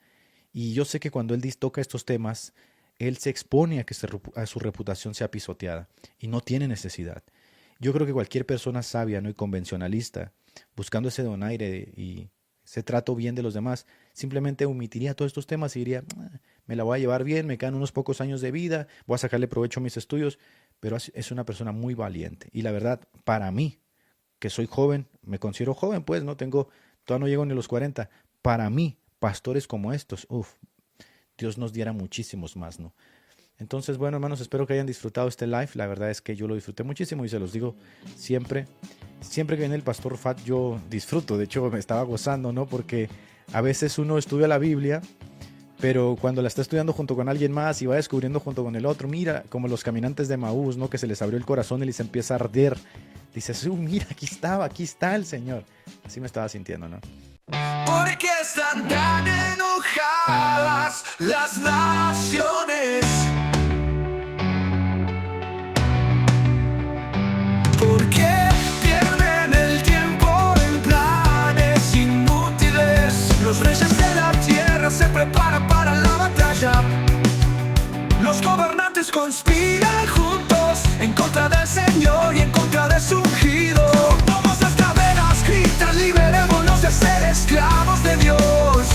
y yo sé que cuando él toca estos temas, él se expone a que su reputación sea pisoteada, y no tiene necesidad. Yo creo que cualquier persona sabia, ¿no?, y convencionalista, buscando ese donaire y ese trato bien de los demás, simplemente omitiría todos estos temas y diría, me la voy a llevar bien, me quedan unos pocos años de vida, voy a sacarle provecho a mis estudios. Pero es una persona muy valiente. Y la verdad, para mí, que soy joven, me considero joven, pues, todavía no llego ni a los 40. Para mí, pastores como estos, Dios nos diera muchísimos más, ¿no? Entonces, bueno, hermanos, espero que hayan disfrutado este live. La verdad es que yo lo disfruté muchísimo, y se los digo siempre. Siempre que viene el pastor Rufat, yo disfruto. De hecho, me estaba gozando, ¿no? Porque a veces uno estudia la Biblia, pero cuando la está estudiando junto con alguien más y va descubriendo junto con el otro, mira, como los caminantes de Maús, ¿no?, que se les abrió el corazón y les empieza a arder. Dices, mira, aquí está el Señor. Así me estaba sintiendo, ¿no? Porque están tan enojadas las naciones. Porque pierden el tiempo en planes inútiles. Los reyes de la tierra se preparan para la batalla. Los gobernantes conspiran juntos en contra del Señor y en contra de su ungido. Tomamos las cadenas, gritan, liberémonos de ser esclavos de Dios.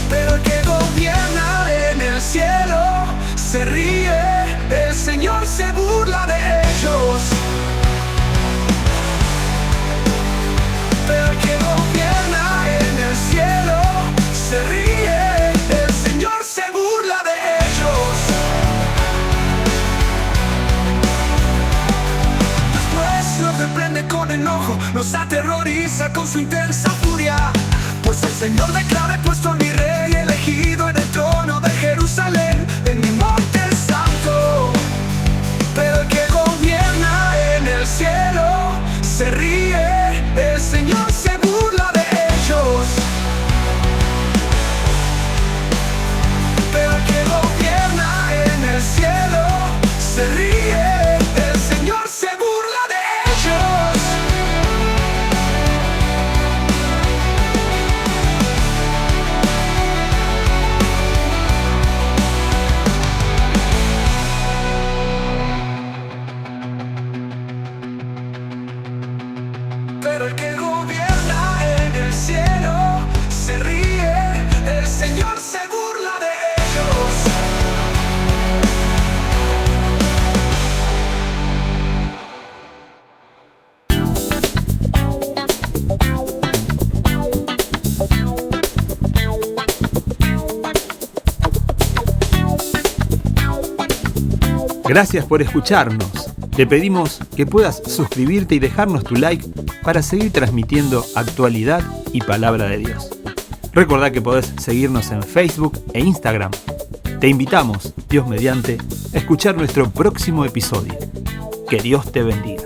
Pero el que gobierna en el cielo se ríe, el Señor se burla de ellos. Pero el que gobierna en el cielo se ríe, el Señor se burla de ellos. Después nos reprende con enojo, nos aterroriza con su intensa furia. Pues el Señor declara: he puesto a mi rey elegido en el trono de Jerusalén, en mi monte santo. Pero el que gobierna en el cielo se ríe, el Señor se burla de ellos. Pero el que gobierna en el cielo se ríe, el Señor se burla de ellos. Pero el que gobierna en el cielo se ríe, el Señor se burla de ellos. Gracias por escucharnos. Te pedimos que puedas suscribirte y dejarnos tu like para seguir transmitiendo actualidad y palabra de Dios. Recordá que podés seguirnos en Facebook e Instagram. Te invitamos, Dios mediante, a escuchar nuestro próximo episodio. Que Dios te bendiga.